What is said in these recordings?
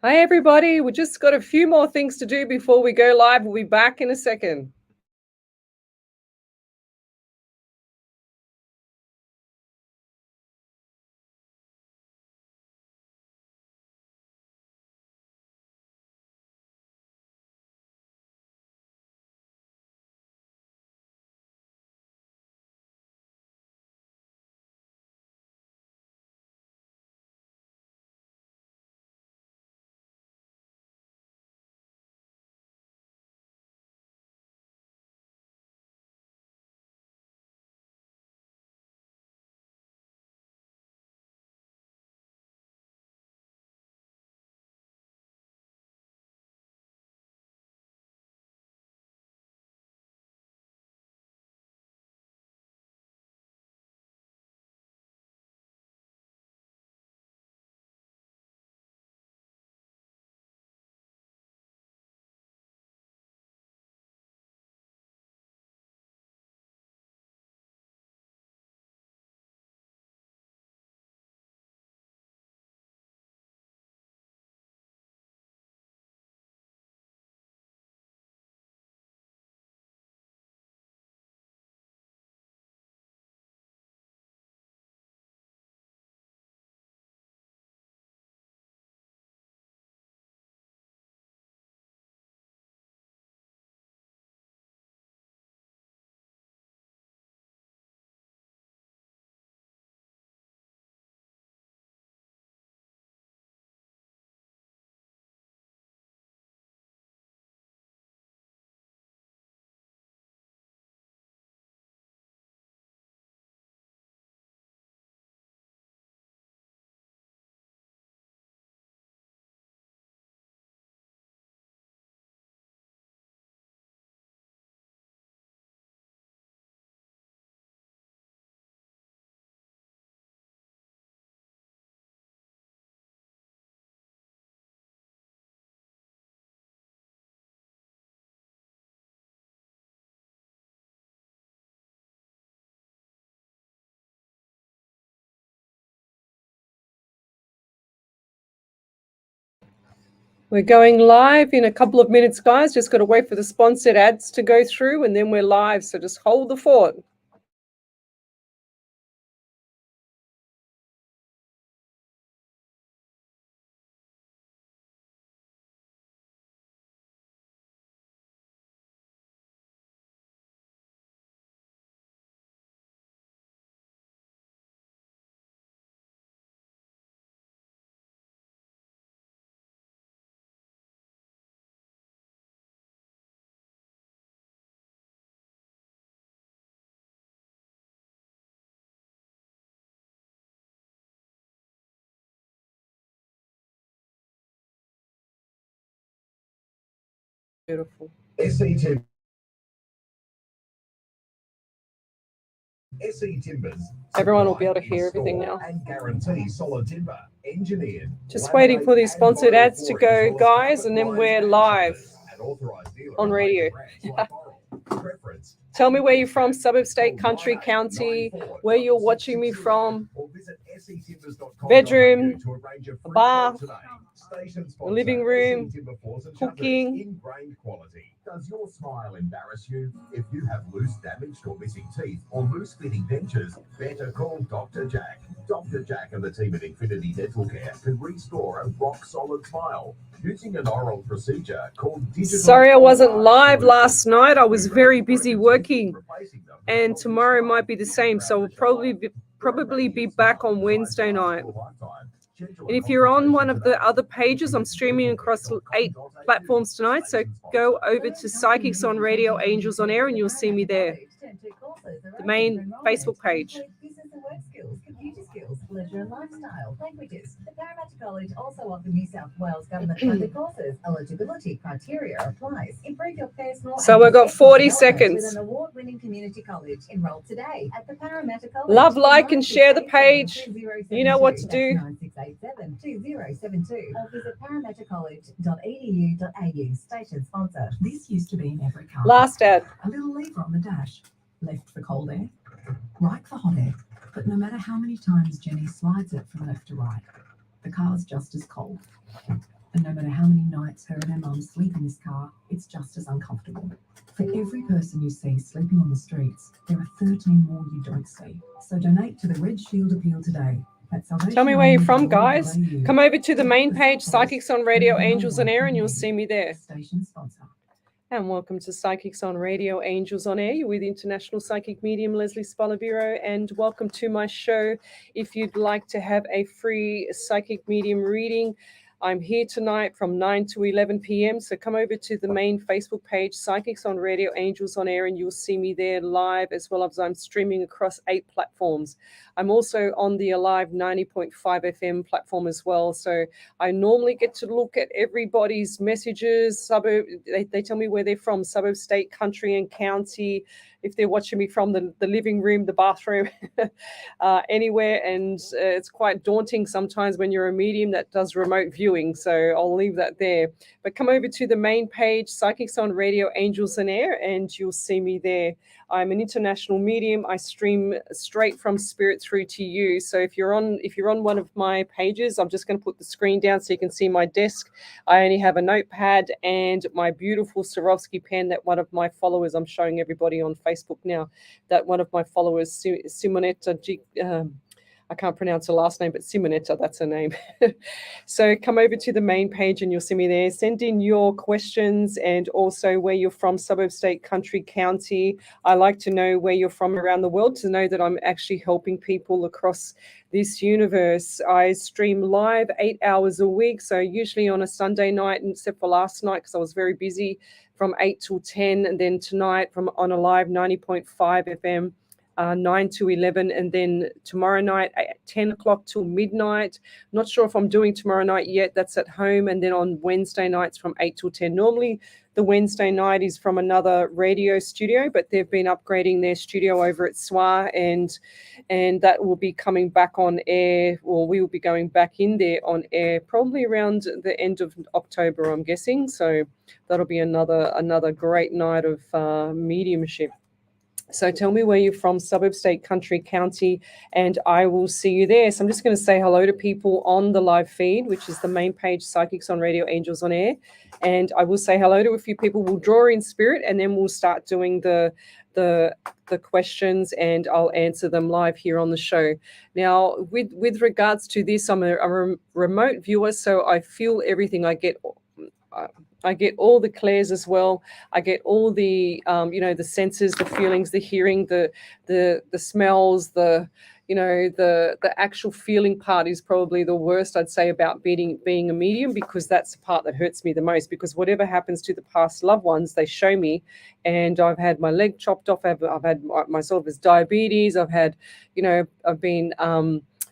Hi, everybody. We just got a few more things to do before we go live. We'll be back in a second. We're going live in a couple of minutes, guys. Just got to wait for the sponsored ads to go through, and then we're live. So just hold the fort. Beautiful. SE Timbers. Everyone will be able to hear everything now. And guarantee solid timber. Engineered. Just waiting for these sponsored ads to go, guys, and then we're live on radio. Tell me where you're from, suburb, state, country, county, where you're watching me from. Bedroom, a bar, a living room, cooking. Does your smile embarrass you? If you have loose, damaged or missing teeth or loose fitting dentures, better call Dr. Jack. Dr. Jack and the team at Infinity Dental Care can restore a rock-solid smile using an oral procedure called digital... Sorry I wasn't live last night. I was very busy working, and tomorrow might be the same, so we'll probably be back on Wednesday night. And if you're on one of the other pages, I'm streaming across 8 platforms tonight, so go over to Psychics on Radio, Angels on Air, and you'll see me there. The main Facebook page. Computer skills, leisure and lifestyle, languages. The Parramatta College also offers New South Wales government-funded courses. Eligibility criteria applies. Improve your personal. So we've got 40 seconds. With an award-winning community college. Enroll today at the Parramatta College. Love, like, and share the page. You know what to do. 9687-2072 or visit parramattacollege.edu.au. Station sponsor. This used to be in every car. Last ad. A little lever on the dash. Left for cold air, right for hot air. But no matter how many times Jenny slides it from left to right, the car's just as cold. And no matter how many nights her and her mum sleep in this car, it's just as uncomfortable. For every person you see sleeping on the streets, there are 13 more you don't see. So donate to the Red Shield Appeal today. Tell me where you're from, guys. Come over to the main page, Psychics on Radio, Angels on Air, and you'll see me there. Station sponsor. And welcome to Psychics on Radio, Angels on Air. You're with International Psychic Medium Lesley Spaliviero, and welcome to my show. If you'd like to have a free psychic medium reading, I'm here tonight from 9 to 11 p.m. So come over to the main Facebook page, Psychics on Radio, Angels on Air, and you'll see me there live, as well as I'm streaming across 8 platforms. I'm also on the Alive 90.5 FM platform as well. So I normally get to look at everybody's messages, suburb. They tell me where they're from, suburb, state, country, and county. If they're watching me from the living room, the bathroom, anywhere. And it's quite daunting sometimes when you're a medium that does remote viewing. So I'll leave that there. But come over to the main page, Psychics on Radio, Angels on Air, and you'll see me there. I'm an international medium. I stream straight from spirit through to you. So if you're on one of my pages, I'm just going to put the screen down so you can see my desk. I only have a notepad and my beautiful Swarovski pen that one of my followers, I'm showing everybody on Facebook now, that one of my followers, Simonetta, I can't pronounce her last name, but Simonetta, that's her name. So come over to the main page and you'll see me there. Send in your questions and also where you're from, suburb, state, country, county. I like to know where you're from around the world to know that I'm actually helping people across this universe. I stream live 8 hours a week, so usually on a Sunday night, except for last night because I was very busy, from 8 till 10, and then tonight from on a live 90.5 FM. 9 to 11, and then tomorrow night at 10 o'clock till midnight. Not sure if I'm doing tomorrow night yet. That's at home. And then on Wednesday nights from 8 till 10. Normally the Wednesday night is from another radio studio, but they've been upgrading their studio over at SWA, and that will be coming back on air, or we will be going back in there on air probably around the end of October, I'm guessing. So that'll be another great night of mediumship. So tell me where you're from, suburb, state, country, county, and I will see you there. So I'm just going to say hello to people on the live feed, which is the main page, Psychics on Radio, Angels on Air. And I will say hello to a few people. We'll draw in spirit, and then we'll start doing the questions, and I'll answer them live here on the show. Now, with regards to this, I'm a remote viewer, so I feel everything. I get all the clairs as well. I get all the, the senses, the feelings, the hearing, the smells, the actual feeling part is probably the worst, I'd say, about being a medium, because that's the part that hurts me the most, because whatever happens to the past loved ones, they show me. And I've had my leg chopped off. I've had myself as diabetes. I've had, I've been,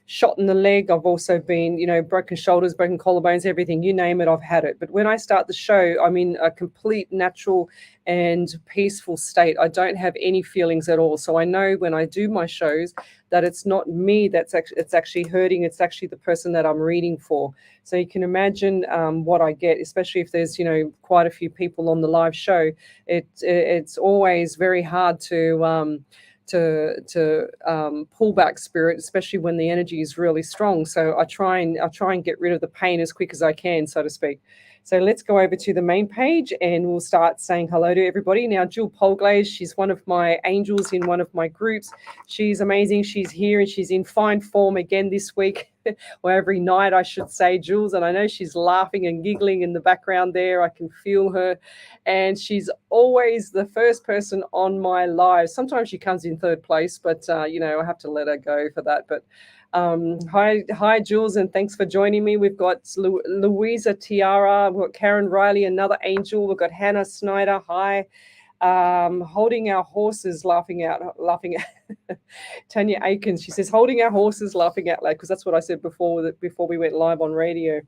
shot in the leg. I've also been, broken shoulders, broken collarbones, everything, you name it, I've had it. But when I start the show, I'm in a complete natural and peaceful state. I don't have any feelings at all. So I know when I do my shows that it's not me it's actually hurting. It's actually the person that I'm reading for. So you can imagine what I get, especially if there's, quite a few people on the live show. It's always very hard to pull back spirit, especially when the energy is really strong. So I try and get rid of the pain as quick as I can, so to speak. So let's go over to the main page and we'll start saying hello to everybody. Now, Jill Polglaze, she's one of my angels in one of my groups. She's amazing. She's here and she's in fine form again this week, or every night, I should say, Jules. And I know she's laughing and giggling in the background there. I can feel her. And she's always the first person on my live. Sometimes she comes in third place, but, I have to let her go for that. But hi, Jules, and thanks for joining me. We've got Louisa Tiara, we've got Karen Riley, another angel. We've got Hannah Snyder. Hi. Holding our horses, laughing out. Tanya Aikens, she says, holding our horses, laughing out loud, because that's what I said before we went live on radio.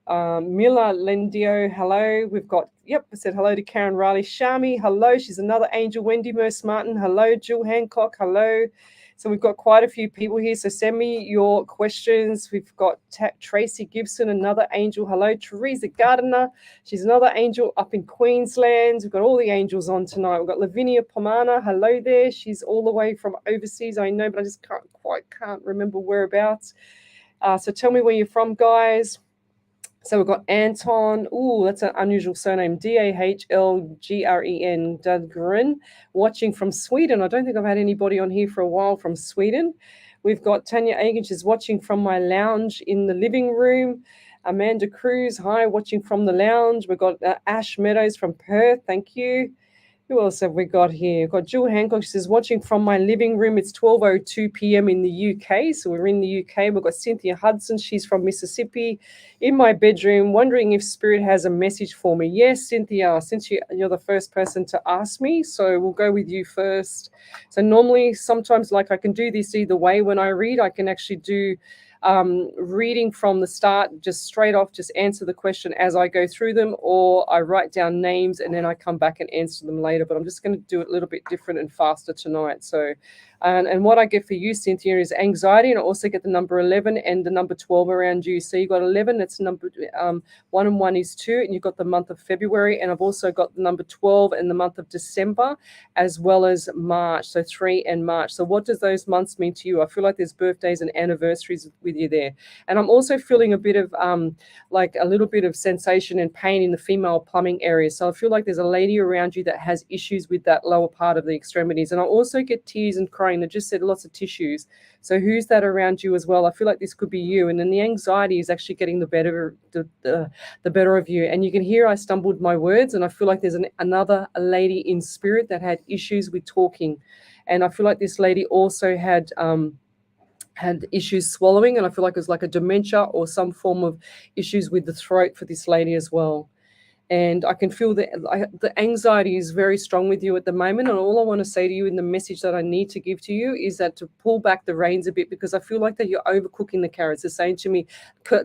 Mila Lendio, hello. We've got, I said hello to Karen Riley. Shami, hello. She's another angel. Wendy Merce Martin, hello. Jill Hancock, hello. So we've got quite a few people here. So send me your questions. We've got Tracy Gibson, another angel. Hello. Teresa Gardiner. She's another angel up in Queensland. We've got all the angels on tonight. We've got Lavinia Pomana. Hello there. She's all the way from overseas, I know, but I just can't remember whereabouts. So tell me where you're from, guys. So we've got Anton. Ooh, that's an unusual surname. Dahlgren, Dahlgren, watching from Sweden. I don't think I've had anybody on here for a while from Sweden. We've got Tanya Agen, she's watching from my lounge in the living room. Amanda Cruz, hi, watching from the lounge. We've got Ash Meadows from Perth, thank you. Who else have we got here? We've got Jill Hancock. She says, watching from my living room. It's 12:02 p.m. in the UK. So we're in the UK. We've got Cynthia Hudson. She's from Mississippi. In my bedroom, wondering if Spirit has a message for me. Yes, Cynthia, since you're the first person to ask me, so we'll go with you first. So normally, sometimes, like I can do this either way. When I read, I can actually do reading from the start, just straight off, just answer the question as I go through them, or I write down names and then I come back and answer them later. But I'm just going to do it a little bit different and faster tonight. So, and what I get for you, Cynthia, is anxiety, and I also get the number 11 and the number 12 around you. So you got 11, that's number 1 and 1 is 2, and you've got the month of February, and I've also got the number 12 and the month of December, as well as March. So 3 and March. So what does those months mean to you? I feel like there's birthdays and anniversaries with you there. And I'm also feeling a bit of like a little bit of sensation and pain in the female plumbing area. So I feel like there's a lady around you that has issues with that lower part of the extremities. And I also get tears and crying. They just said lots of tissues. So who's that around you as well? I feel like this could be you. And then the anxiety is actually getting the better of you. And you can hear I stumbled my words, and I feel like there's another lady in spirit that had issues with talking. And I feel like this lady also had issues swallowing, and I feel like it was like a dementia or some form of issues with the throat for this lady as well. And I can feel that the anxiety is very strong with you at the moment. And all I want to say to you in the message that I need to give to you is that to pull back the reins a bit, because I feel like that you're overcooking the carrots. They're saying to me,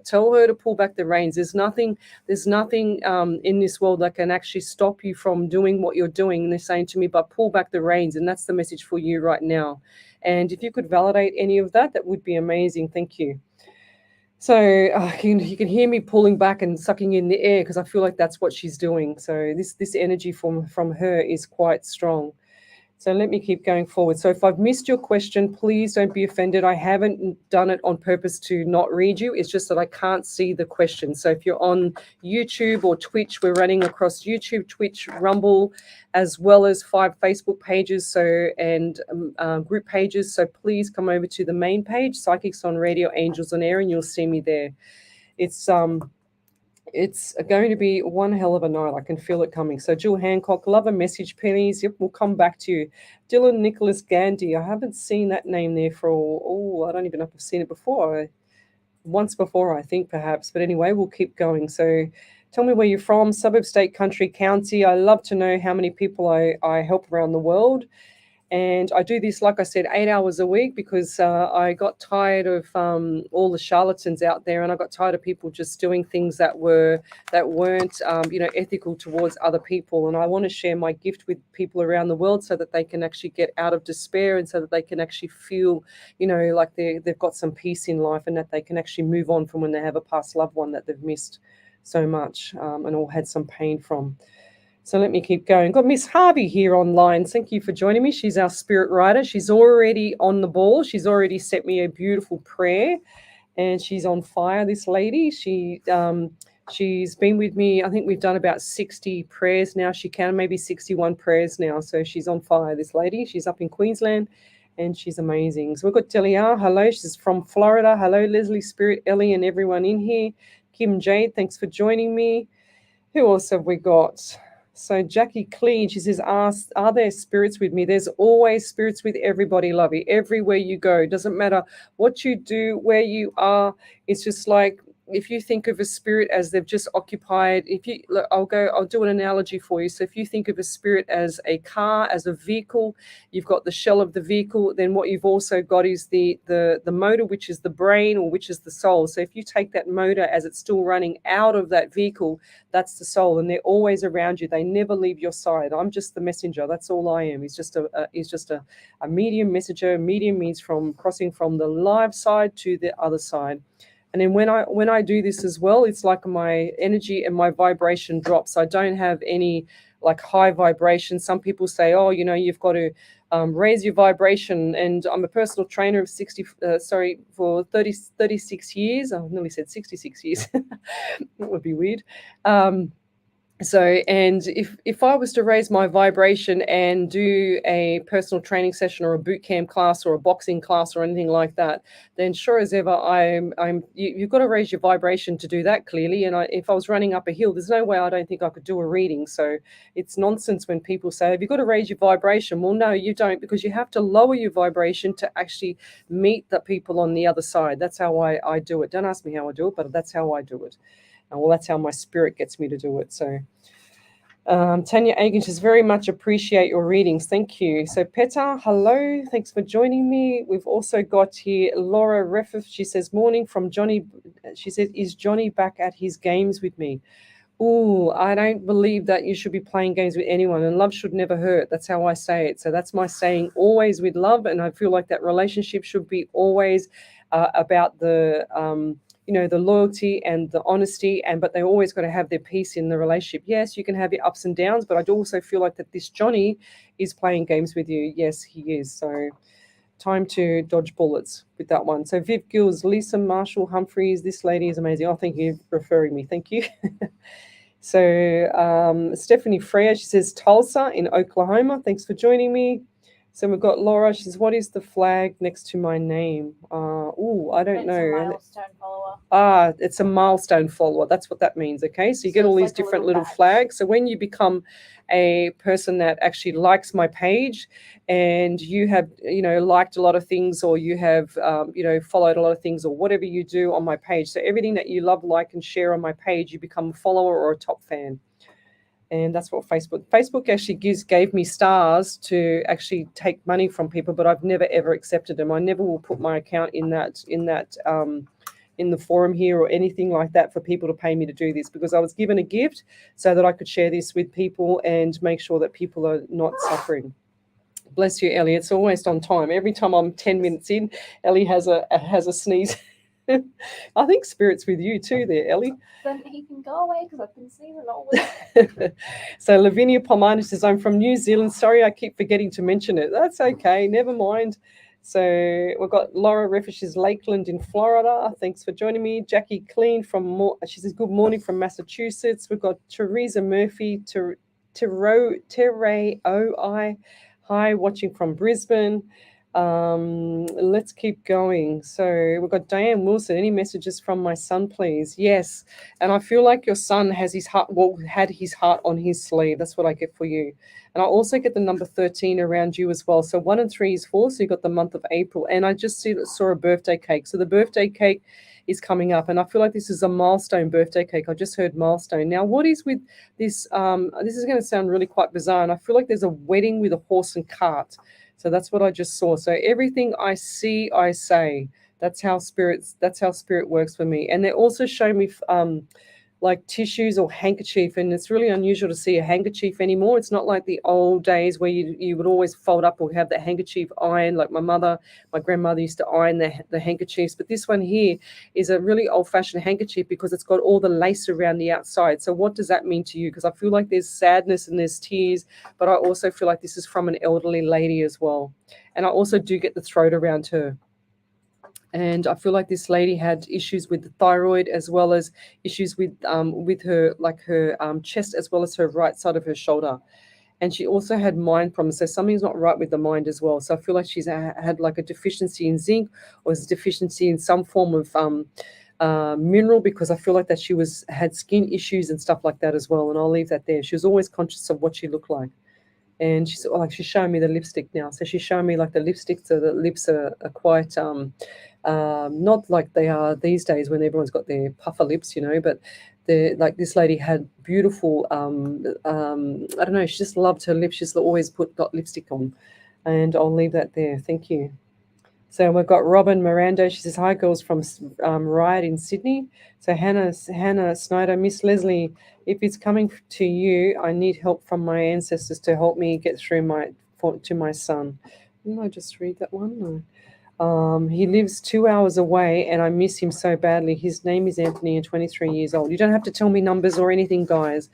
tell her to pull back the reins. There's nothing in this world that can actually stop you from doing what you're doing. And they're saying to me, but pull back the reins. And that's the message for you right now. And if you could validate any of that, that would be amazing. Thank you. So you can hear me pulling back and sucking in the air, because I feel like that's what she's doing. So this energy from her is quite strong. So let me keep going forward. So if I've missed your question, please don't be offended. I haven't done it on purpose to not read you. It's just that I can't see the question. So if you're on YouTube or Twitch, we're running across YouTube, Twitch, Rumble, as well as 5 Facebook pages and group pages. So please come over to the main page, Psychics on Radio, Angels on Air, and you'll see me there. It's going to be one hell of a night. I can feel it coming. So Jill Hancock, love a message, please. Yep, we'll come back to you. Dylan Nicholas Gandhi. I haven't seen that name there I don't even know if I've seen it before. Once before, I think, perhaps. But anyway, we'll keep going. So tell me where you're from, suburb, state, country, county. I love to know how many people I help around the world. And I do this, like I said, 8 hours a week, because I got tired of all the charlatans out there, and I got tired of people just doing things that weren't, ethical towards other people. And I want to share my gift with people around the world so that they can actually get out of despair, and so that they can actually feel, like they've got some peace in life, and that they can actually move on from when they have a past loved one that they've missed so much and all had some pain from. So let me keep going. Got Miss Harvey here online. Thank you for joining me. She's our spirit writer. She's already on the ball. She's already sent me a beautiful prayer, and she's on fire, this lady. She's been with me. I think we've done about 60 prayers now. She can maybe 61 prayers now. So she's on fire, this lady. She's up in Queensland, and she's amazing. So we've got Delia. Hello. She's from Florida. Hello, Lesley Spirit, Ellie, and everyone in here. Kim Jade, thanks for joining me. Who else have we got? So Jackie Clean, she says, are there spirits with me? There's always spirits with everybody, lovey. Everywhere you go, doesn't matter what you do, where you are. It's just like, if you think of a spirit as they've just occupied, I'll do an analogy for you. So if you think of a spirit as a car, as a vehicle, you've got the shell of the vehicle. Then what you've also got is the motor, which is the brain, or which is the soul. So if you take that motor as it's still running out of that vehicle, that's the soul, and they're always around you. They never leave your side. I'm just the messenger. That's all I am. He's just a medium messenger. Medium means from crossing from the live side to the other side. And then when I do this as well, it's like my energy and my vibration drops. I don't have any like high vibration. Some people say, oh, you know, you've got to raise your vibration. And I'm a personal trainer of 36 years. I nearly said 66 years. That would be weird. So, and if I was to raise my vibration and do a personal training session or a boot camp class or a boxing class or anything like that, then sure as ever, you've got to raise your vibration to do that clearly. And if I was running up a hill, there's no way I don't think I could do a reading. So it's nonsense when people say, have you got to raise your vibration? Well, no, you don't, because you have to lower your vibration to actually meet the people on the other side. That's how I do it. Don't ask me how I do it, but that's how I do it. Well, that's how my spirit gets me to do it. So Tanya Agan says, very much appreciate your readings. Thank you. So Peta, hello. Thanks for joining me. We've also got here Laura Reffif. She says, morning from Johnny. She said, is Johnny back at his games with me? Oh, I don't believe that you should be playing games with anyone, and love should never hurt. That's how I say it. So that's my saying, always with love. And I feel like that relationship should be always about the the loyalty and the honesty, but they always got to have their peace in the relationship. Yes, you can have your ups and downs, but I do also feel like that this Johnny is playing games with you. Yes, he is. So time to dodge bullets with that one. So Viv Gills, Lisa Marshall Humphreys, this lady is amazing. Oh, thank you for referring me. Thank you. So Stephanie Freya, she says Tulsa in Oklahoma. Thanks for joining me. So we've got Laura. She says, what is the flag next to my name? I don't know. It's a milestone follower. It's a milestone follower. That's what that means. Okay. So you get all these like different little flags. So when you become a person that actually likes my page and you have, liked a lot of things, or you have, followed a lot of things, or whatever you do on my page. So everything that you love, like, and share on my page, you become a follower or a top fan. And that's what Facebook actually gave me stars to actually take money from people, but I've never ever accepted them. I never will put my account in the forum here or anything like that for people to pay me to do this, because I was given a gift so that I could share this with people and make sure that people are not suffering. Bless you, Ellie. It's almost on time. Every time I'm 10 minutes in, Ellie has a sneeze. I think spirit's with you too there, Ellie. Then he can go away because I've been sneezing all week. So Lavinia Palmani says, I'm from New Zealand. Sorry, I keep forgetting to mention it. That's okay. Never mind. So we've got Laura Refish's Lakeland in Florida. Thanks for joining me. Jackie Clean she says, good morning from Massachusetts. We've got Teresa Murphy, Teray OI. Hi, watching from Brisbane. Let's keep going. So we've got Diane Wilson. Any messages from my son, please? Yes. And I feel like your son had his heart on his sleeve. That's what I get for you. And I also get the number 13 around you as well. So 1 and 3 is 4. So you got the month of April. And I just saw a birthday cake. So the birthday cake is coming up. And I feel like this is a milestone birthday cake. I just heard milestone. Now, what is with this? This is going to sound really quite bizarre. And I feel like there's a wedding with a horse and cart. So that's what I just saw. So everything I see, I say. That's how spirit works for me. And they also show me like tissues or handkerchief, and it's really unusual to see a handkerchief anymore. It's not like the old days where you would always fold up or have the handkerchief ironed, like my grandmother used to iron the handkerchiefs. But this one here is a really old-fashioned handkerchief because it's got all the lace around the outside. So what does that mean to you? Because I feel like there's sadness and there's tears, but I also feel like this is from an elderly lady as well. And I also do get the throat around her. And I feel like this lady had issues with the thyroid, as well as issues with her chest, as well as her right side of her shoulder. And she also had mind problems. So something's not right with the mind as well. So I feel like she's had like a deficiency in zinc, or a deficiency in some form of mineral, because I feel like that she had skin issues and stuff like that as well. And I'll leave that there. She was always conscious of what she looked like. And she's showing me the lipstick now. So she's showing me like the lipstick, so the lips are quite not like they are these days when everyone's got their puffer lips, but this lady had beautiful I don't know, she just loved her lips. She's always got lipstick on. And I'll leave that there. Thank you. So we've got Robin Miranda. She says, hi, girls from Riot in Sydney. So Hannah Snyder, Miss Lesley, if it's coming to you, I need help from my ancestors to help me get through to my son. Didn't I just read that one? No. He lives 2 hours away and I miss him so badly. His name is Anthony and 23 years old. You don't have to tell me numbers or anything, guys.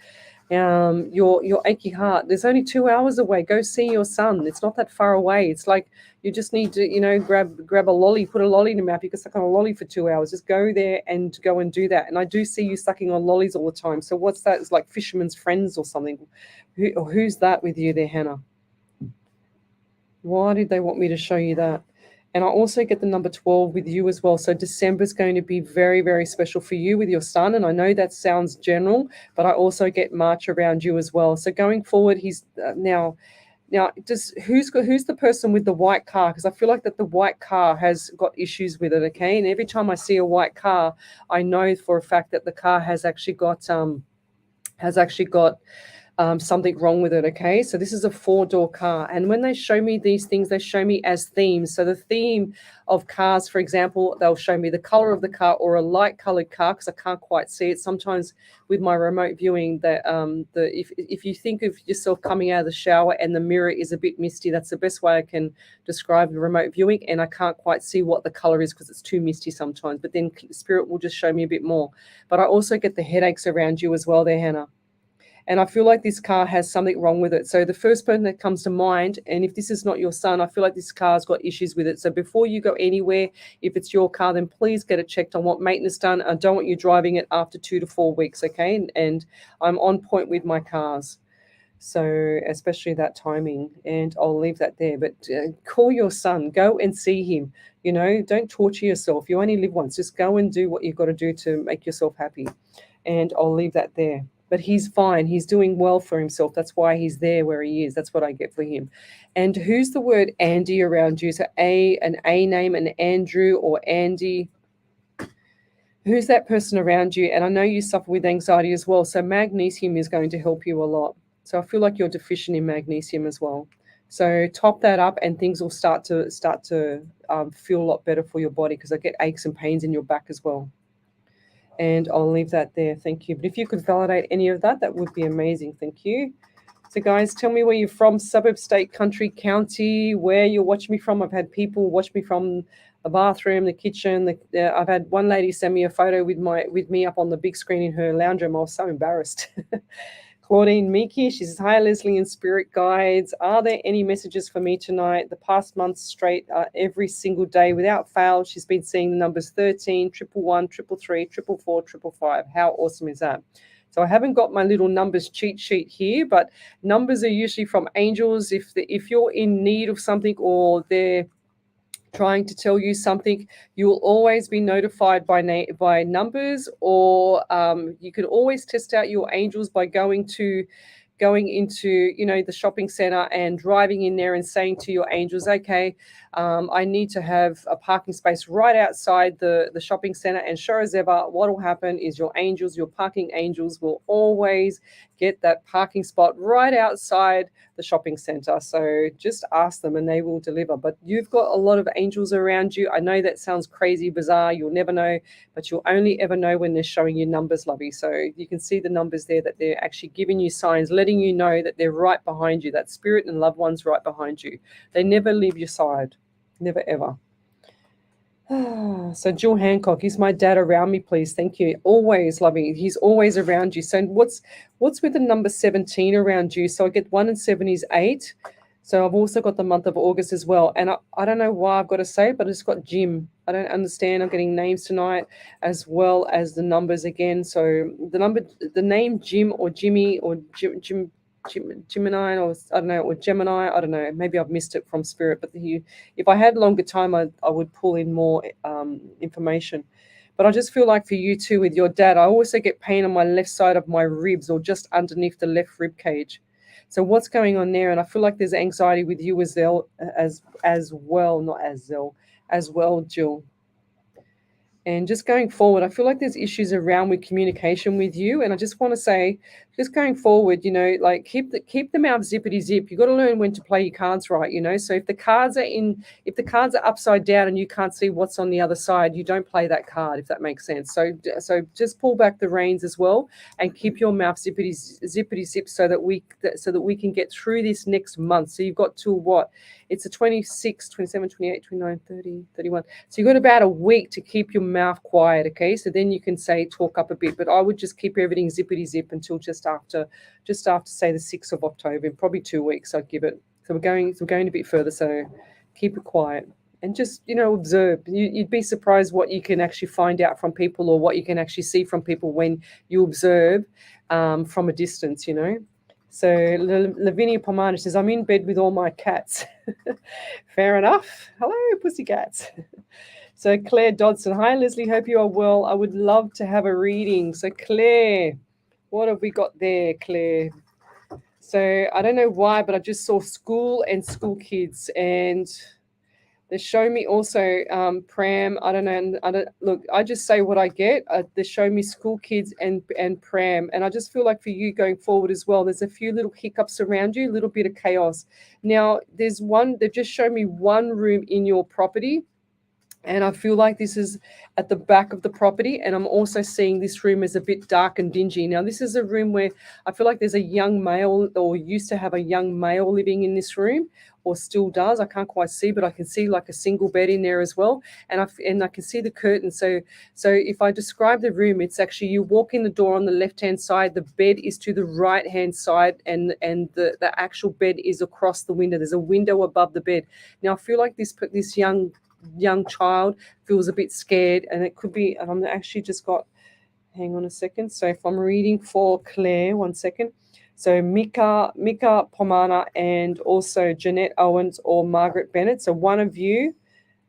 Your achy heart. There's only 2 hours away. Go see your son. It's not that far away. It's like you just need to, grab a lolly, put a lolly in your mouth. You can suck on a lolly for 2 hours. Just go there and go and do that. And I do see you sucking on lollies all the time. So what's that? It's like fisherman's friends or something. Who's that with you there, Hannah? Why did they want me to show you that? And I also get the number 12 with you as well. So December is going to be very, very special for you with your son. And I know that sounds general, but I also get March around you as well. So going forward, he's now just who's the person with the white car? Because I feel like that the white car has got issues with it. Okay, and every time I see a white car, I know for a fact that the car has actually got something wrong with it. Okay, so this is a 4-door car, and when they show me these things, they show me as themes. So the theme of cars, for example, they'll show me the color of the car or a light colored car, because I can't quite see it sometimes with my remote viewing. That if you think of yourself coming out of the shower and the mirror is a bit misty, that's the best way I can describe the remote viewing, and I can't quite see what the color is because it's too misty sometimes, but then Spirit will just show me a bit more. But I also get the headaches around you as well there, Hannah. And I feel like this car has something wrong with it. So the first person that comes to mind, and if this is not your son, I feel like this car's got issues with it. So before you go anywhere, if it's your car, then please get it checked on what maintenance done. I don't want you driving it after 2 to 4 weeks, okay? And I'm on point with my cars. So especially that timing, and I'll leave that there. But call your son, go and see him. Don't torture yourself. You only live once. Just go and do what you've got to do to make yourself happy. And I'll leave that there. But he's fine. He's doing well for himself. That's why he's there where he is. That's what I get for him. And who's the word Andy around you? So an A name, an Andrew or Andy. Who's that person around you? And I know you suffer with anxiety as well. So magnesium is going to help you a lot. So I feel like you're deficient in magnesium as well. So top that up, and things will start to feel a lot better for your body, because I get aches and pains in your back as well. And I'll leave that there. Thank you. But if you could validate any of that, that would be amazing. Thank you. So guys, tell me where you're from, suburb, state, country, county, where you're watching me from. I've had people watch me from the bathroom, the kitchen. I've had one lady send me a photo with me up on the big screen in her lounge room. I was so embarrassed. Claudine Miki, she says, hi, Lesley and Spirit Guides. Are there any messages for me tonight? The past month straight, every single day without fail, she's been seeing the numbers 13, 111, 333, 444, 555. How awesome is that? So I haven't got my little numbers cheat sheet here, but numbers are usually from angels. If you're in need of something, or they're trying to tell you something, you will always be notified by numbers, or you can always test out your angels by going into the shopping center and driving in there and saying to your angels, okay, I need to have a parking space right outside the shopping center. And sure as ever, what will happen is your parking angels will always get that parking spot right outside the shopping center. So just ask them and they will deliver. But you've got a lot of angels around you. I know that sounds crazy, bizarre. You'll never know, but you'll only ever know when they're showing you numbers, lovey. So you can see the numbers there, that they're actually giving you signs, letting you know that they're right behind you, that spirit and loved ones right behind you. They never leave your side. Never, ever. So Jill Hancock, is my dad around me, please? Thank you. Always, lovey. He's always around you. So what's with the number 17 around you? So I get 1 and 7 is 8. So I've also got the month of August as well. And I don't know why I've got to say it, but it's got Jim. I don't understand. I'm getting names tonight as well as the numbers again. So the name Jim or Jimmy or Gemini, or I don't know, or Gemini, I don't know. Maybe I've missed it from Spirit, but if I had longer time, I would pull in more information. But I just feel like for you too, with your dad, I also get pain on my left side of my ribs, or just underneath the left rib cage. So what's going on there? And I feel like there's anxiety with you as well, Jill. And just going forward, I feel like there's issues around with communication with you. And I just want to say, just going forward, like keep the mouth zippity zip. You've got to learn when to play your cards right, So if the cards are upside down and you can't see what's on the other side, you don't play that card, if that makes sense. So just pull back the reins as well and keep your mouth zippity zip so that we can get through this next month. So you've got till what? It's the 26, 27, 28, 29, 30, 31. So you've got about a week to keep your mouth quiet, okay? So then you can talk up a bit, but I would just keep everything zippity zip until just after say the 6th of October, probably 2 weeks I'd give it. So we're going a bit further, so keep it quiet. And just, observe. You'd be surprised what you can actually find out from people, or what you can actually see from people when you observe from a distance, So Lavinia Pomana says, I'm in bed with all my cats. Fair enough. Hello, pussycats. So Claire Dodson, hi Leslie, hope you are well. I would love to have a reading. So Claire, what have we got there, Claire? So I don't know why, but I just saw school and school kids, and they show me also pram. I don't know. Look, I just say what I get. They show me school kids and pram. And I just feel like for you going forward as well, there's a few little hiccups around you, a little bit of chaos. Now, they've just shown me one room in your property. And I feel like this is at the back of the property. And I'm also seeing this room as a bit dark and dingy. Now, this is a room where I feel like there's a young male, or used to have a young male living in this room, or still does. I can't quite see, but I can see like a single bed in there as well. And I can see the curtain. So if I describe the room, it's actually, you walk in the door on the left-hand side, the bed is to the right-hand side, and the actual bed is across the window. There's a window above the bed. Now, I feel like this young child feels a bit scared, and it could be, and I'm actually just got, hang on a second. So if I'm reading for Claire, 1 second. So Mika Pomana, and also Jeanette Owens or Margaret Bennett. So one of you,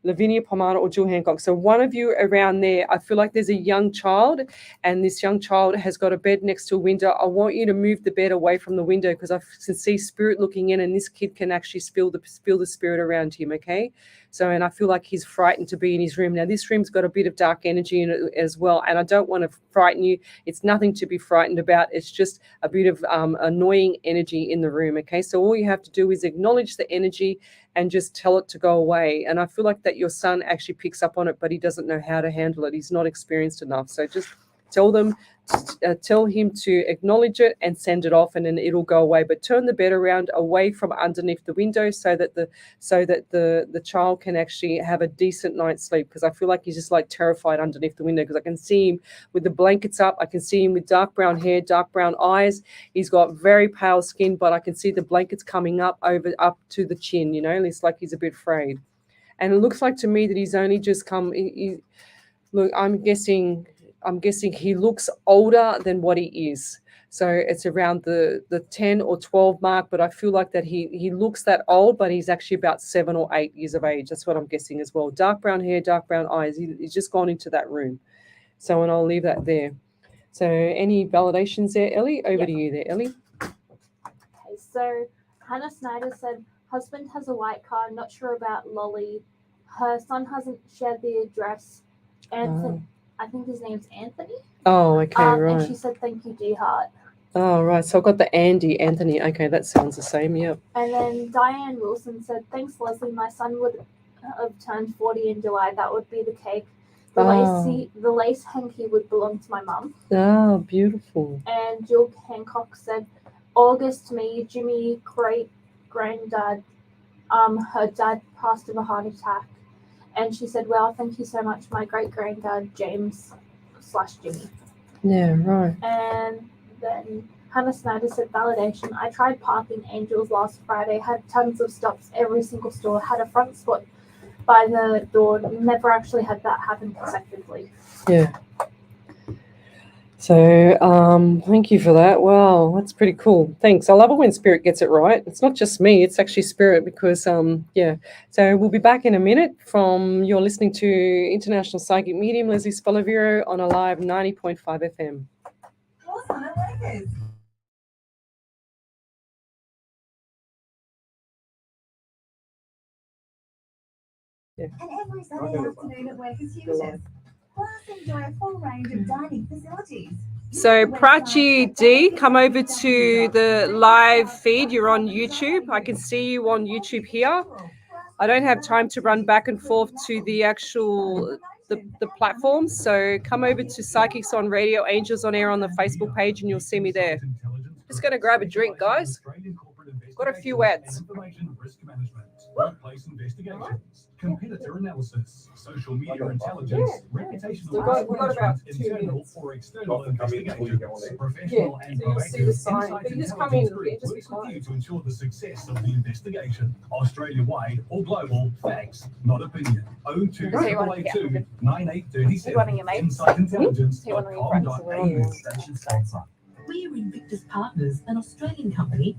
Lavinia Pomana or Jill Hancock. So one of you around there, I feel like there's a young child, and this young child has got a bed next to a window. I want you to move the bed away from the window, because I can see spirit looking in, and this kid can actually feel the spirit around him, okay? So, and I feel like he's frightened to be in his room. Now, this room's got a bit of dark energy in it as well, and I don't want to frighten you. It's nothing to be frightened about. It's just a bit of annoying energy in the room, okay? So all you have to do is acknowledge the energy and just tell it to go away. And I feel like that your son actually picks up on it, but he doesn't know how to handle it. He's not experienced enough. So just tell him to acknowledge it and send it off, and then it'll go away. But turn the bed around away from underneath the window, so that the child can actually have a decent night's sleep, because I feel like he's just like terrified underneath the window, because I can see him with the blankets up. I can see him with dark brown hair, dark brown eyes. He's got very pale skin, but I can see the blankets coming up to the chin, it's like he's a bit afraid. And it looks like to me that he's only just come. Look, I'm guessing he looks older than what he is. So it's around the 10 or 12 mark, but I feel like that he looks that old, but he's actually about 7 or 8 years of age. That's what I'm guessing as well. Dark brown hair, dark brown eyes. He's just gone into that room. So, and I'll leave that there. So any validations there, Ellie? Over to you there, Ellie. Okay, so Hannah Snyder said, husband has a white car, not sure about Lolly. Her son hasn't shared the address. Anthony, I think his name's Anthony. Oh, okay, right. And she said, thank you, dear heart. Oh, right. So I've got the Anthony. Okay, that sounds the same, yep. And then Diane Wilson said, thanks, Leslie. My son would have turned 40 in July. That would be the cake. The lace hanky would belong to my mum. Oh, beautiful. And Jill Hancock said, August to me, Jimmy, great-granddad, her dad passed of a heart attack. And she said, well, thank you so much, my great-granddad, James/Jimmy. Yeah, right. And then Hannah Snyder said, validation. I tried parking Angels last Friday, had tons of stops, every single store, had a front spot by the door, never actually had that happen consecutively. Yeah. So thank you for that. Wow, that's pretty cool. Thanks. I love it when spirit gets it right. It's not just me, it's actually spirit, because yeah. So we'll be back in a minute. You're listening to International Psychic Medium Lesley Spaliviero on a live 90.5 FM. Awesome, I like this. Yeah. And every Sunday afternoon at Wakers Futures. Plus, enjoy a full range of dining facilities. So Prachi D, come over to the live feed. You're on YouTube. I can see you on YouTube here. I don't have time to run back and forth to the actual the platforms. So come over to Psychics on Radio, Angels on Air on the Facebook page, and you'll see me there. Just going to grab a drink, guys. Got a few ads. workplace investigations, competitor analysis, social media intelligence, reputational We've got about management, 2 internal minutes. or external investigations, professional and so you'll see the proactive sign, insight but you just come in intelligence and group just be works with quiet. you to ensure the success of the investigation. Australia-wide or global, facts, not opinion. 02 9837 insightintelligence.com.au. Station sponsor. We are Invictus Partners, an Australian company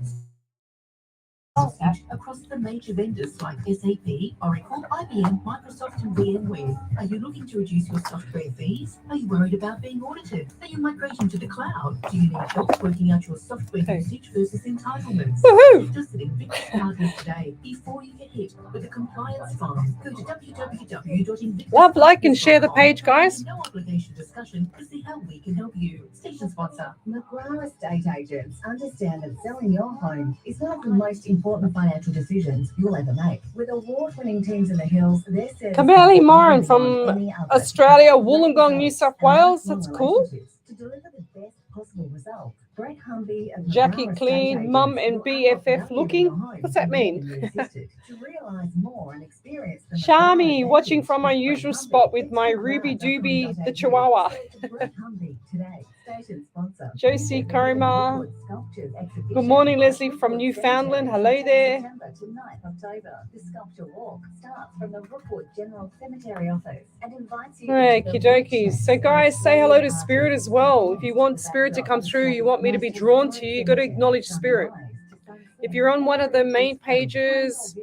across the major vendors like SAP, Oracle, IBM, Microsoft, and VMware. Are you looking to reduce your software fees? Are you worried about being audited? Are you migrating to the cloud? Do you need help working out your software usage versus entitlements? Woohoo! Visit Invictus Partners today before you get hit with a compliance fine. Go to www.invictus. Love, like, and share the page, guys. No obligation discussion to see how we can help you. Station sponsor. McGrath Estate Agents understand that selling your home is one of the most important financial decisions you'll ever make. With award-winning teams in the hills, their service Kamali is Moran unlike from any other. Australia, Wollongong, New South Wales. That's cool. To deliver the best possible result. Brett Humby of Jackie McGrath Estate Clean, Agents Mum and will BFF unlock value looking. in your home What's that and mean? revenue assisted. To realise more and experience the Shami, McGrath watching advantage from my with Brett usual Humby, spot with visit my Ruby Doobie, the McGrath.com.au. Chihuahua. Search Brett Humby today. Station sponsor. Josie Visit the Karima. Woodwood Sculptures exhibition Good morning, at Leslie from Rookwood Newfoundland. Cemetery Hello from 10th there. September to 9th October. The sculpture walk starts from the Rookwood General Cemetery office and invites you into the Okie dokies. richness So, of guys, say hello to Australian Spirit art as well. If and you want the Spirit to come backdrop through, you want me to be most drawn to you, you got to historic acknowledge cemetery Spirit. from rise to sunset. If you're on one of the main pages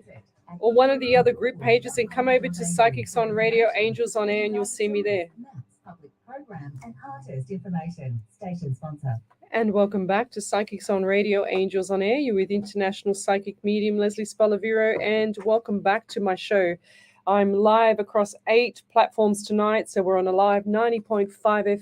or one of the other group pages, then come over to Psychics on Radio, Angels on Air, and you'll see me there. Public program and artist information. Station sponsor. And welcome back to Psychics on Radio, Angels on Air. You're with International Psychic Medium Lesley Spaliviero, and welcome back to my show. I'm live across 8 platforms tonight. So we're on a live 90.5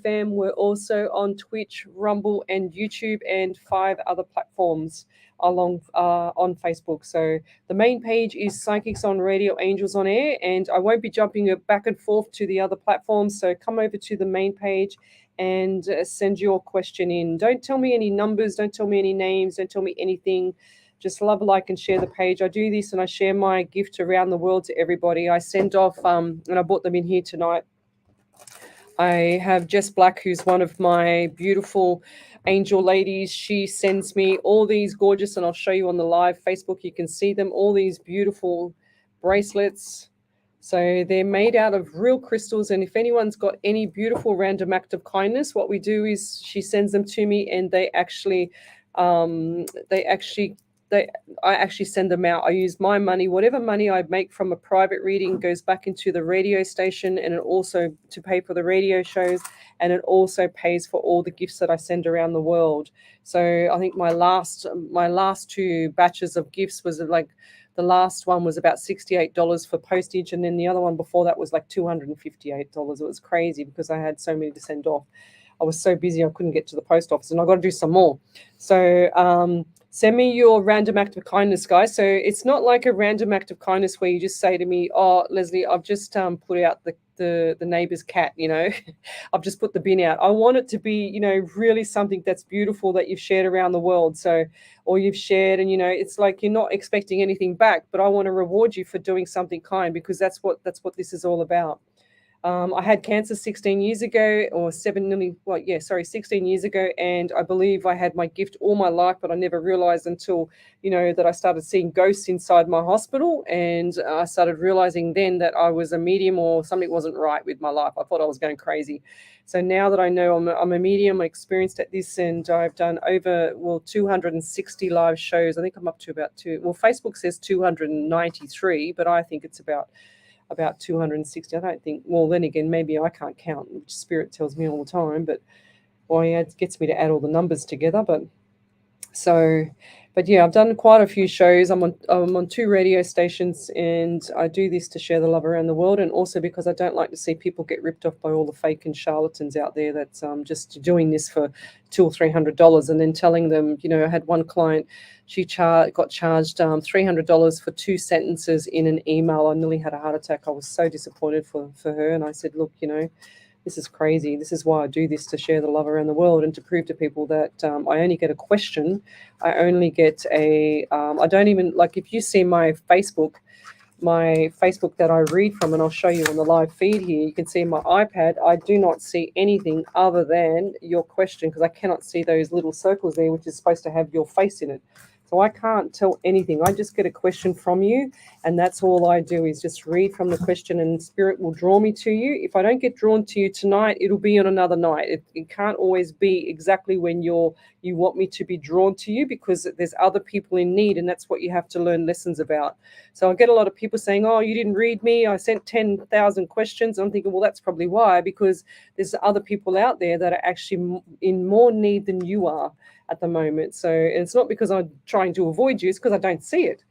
FM. We're also on Twitch, Rumble, and YouTube, and 5 other platforms along on Facebook. So the main page is Psychics on Radio, Angels on Air, and I won't be jumping back and forth to the other platforms. So come over to the main page and send your question in. Don't tell me any numbers. Don't tell me any names. Don't tell me anything. Just love, like, and share the page. I do this and I share my gift around the world to everybody. I send off, and I brought them in here tonight. I have Jess Black, who's one of my beautiful angel ladies. She sends me all these gorgeous, and I'll show you on the live Facebook. You can see them, all these beautiful bracelets. So they're made out of real crystals. And if anyone's got any beautiful random act of kindness, what we do is she sends them to me, and I actually send them out. I use my money, whatever money I make from a private reading goes back into the radio station, and it also to pay for the radio shows, and it also pays for all the gifts that I send around the world. So I think my last 2 batches of gifts was like, the last one was about $68 for postage, and then the other one before that was like $258. It was crazy because I had so many to send off. I was so busy I couldn't get to the post office, and I got to do some more. So send me your random act of kindness, guys. So it's not like a random act of kindness where you just say to me, "Oh, Leslie, I've just put out the neighbor's cat, I've just put the bin out." I want it to be, really something that's beautiful that you've shared around the world. So, or you've shared, and it's like you're not expecting anything back, but I want to reward you for doing something kind, because that's what this is all about. I had cancer 16 years ago, or 16 years ago. And I believe I had my gift all my life, but I never realized until, that I started seeing ghosts inside my hospital. And I started realizing then that I was a medium, or something wasn't right with my life. I thought I was going crazy. So now that I know I'm a medium, I'm experienced at this, and I've done over 260 live shows. I think I'm up to about Facebook says 293, but I think it's about 260. I don't think, then again, maybe I can't count, which Spirit tells me all the time, but it gets me to add all the numbers together. But yeah, I've done quite a few shows. I'm on 2 radio stations, and I do this to share the love around the world, and also because I don't like to see people get ripped off by all the fake and charlatans out there that's just doing this for $200 or $300 and then telling them, I had one client, she got charged $300 for 2 sentences in an email. I nearly had a heart attack. I was so disappointed for her, and I said, look, This is crazy. This is why I do this, to share the love around the world and to prove to people that I only get a question. I only get I don't even, like, if you see my Facebook that I read from, and I'll show you on the live feed here, you can see my iPad, I do not see anything other than your question, because I cannot see those little circles there, which is supposed to have your face in it. So I can't tell anything. I just get a question from you, and that's all I do, is just read from the question, and Spirit will draw me to you. If I don't get drawn to you tonight, it'll be on another night. It can't always be exactly when you want me to be drawn to you, because there's other people in need, and that's what you have to learn lessons about. So I get a lot of people saying, oh, you didn't read me, I sent 10,000 questions. I'm thinking, well, that's probably why, because there's other people out there that are actually in more need than you are at the moment. So it's not because I'm trying to avoid you, it's because I don't see it,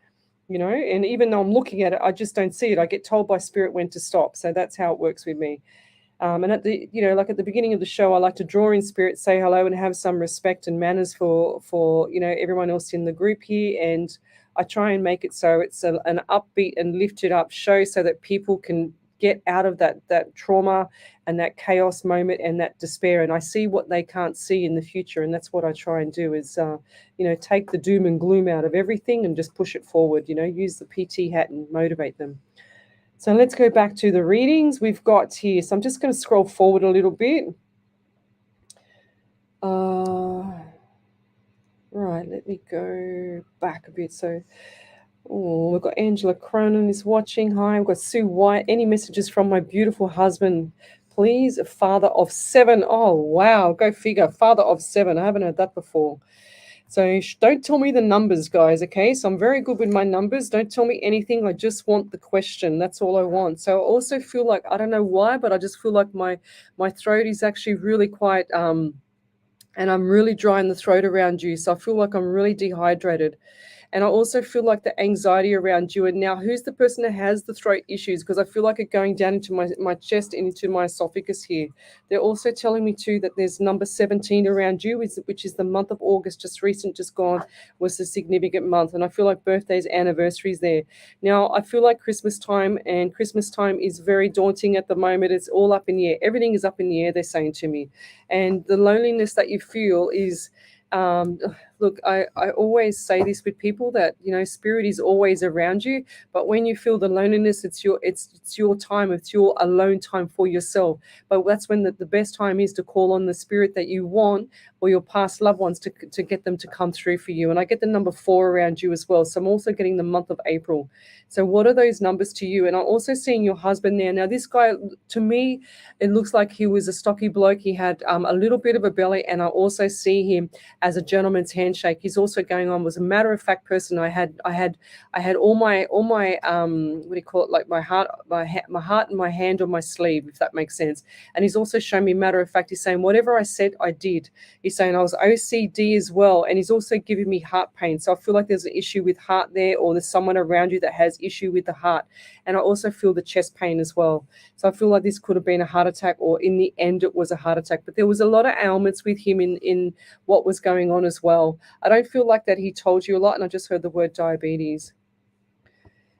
and even though I'm looking at it, I just don't see it. I get told by Spirit when to stop. So that's how it works with me. And at the, like at the beginning of the show, I like to draw in Spirit, say hello, and have some respect and manners for everyone else in the group here. And I try and make it so it's an upbeat and lifted up show, so that people can get out of that trauma and that chaos moment and that despair. And I see what they can't see in the future. And that's what I try and do, is, take the doom and gloom out of everything and just push it forward, use the PT hat and motivate them. So let's go back to the readings we've got here. So I'm just going to scroll forward a little bit. Right, let me go back a bit. So, we've got Angela Cronin is watching. Hi, we've got Sue White. Any messages from my beautiful husband, please? Father of 7. Oh, wow. Go figure. Father of 7. I haven't heard that before. So don't tell me the numbers, guys, okay? So I'm very good with my numbers. Don't tell me anything. I just want the question. That's all I want. So I also feel like, I don't know why, but I just feel like my throat is actually really quite, and I'm really dry in the throat around you. So I feel like I'm really dehydrated. And I also feel like the anxiety around you. And now, who's the person that has the throat issues? Because I feel like it going down into my chest and into my esophagus here. They're also telling me too that there's number 17 around you, which is the month of August, just gone, was a significant month. And I feel like birthdays, anniversaries there. Now, I feel like Christmas time is very daunting at the moment. It's all up in the air. Everything is up in the air, they're saying to me. And the loneliness that you feel is, look, I always say this with people, that Spirit is always around you, but when you feel the loneliness, it's your time, it's your alone time for yourself. But that's when the best time is to call on the Spirit that you want, or your past loved ones, to get them to come through for you. And I get the number 4 around you as well. So I'm also getting the month of April. So what are those numbers to you? And I'm also seeing your husband there. Now, this guy, to me, it looks like he was a stocky bloke. He had a little bit of a belly, and I also see him as a gentleman's handshake. He's also going on, was a matter-of-fact person. I had all my what do you call it, like my heart and my hand on my sleeve, if that makes sense. And he's also shown me matter-of-fact. He's saying whatever I said, I did. He's saying I was OCD as well, and he's also giving me heart pain. So I feel like there's an issue with heart there, or there's someone around you that has issue with the heart. And I also feel the chest pain as well. So I feel like this could have been a heart attack, or in the end it was a heart attack. But there was a lot of ailments with him in what was going on as well. I don't feel like that he told you a lot, and I just heard the word diabetes.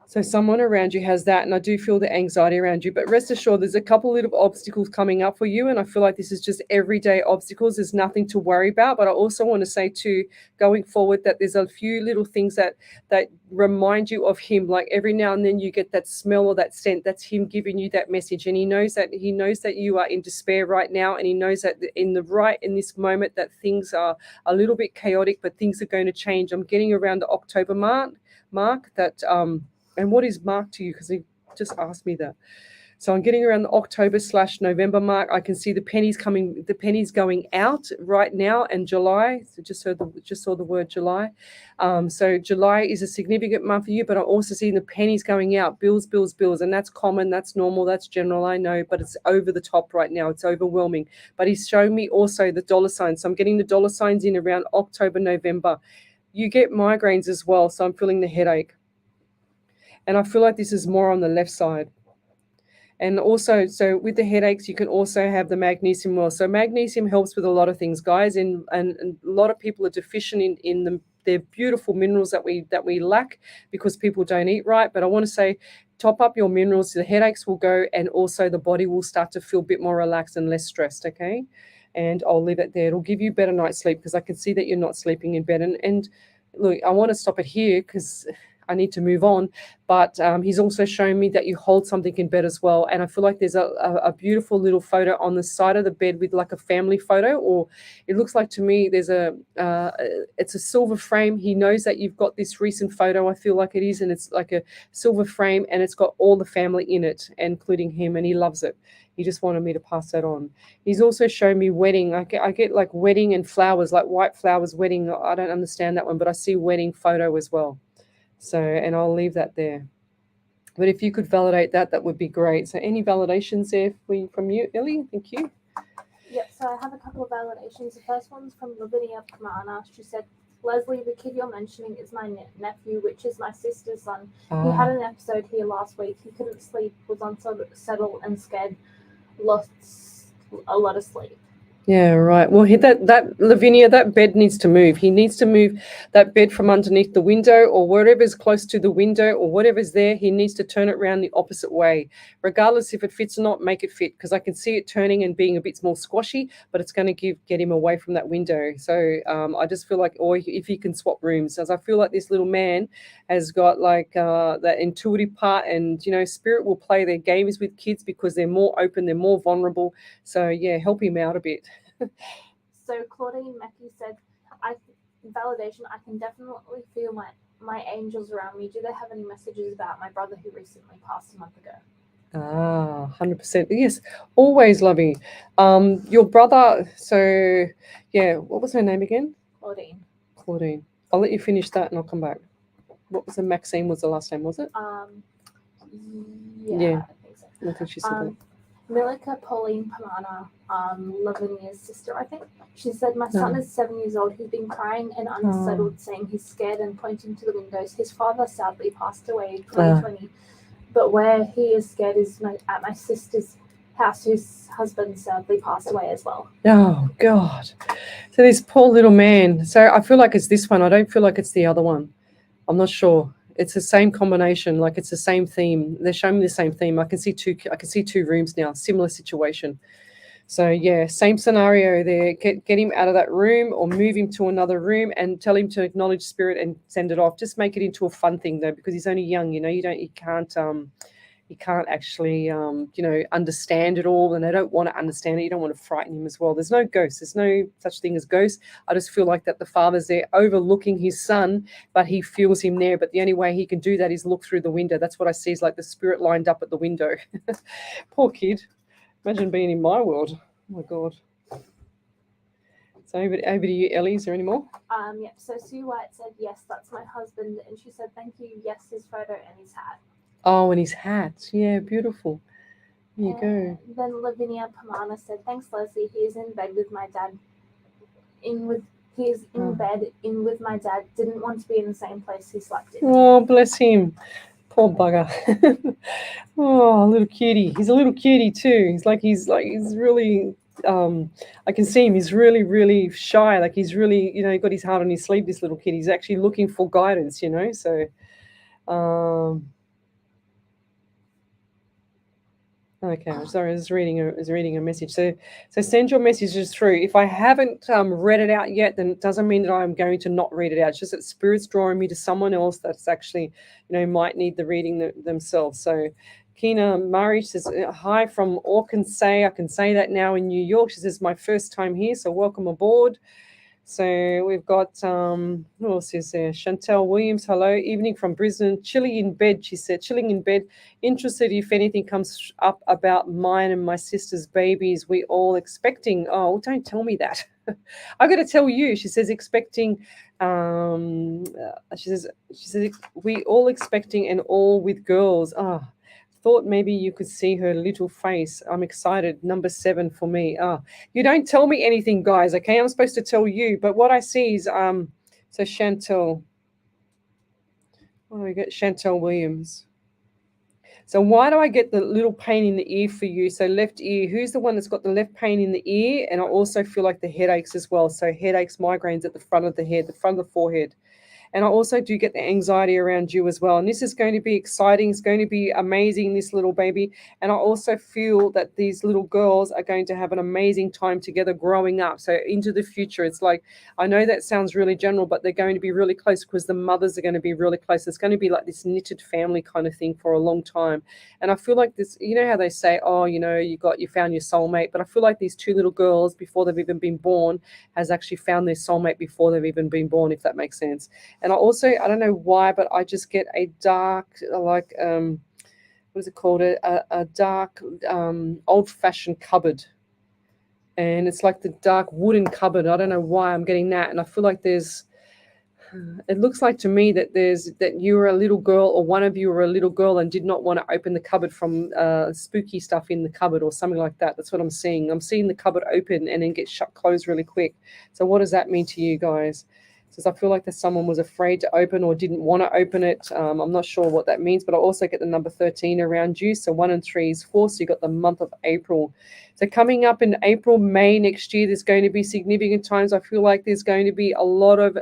So someone around you has that, and I do feel the anxiety around you. But rest assured, there's a couple little obstacles coming up for you, and I feel like this is just everyday obstacles. There's nothing to worry about. But I also want to say, too, going forward, that there's a few little things that remind you of him. Like every now and then you get that smell or that scent. That's him giving you that message. And he knows that you are in despair right now, and he knows that in this moment that things are a little bit chaotic, but things are going to change. I'm getting around the October mark that and what is mark to you? Because he just asked me that. So I'm getting around the October/November mark. I can see the pennies going out right now, and July. So just saw the word July. So July is a significant month for you, but I'm also seeing the pennies going out. Bills, and that's common, that's normal, that's general, I know, but it's over the top right now. It's overwhelming. But he's showing me also the dollar signs. So I'm getting the dollar signs in around October, November. You get migraines as well, so I'm feeling the headache. And I feel like this is more on the left side. And also, so with the headaches, you can also have the magnesium well. So magnesium helps with a lot of things, guys. And a lot of people are deficient in their beautiful minerals that we lack because people don't eat right. But I want to say, top up your minerals, the headaches will go, and also the body will start to feel a bit more relaxed and less stressed, okay? And I'll leave it there. It'll give you better night's sleep because I can see that you're not sleeping in bed. And look, I want to stop it here because I need to move on. But he's also shown me that you hold something in bed as well. And I feel like there's a beautiful little photo on the side of the bed with like a family photo, or it looks like to me there's it's a silver frame. He knows that you've got this recent photo, I feel like it is, and it's like a silver frame and it's got all the family in it, including him, and he loves it. He just wanted me to pass that on. He's also shown me wedding. I get like wedding and flowers, like white flowers, wedding. I don't understand that one, but I see wedding photo as well. So, and I'll leave that there. But if you could validate that, that would be great. So any validations there from you, Ellie? Thank you. Yep, so I have a couple of validations. The first one's from Lavinia Pamana. She said, Lesley, the kid you're mentioning is my nephew, which is my sister's son. He had an episode here last week. He couldn't sleep, was unsettled and scared, lost a lot of sleep. Yeah, right. Well, that Lavinia, that bed needs to move. He needs to move that bed from underneath the window or whatever's close to the window or whatever's there. He needs to turn it around the opposite way, regardless if it fits or not. Make it fit, because I can see it turning and being a bit more squashy, but it's going to get him away from that window. So I just feel like, or if he can swap rooms, as I feel like this little man has got like that intuitive part, and spirit will play their games with kids because they're more open, they're more vulnerable. So yeah, help him out a bit. So Claudine Mackey said, validation, I can definitely feel my angels around me. Do they have any messages about my brother who recently passed a month ago? 100%. Yes, always, lovey. Your brother, so yeah, what was her name again? Claudine. I'll let you finish that and I'll come back. What was the Maxine was the last name, was it? Yeah. I think so. I think she said that. Milika Pauline Pamana, Lavinia's sister, I think. She said, my son is 7 years old. He's been crying and unsettled, saying he's scared and pointing to the windows. His father sadly passed away in 2020. But where he is scared is at my sister's house, whose husband sadly passed away as well. Oh, God. So this poor little man. So I feel like it's this one. I don't feel like it's the other one. I'm not sure. It's the same combination, like it's the same theme. They're showing me the same theme. I can see two rooms now, similar situation. So yeah, same scenario there. Get him out of that room or move him to another room and tell him to acknowledge spirit and send it off. Just make it into a fun thing though, because he's only young, he can't actually understand it all, and they don't want to understand it. You don't want to frighten him as well. There's no ghosts. There's no such thing as ghosts. I just feel like that the father's there overlooking his son, but he feels him there. But the only way he can do that is look through the window. That's what I see, is like the spirit lined up at the window. Poor kid. Imagine being in my world. Oh my God. So over to you, Ellie. Is there any more? Yep. So Sue White said, yes, that's my husband. And she said, thank you. Yes, his photo and his hat. Oh, and his hat. Yeah, beautiful. There you go. Then Lavinia Pamana said, thanks, Lesley. He is in bed with my dad. He is in bed with my dad. Didn't want to be in the same place he slept in. Oh, bless him. Poor bugger. Oh, little cutie. He's a little cutie too. He's really I can see him. He's really, really shy. Like he's really, got his heart on his sleeve, this little kid. He's actually looking for guidance, so okay, I'm sorry, I was reading a message. So send your messages through. If I haven't read it out yet, then it doesn't mean that I'm going to not read it out. It's just that Spirit's drawing me to someone else that's actually, might need the reading themselves. So Kina Murray says, hi from Arkansas. I can say that now in New York. She says, my first time here, so welcome aboard. So we've got, who else is there? Chantel Williams, hello. Evening from Brisbane. Chilling in bed, she said. Chilling in bed. Interested if anything comes up about mine and my sister's babies. We all expecting. Oh, don't tell me that. I got to tell you. She says expecting. She says we all expecting and all with girls. Thought maybe you could see her little face. I'm excited. Number 7 for me. You don't tell me anything, guys, okay? I'm supposed to tell you, but what I see is so Chantel. What do we get? Chantel Williams. So why do I get the little pain in the ear for you? So left ear, who's the one that's got the left pain in the ear? And I also feel like the headaches as well. So headaches, migraines at the front of the head, the front of the forehead. And I also do get the anxiety around you as well. And this is going to be exciting. It's going to be amazing, this little baby. And I also feel that these little girls are going to have an amazing time together growing up. So into the future, it's like, I know that sounds really general, but they're going to be really close because the mothers are going to be really close. It's going to be like this knitted family kind of thing for a long time. And I feel like this, you know how they say, oh, you know, you found your soulmate. But I feel like these two little girls, before they've even been born, has actually found their soulmate before they've even been born, if that makes sense. And I also, I don't know why, but I just get a dark, like, what is it called? A dark, old-fashioned cupboard. And it's like the dark wooden cupboard. I don't know why I'm getting that. And I feel like it looks like to me that you were a little girl, or one of you were a little girl and did not want to open the cupboard from spooky stuff in the cupboard or something like that. That's what I'm seeing. I'm seeing the cupboard open and then get closed really quick. So what does that mean to you guys? Says, I feel like that someone was afraid to open or didn't want to open it. I'm not sure what that means, but I also get the number 13 around you. So 1 and 3 is 4. So you got the month of April. So coming up in April, May next year, there's going to be significant times. I feel like there's going to be a lot of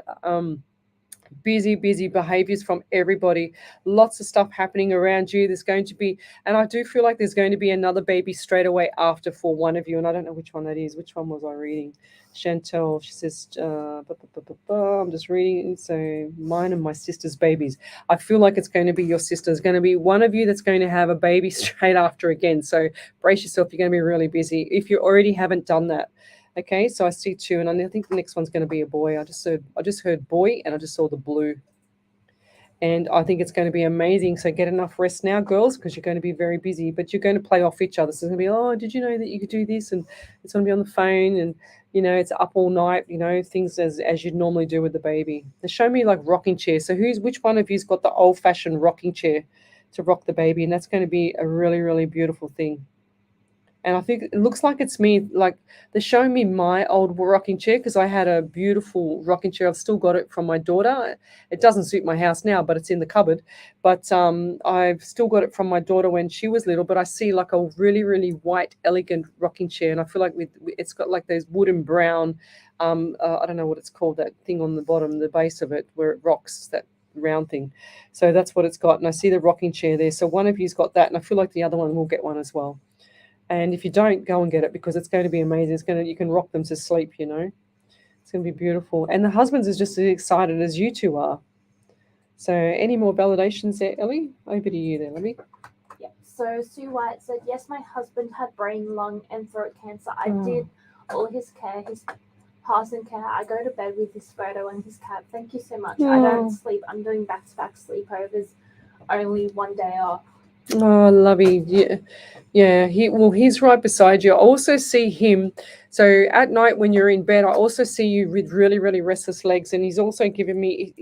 busy behaviors from everybody. Lots of stuff happening around you. There's going to be, and I do feel like there's going to be another baby straight away after for one of you. And I don't know which one that is. Which one was I reading? Chantel, she says, I'm just reading. So mine and my sister's babies. I feel like it's going to be your sister. It's going to be one of you that's going to have a baby straight after again. So brace yourself. You're going to be really busy if you already haven't done that. Okay, so I see 2, and I think the next one's going to be a boy. I just heard boy, and I just saw the blue. And I think it's going to be amazing. So get enough rest now, girls, because you're going to be very busy. But you're going to play off each other. So it's going to be, oh, did you know that you could do this? And it's going to be on the phone, and you know, it's up all night. You know, things as you'd normally do with the baby. They show me like rocking chair. So which one of you's got the old-fashioned rocking chair to rock the baby? And that's going to be a really, really beautiful thing. And I think it looks like it's me, like they're showing me my old rocking chair because I had a beautiful rocking chair. I've still got it from my daughter. It doesn't suit my house now, but it's in the cupboard. But I've still got it from my daughter when she was little. But I see like a really, really white, elegant rocking chair. And I feel like it's got like those wooden brown, I don't know what it's called, that thing on the bottom, the base of it, where it rocks, that round thing. So that's what it's got. And I see the rocking chair there. So one of you's got that. And I feel like the other one will get one as well. And if you don't, go and get it because it's going to be amazing. You can rock them to sleep, you know. It's going to be beautiful. And the husbands is just as excited as you two are. So any more validations there, Ellie? Over to you there, Ellie. Yeah. So Sue White said, yes, my husband had brain, lung, and throat cancer. I did all his care, his passing care. I go to bed with his photo and his cat. Thank you so much. I don't sleep. I'm doing back-to-back sleepovers. Only one day off. Oh, lovey. Yeah. He's right beside you. I also see him. So at night when you're in bed, I also see you with really, really restless legs. And he's also making me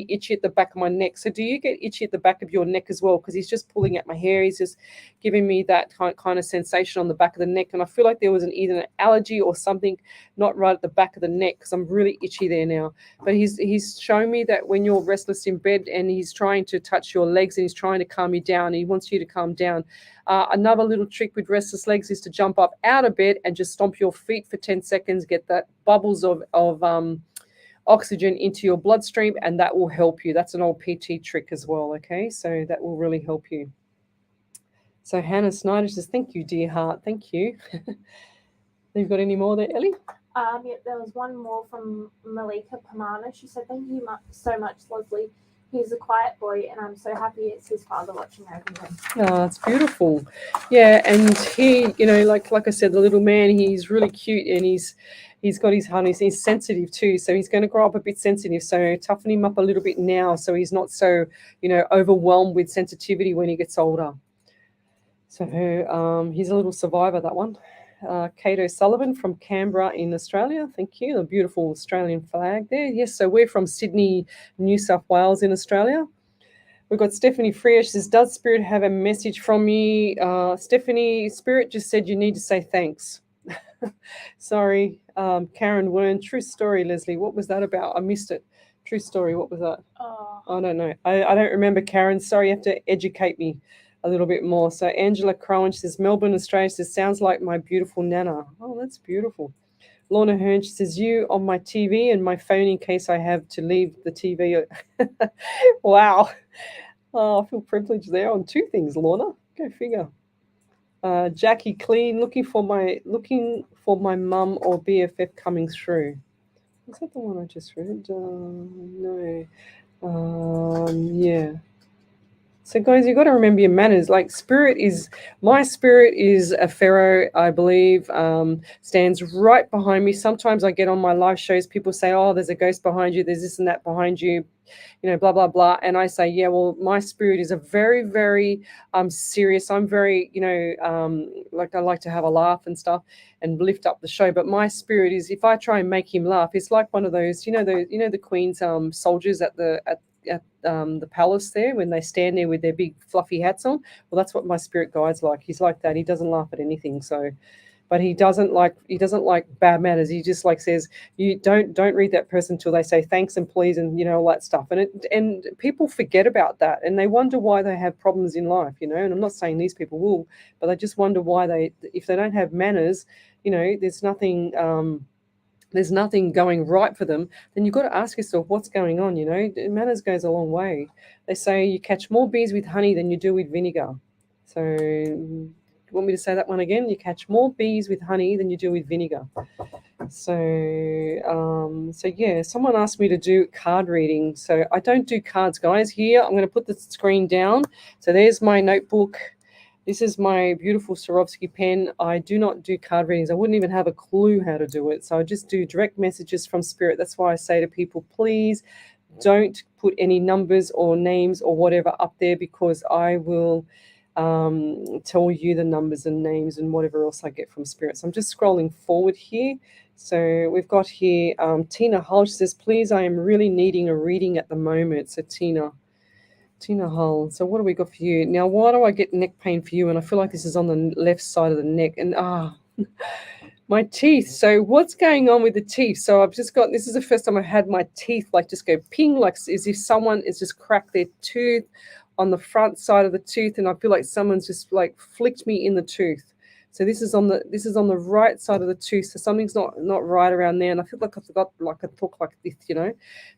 itchy at the back of my neck. So do you get itchy at the back of your neck as well? Because he's just pulling at my hair. He's just giving me that kind of sensation on the back of the neck. And I feel like there was either an allergy or something not right at the back of the neck because I'm really itchy there now. But he's showing me that when you're restless in bed and he's trying to touch your legs and he's trying to calm you down, he wants you to calm down. Another little trick with restless legs is to jump up out of bed and just stomp your feet for 10 seconds, get that bubbles of oxygen into your bloodstream, and that will help you. That's an old PT trick as well, okay? So that will really help you. So Hannah Snyder says, thank you, dear heart. Thank you. You've got any more there, Ellie? Yeah, there was one more from Malika Pamana. She said, thank you so much, Lesley. He's a quiet boy, and I'm so happy it's his father watching over him. Oh, that's beautiful. Yeah, and he, you know, like I said, the little man, he's really cute, and he's got his heart. He's sensitive too, so he's going to grow up a bit sensitive. So toughen him up a little bit now, so he's not so, you know, overwhelmed with sensitivity when he gets older. So he's a little survivor, that one. Cato Sullivan from Canberra in Australia. Thank you. The beautiful Australian flag there. Yes, so we're from Sydney, New South Wales in Australia. We've got Stephanie Freer. She says, does Spirit have a message from me? Stephanie, Spirit just said you need to say thanks. Sorry. Karen Wern, true story, Lesley. What was that about? I missed it. True story. What was that? I don't know. I don't remember, Karen. Sorry, you have to educate me a little bit more. So Angela Crowan, she says, Melbourne, Australia, says, sounds like my beautiful Nana. Oh, that's beautiful. Lorna Hearn, she says, you on my TV and my phone in case I have to leave the TV. Wow. Oh, I feel privileged there on two things, Lorna. Go figure. Jackie Clean, looking for my mum or BFF coming through. Was that the one I just read? No. Yeah. So guys, you got to remember your manners. Like my spirit is a pharaoh, I believe, stands right behind me. Sometimes I get on my live shows, people say, oh, there's a ghost behind you, there's this and that behind you, blah, blah, blah. And I say, yeah, well, my spirit is a very, very serious. I'm very, like I like to have a laugh and stuff and lift up the show. But my spirit is, if I try and make him laugh, it's like one of those, the Queen's soldiers at the palace there when they stand there with their big fluffy hats on. Well, that's what my spirit guide's like. He's like that. He doesn't laugh at anything. So, but he doesn't like bad manners. He just like says, you don't read that person till they say thanks and please and all that stuff. And people forget about that and they wonder why they have problems in life. And I'm not saying these people will, but they just wonder why if they don't have manners, there's nothing going right for them, then you've got to ask yourself what's going on. Manners goes a long way. They say you catch more bees with honey than you do with vinegar. So you want me to say that one again? You catch more bees with honey than you do with vinegar. So yeah, someone asked me to do card reading. So I don't do cards, guys. Here, I'm going to put the screen down. So there's my notebook. This is my beautiful Swarovski pen. I do not do card readings. I wouldn't even have a clue how to do it. So I just do direct messages from spirit. That's why I say to people, please don't put any numbers or names or whatever up there because I will tell you the numbers and names and whatever else I get from spirit. So I'm just scrolling forward here. So we've got here Tina Hull. She says, please, I am really needing a reading at the moment. So Tina Hull. So what do we got for you? Now, why do I get neck pain for you? And I feel like this is on the left side of the neck. And my teeth. So what's going on with the teeth? So I've just got, this is the first time I've had my teeth like just go ping, like as if someone has just cracked their tooth on the front side of the tooth. And I feel like someone's just like flicked me in the tooth. So this is on the right side of the tooth. So something's not right around there, and I feel like I forgot like a talk like this,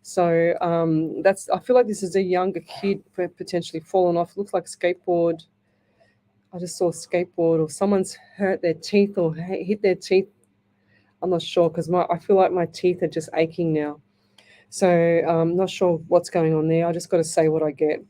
So I feel like this is a younger kid potentially fallen off. Looks like a skateboard. I just saw a skateboard, or someone's hurt their teeth or hit their teeth. I'm not sure because I feel like my teeth are just aching now. So I'm not sure what's going on there. I just got to say what I get.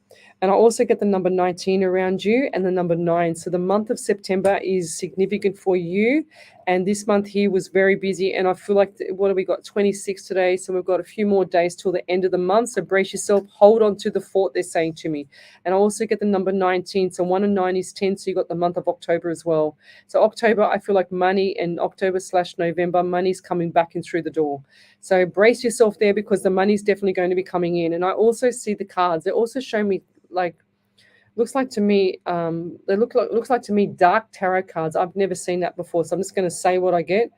And I also get the number 19 around you and the number 9. So the month of September is significant for you. And this month here was very busy. And I feel like, what have we got? 26 today. So we've got a few more days till the end of the month. So brace yourself. Hold on to the fort, they're saying to me. And I also get the number 19. So 1 and 9 is 10. So you got the month of October as well. So October, I feel like money, and October/November, money's coming back in through the door. So brace yourself there because the money's definitely going to be coming in. And I also see the cards. They also show me looks like to me dark tarot cards. I've never seen that before. So I'm just going to say what I get.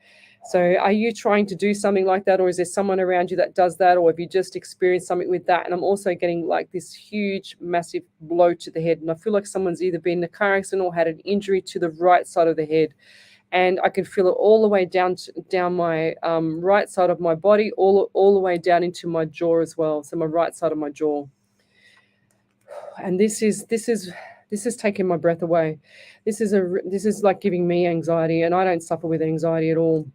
So are you trying to do something like that, or is there someone around you that does that, or have you just experienced something with that? And I'm also getting like this huge, massive blow to the head. And I feel like someone's either been in a car accident or had an injury to the right side of the head. And I can feel it all the way down my right side of my body, all the way down into my jaw as well. So my right side of my jaw. And this is taking my breath away. This is like giving me anxiety, and I don't suffer with anxiety at all.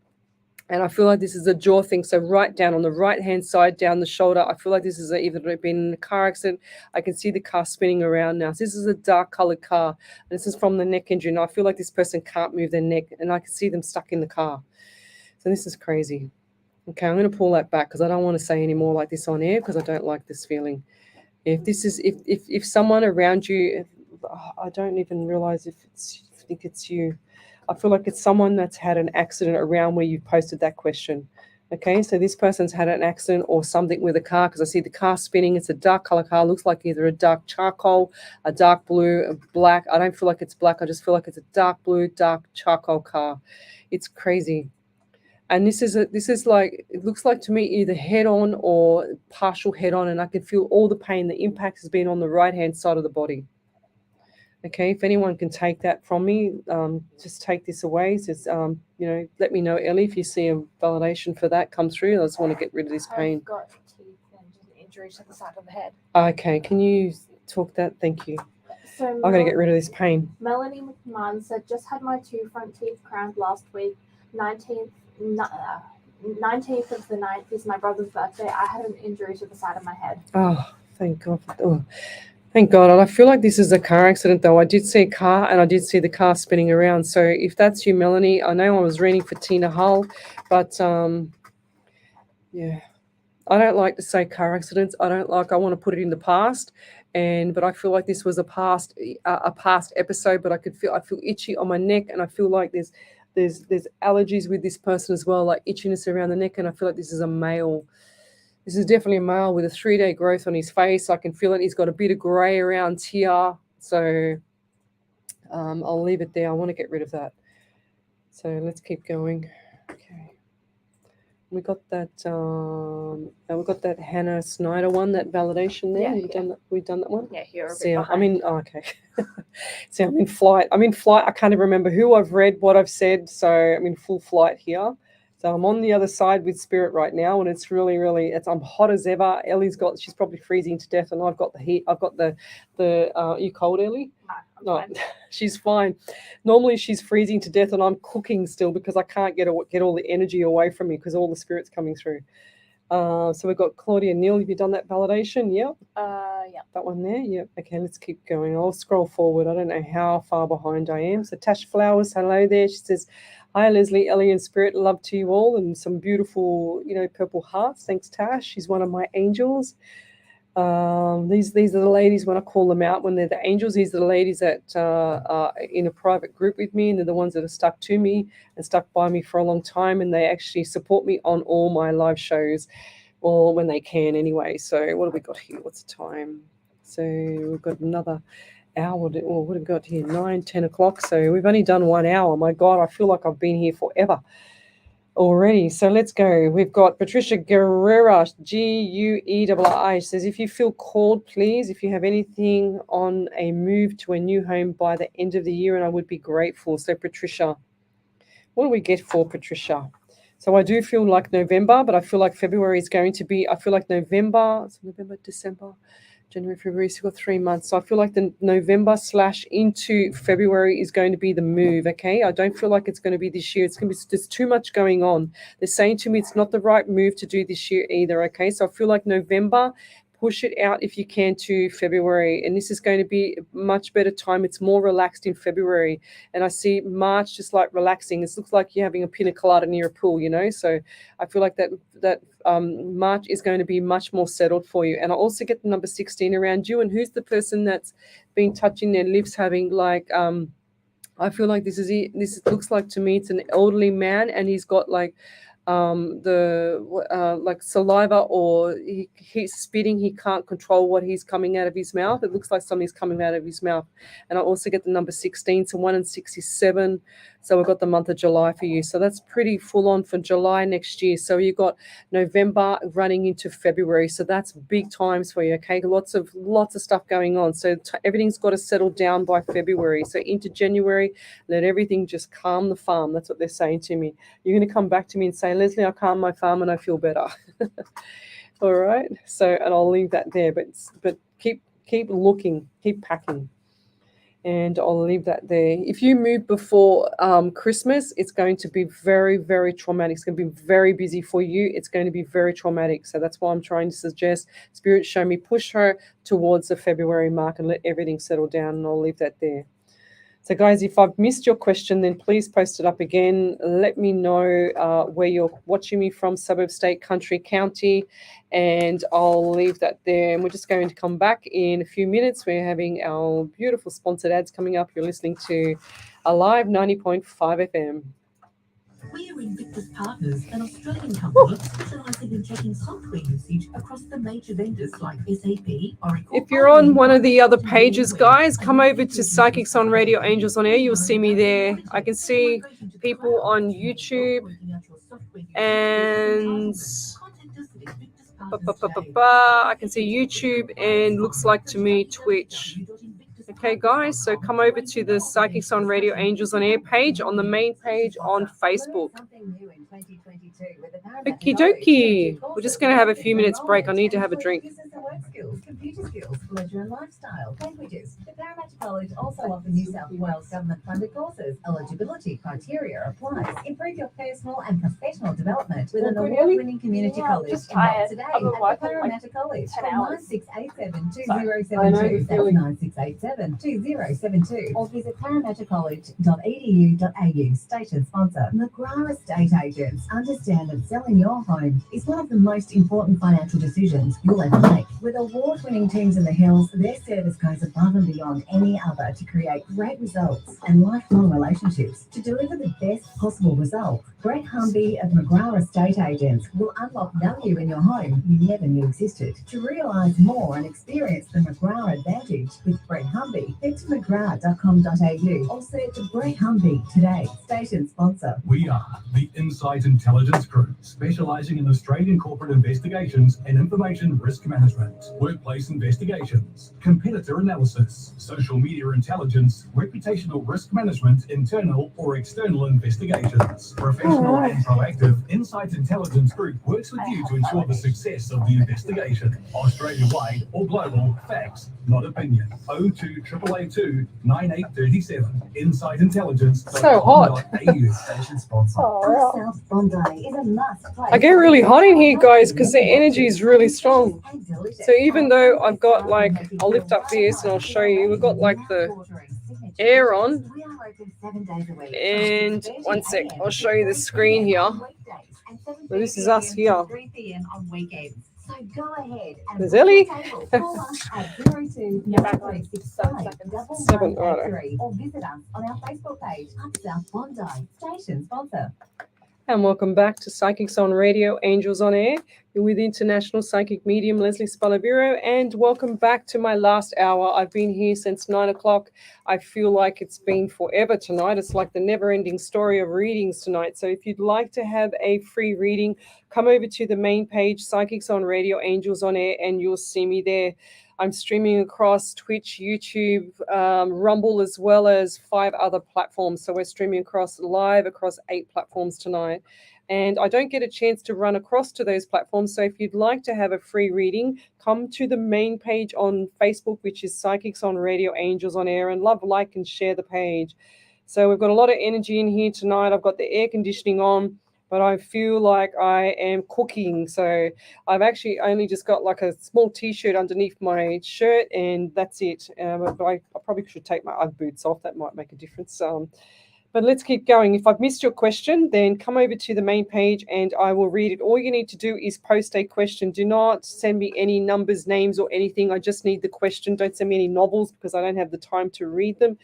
And I feel like this is a jaw thing. So right down on the right-hand side, down the shoulder, I feel like this is either been in a car accident. I can see the car spinning around now. So this is a dark-colored car. And this is from the neck injury. And I feel like this person can't move their neck, and I can see them stuck in the car. So this is crazy. Okay, I'm going to pull that back because I don't want to say any more like this on air because I don't like this feeling. If someone around you, I don't even realize if I think it's you. I feel like it's someone that's had an accident around where you posted that question. Okay, so this person's had an accident or something with a car because I see the car spinning. It's a dark color car. Looks like either a dark charcoal, a dark blue, a black. I don't feel like it's black. I just feel like it's a dark blue, dark charcoal car. It's crazy. And this is like, it looks like to me either head on or partial head on, and I can feel all the pain. The impact has been on the right hand side of the body. Okay, if anyone can take that from me, just take this away. Just let me know, Ellie, if you see a validation for that come through. I just want to get rid of this pain. I've got teeth and injuries to the side of the head. Okay, can you talk that? Thank you. So I'm going to get rid of this pain. Melanie McMahon said, just had my 2 front teeth crowned last week. 19th of the 9th is my brother's birthday. I had an injury to the side of my head. Oh, thank God. Oh, thank God. And I feel like this is a car accident, though. I did see a car, and I did see the car spinning around. So if that's you, Melanie, I know I was reading for Tina Hull, but yeah. I don't like to say car accidents. I want to put it in the past, but I feel like this was a past episode. But I feel itchy on my neck, and I feel like there's allergies with this person as well, like itchiness around the neck, and I feel like this is a male. This is definitely a male with a 3-day growth on his face. I can feel it. He's got a bit of grey around here, so I'll leave it there. I want to get rid of that. So let's keep going. Okay. We got that. We got that Hannah Snyder one, that validation there. Yeah, We've done that one. Yeah, here. See, okay. See, I'm in flight. I can't even remember who I've read, what I've said. So I'm in full flight here. So I'm on the other side with spirit right now, and it's really, really. I'm hot as ever. She's probably freezing to death, and I've got the heat. I've got the. Are you cold, Ellie? No, I'm No, she's fine. Normally she's freezing to death, and I'm cooking still because I can't get all the energy away from me because all the spirit's coming through. So we've got Claudia Neal. Have you done that validation? Yep. Yeah. That one there? Yep. Okay, let's keep going. I'll scroll forward. I don't know how far behind I am. So Tash Flowers, hello there. She says, hi, Leslie, Ellie, and Spirit. Love to you all, and some beautiful, purple hearts. Thanks, Tash. She's one of my angels. These are the ladies when I call them out, when they're the angels. These are the ladies that are in a private group with me, and they're the ones that are stuck to me and stuck by me for a long time, and they actually support me on all my live shows, or when they can anyway. So what have we got here? What's the time? So we've got another hour. What have we got here? 9-10 o'clock. So we've only done 1 hour. My God, I feel like I've been here forever already. So let's go. We've got Patricia Guerrera, Guei. She says, if you feel called, please, if you have anything on a move to a new home by the end of the year, and I would be grateful. So Patricia, what do we get for Patricia? So I do feel like November, but I feel like February is going to be, I feel like November, December, January, February, so we've got 3 months. So I feel like the November / into February is going to be the move, okay? I don't feel like it's going to be this year. It's going to be, there's too much going on. They're saying to me it's not the right move to do this year either, okay? So I feel like November, push it out if you can to February. And this is going to be a much better time. It's more relaxed in February. And I see March just like relaxing. It looks like you're having a pina colada near a pool, So I feel like that March is going to be much more settled for you. And I also get the number 16 around you. And who's the person that's been touching their lips, having like, I feel like this looks like to me, it's an elderly man, and he's got like, like saliva, or he's spitting. He can't control what he's coming out of his mouth. It looks like something's coming out of his mouth. And I also get the number 16, so 1 and 67. So we've got the month of July for you. So that's pretty full on for July next year. So you've got November running into February. So that's big times for you, okay? Lots of stuff going on. So everything's got to settle down by February. So into January, let everything just calm the farm. That's what they're saying to me. You're going to come back to me and say, Leslie, I calmed my farm and I feel better. All right. So, and I'll leave that there, but keep looking, keep packing. And I'll leave that there. If you move before Christmas, it's going to be very, very traumatic. It's going to be very busy for you. It's going to be very traumatic. So that's why I'm trying to suggest, Spirit, show me, push her towards the February mark and let everything settle down. And I'll leave that there. So guys, if I've missed your question, then please post it up again. Let me know where you're watching me from, suburb, state, country, county, and I'll leave that there. And we're just going to come back in a few minutes. We're having our beautiful sponsored ads coming up. You're listening to Alive 90.5 FM. We are Invictus Partners, an Australian company specialising in checking software usage across the major vendors like SAP, Oracle. If you're on one of the other pages, guys, come over to Psychics on Radio, Angels on Air. You'll see me there. I can see people on YouTube and I can see YouTube and looks like to me Twitch. Okay, guys, so come over to the Psychics on Radio Angels on Air page on the main page on Facebook. Okie dokie. We're just going to have a few minutes break. I need to have a drink. Computer skills, leisure and lifestyle, languages. The Parramatta College also offers New South Wales government-funded courses. Eligibility criteria applies. Improve your personal and professional development with an award-winning community college. Just Enroll tired. today I've been at the working Parramatta College. 10 Call hours. 9687-2072. That's 9687-2072. Or visit parramattacollege.edu.au. Station sponsor. McGrath Estate Agents understand that selling your home is one of the most important financial decisions you'll ever make. With award-winning teams in the hills, their service goes above and beyond any other to create great results and lifelong relationships. To deliver the best possible result, Brett Humby of McGrath Estate Agents will unlock value in your home you never knew existed. To realise more and experience the McGrath advantage with Brett Humby, head to mcgrath.com.au or search Brett Humby today. Station sponsor. We are the Insight Intelligence Group, specialising in Australian corporate investigations and information risk management, workplace investigations, competitor analysis, social media intelligence, reputational risk management, internal or external investigations. Professional and proactive, Insight Intelligence Group works with you to ensure the success of the investigation. Australia-wide or global, facts, not opinion. 02 882 9837. Insight Intelligence. So hot. Station sponsor. South Bondi is a must place. I get really hot in here, guys, because the energy is really strong. So even though I've got like, I'll lift up this and I'll show you, we've got like the air on. And one sec, I'll show you the screen here. So this is us here. 3 p.m. on weekends. So go ahead and There's Ellie. call us at 02-9365-1113 or visit us on our Facebook page, Up South Bondi. Station sponsor. And welcome back to Psychics on Radio, Angels on Air. You're with International Psychic Medium Lesley Spaliviero, and welcome back to my last hour. I've been here since 9 o'clock. I feel like it's been forever tonight. It's like the never-ending story of readings tonight. So if you'd like to have a free reading, come over to the main page, Psychics on Radio, Angels on Air, and you'll see me there. I'm streaming across Twitch, YouTube, Rumble, as well as 5 other platforms. So we're streaming live across 8 platforms tonight. And I don't get a chance to run across to those platforms. So if you'd like to have a free reading, come to the main page on Facebook, which is Psychics on Radio, Angels on Air, and love, like, and share the page. So we've got a lot of energy in here tonight. I've got the air conditioning on, but I feel like I am cooking. So I've actually only just got like a small t-shirt underneath my shirt, and that's it. But I probably should take my Ugg boots off. That might make a difference. But let's keep going. If I've missed your question, then come over to the main page and I will read it. All you need to do is post a question. Do not send me any numbers, names, or anything. I just need the question. Don't send me any novels because I don't have the time to read them.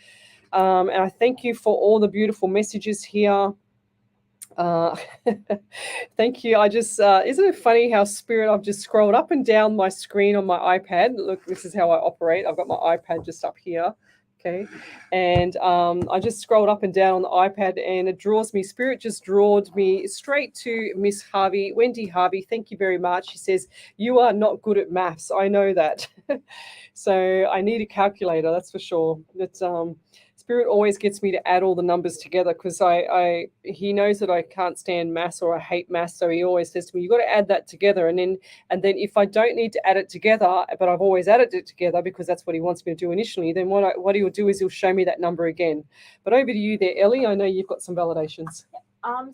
And I thank you for all the beautiful messages here. Thank you. I just, isn't it funny how Spirit, I've just scrolled up and down my screen on my iPad. Look, this is how I operate. I've got my iPad just up here. Okay. And I just scrolled up and down on the iPad and it draws me. Spirit just drawed me straight to Miss Harvey, Wendy Harvey. Thank you very much. She says, you are not good at maths. I know that. So I need a calculator. That's for sure. That's, Spirit always gets me to add all the numbers together because he knows that I can't stand maths or I hate maths, so he always says to me, "You got to add that together." And then if I don't need to add it together, but I've always added it together because that's what he wants me to do initially, then what he'll do is he'll show me that number again. But over to you there, Ellie. I know you've got some validations.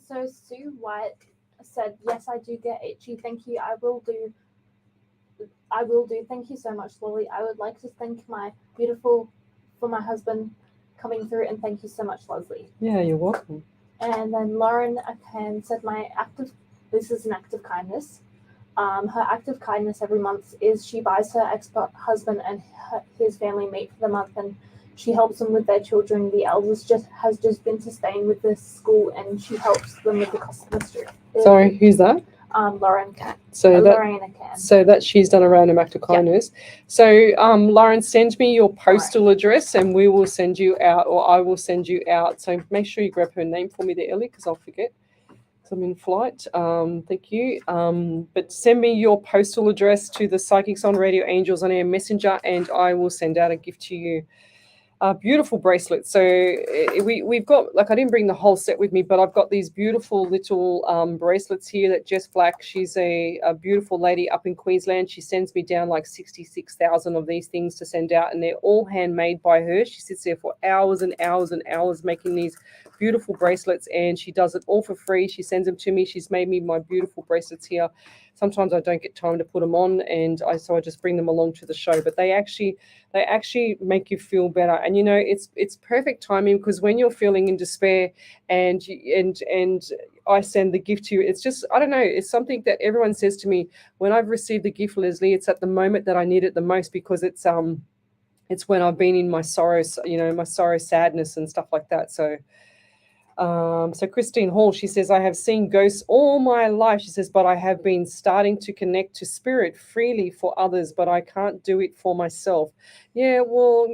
So Sue White said, "Yes, I do get itchy. Thank you. I will do. Thank you so much, Lolly. I would like to thank my husband coming through, and thank you so much, Leslie." Yeah, you're welcome. And then Lauren Akan said, this is an act of kindness. Her act of kindness every month is she buys her ex-husband and his family meat for the month, and she helps them with their children. The eldest has just been to Spain with the school, and she helps them with the customer street. Sorry, who's that? Lauren Akan. So that she's done a random act of kindness. Yeah. So Lauren, send me your postal address and we will send you out, or I will send you out. So make sure you grab her name for me there, Ellie, because I'll forget. I'm in flight. Thank you. But send me your postal address to the Psychics on Radio Angels on Air Messenger and I will send out a gift to you. Beautiful bracelets. So we've got, like, I didn't bring the whole set with me, but I've got these beautiful little bracelets here that Jess Black, she's a beautiful lady up in Queensland. She sends me down like 66,000 of these things to send out, and they're all handmade by her. She sits there for hours and hours and hours making these beautiful bracelets, and she does it all for free. She sends them to me. She's made me my beautiful bracelets here. Sometimes I don't get time to put them on, and so I just bring them along to the show. But they actually make you feel better. And it's perfect timing, because when you're feeling in despair and I send the gift to you, it's just, I don't know, it's something that everyone says to me when I've received the gift, Lesley. It's at the moment that I need it the most, because it's when I've been in my sorrow, my sorrow, sadness and stuff like that. So Christine Hall, she says, I have seen ghosts all my life. She says, but I have been starting to connect to spirit freely for others, but I can't do it for myself. Yeah, well,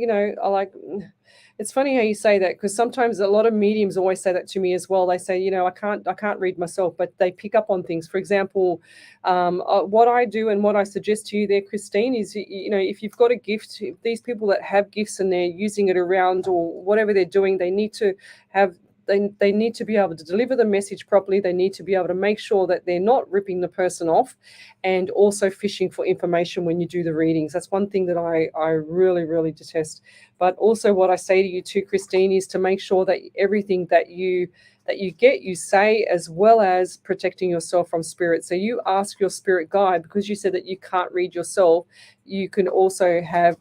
it's funny how you say that, because sometimes a lot of mediums always say that to me as well. They say, I can't read myself, but they pick up on things. For example, what I do and what I suggest to you there, Christine, is, if you've got a gift, these people that have gifts and they're using it around or whatever they're doing, they need to have they need to be able to deliver the message properly. They need to be able to make sure that they're not ripping the person off, and also fishing for information when you do the readings. That's one thing that I really, really detest. But also what I say to you too, Christine, is to make sure that everything that you get, you say, as well as protecting yourself from spirit. So you ask your spirit guide, because you said that you can't read yourself. You can also have,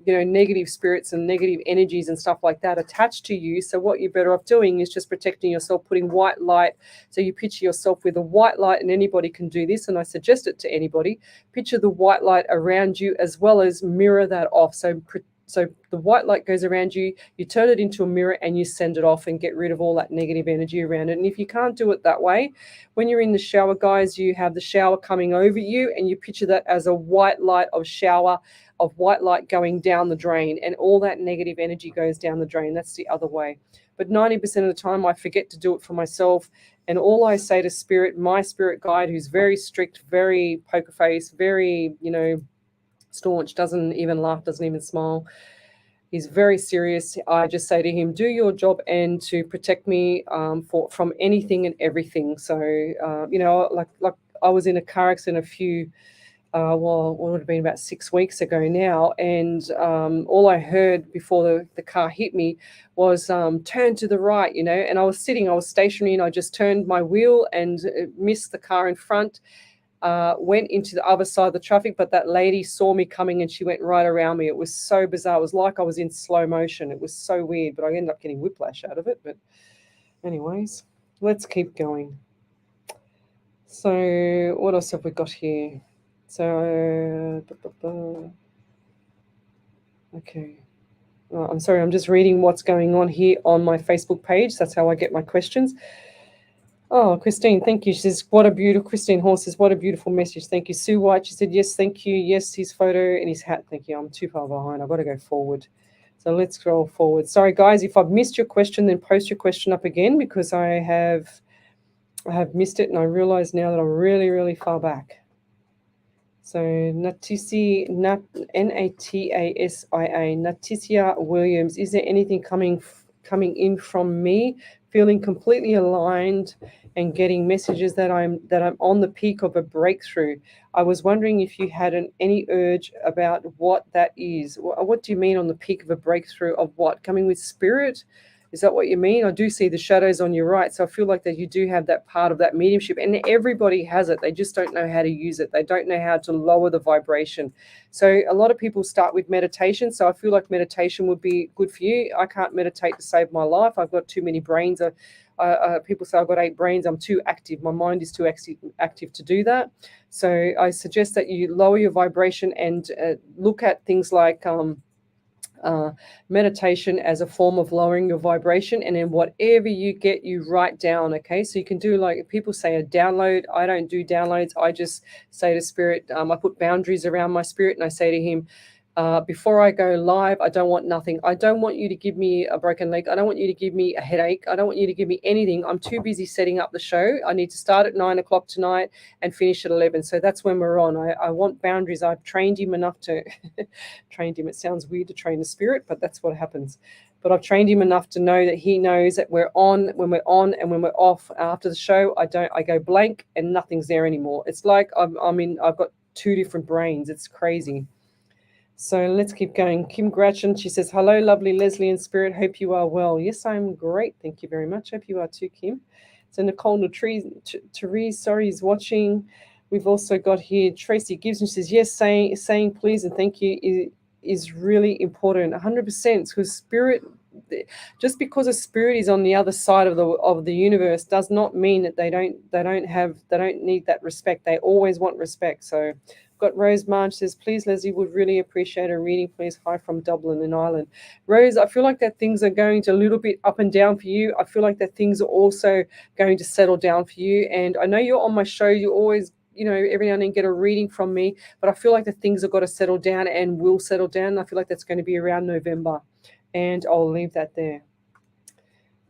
negative spirits and negative energies and stuff like that attached to you. So what you're better off doing is just protecting yourself, putting white light. So you picture yourself with a white light, and anybody can do this, and I suggest it to anybody. Picture the white light around you, as well as mirror that off. So the white light goes around you, you turn it into a mirror, and you send it off and get rid of all that negative energy around it. And if you can't do it that way, when you're in the shower, guys, you have the shower coming over you, and you picture that as a white light of shower, of white light going down the drain, and all that negative energy goes down the drain. That's the other way. But 90% of the time, I forget to do it for myself. And all I say to spirit, my spirit guide, who's very strict, very poker face, very, staunch, doesn't even laugh, doesn't even smile. He's very serious. I just say to him, do your job and to protect me from anything and everything. So, like I was in a car accident what would have been about 6 weeks ago now. And all I heard before the car hit me was turn to the right, and I was stationary, and I just turned my wheel and missed the car in front. Went into the other side of the traffic, but that lady saw me coming and she went right around me. It was so bizarre. It was like I was in slow motion. It was so weird, but I ended up getting whiplash out of it. But anyways, let's keep going. So what else have we got here? So, okay. Oh, I'm sorry, I'm just reading what's going on here on my Facebook page. That's how I get my questions. Oh, Christine, thank you. She says, Christine Horse says, what a beautiful message. Thank you. Sue White, she said, yes, thank you. Yes, his photo and his hat. Thank you. I'm too far behind. I've got to go forward. So let's scroll forward. Sorry, guys, if I've missed your question, then post your question up again, because I have missed it, and I realize now that I'm really, really far back. So Natisia, Natisia, Natisia Williams, is there anything coming in from me? Feeling completely aligned and getting messages that I'm on the peak of a breakthrough. I was wondering if you had any urge about what that is. What do you mean on the peak of a breakthrough of what? Coming with spirit? Is that what you mean? I do see the shadows on your right. So I feel like that you do have that part of that mediumship, and everybody has it. They just don't know how to use it. They don't know how to lower the vibration. So a lot of people start with meditation. So I feel like meditation would be good for you. I can't meditate to save my life. I've got too many brains. People say I've got 8 brains. I'm too active. My mind is too active to do that. So I suggest that you lower your vibration and look at things like meditation as a form of lowering your vibration, and then whatever you get, you write down. Okay, so you can do, like people say, a download. I don't do downloads. I just say to spirit, I put boundaries around my spirit, and I say to him, Before I go live, I don't want nothing. I don't want you to give me a broken leg. I don't want you to give me a headache. I don't want you to give me anything. I'm too busy setting up the show. I need to start at 9 o'clock tonight and finish at 11. So that's when we're on. I want boundaries. I've trained him enough to trained him. It sounds weird to train the spirit, but that's what happens. But I've trained him enough to know that he knows that we're on when we're on, and when we're off after the show, I go blank and nothing's there anymore. It's like I've got two different brains. It's crazy. So let's keep going. Kim Gratchen, she says, hello, lovely Leslie and Spirit. Hope you are well. Yes, I'm great. Thank you very much. Hope you are too, Kim. So Nicole Therese, sorry, is watching. We've also got here Tracy Gibson. She says, yes, saying please and thank you is really important. 100%, because spirit, just because a spirit is on the other side of the universe does not mean that they don't need that respect. They always want respect. So got Rose March says, please, Leslie, would really appreciate a reading, please. Hi from Dublin and Ireland. Rose, I feel like that things are going to a little bit up and down for you. I feel like that things are also going to settle down for you. And I know you're on my show. You always, every now and then get a reading from me, but I feel like the things have got to settle down and will settle down. I feel like that's going to be around November. And I'll leave that there.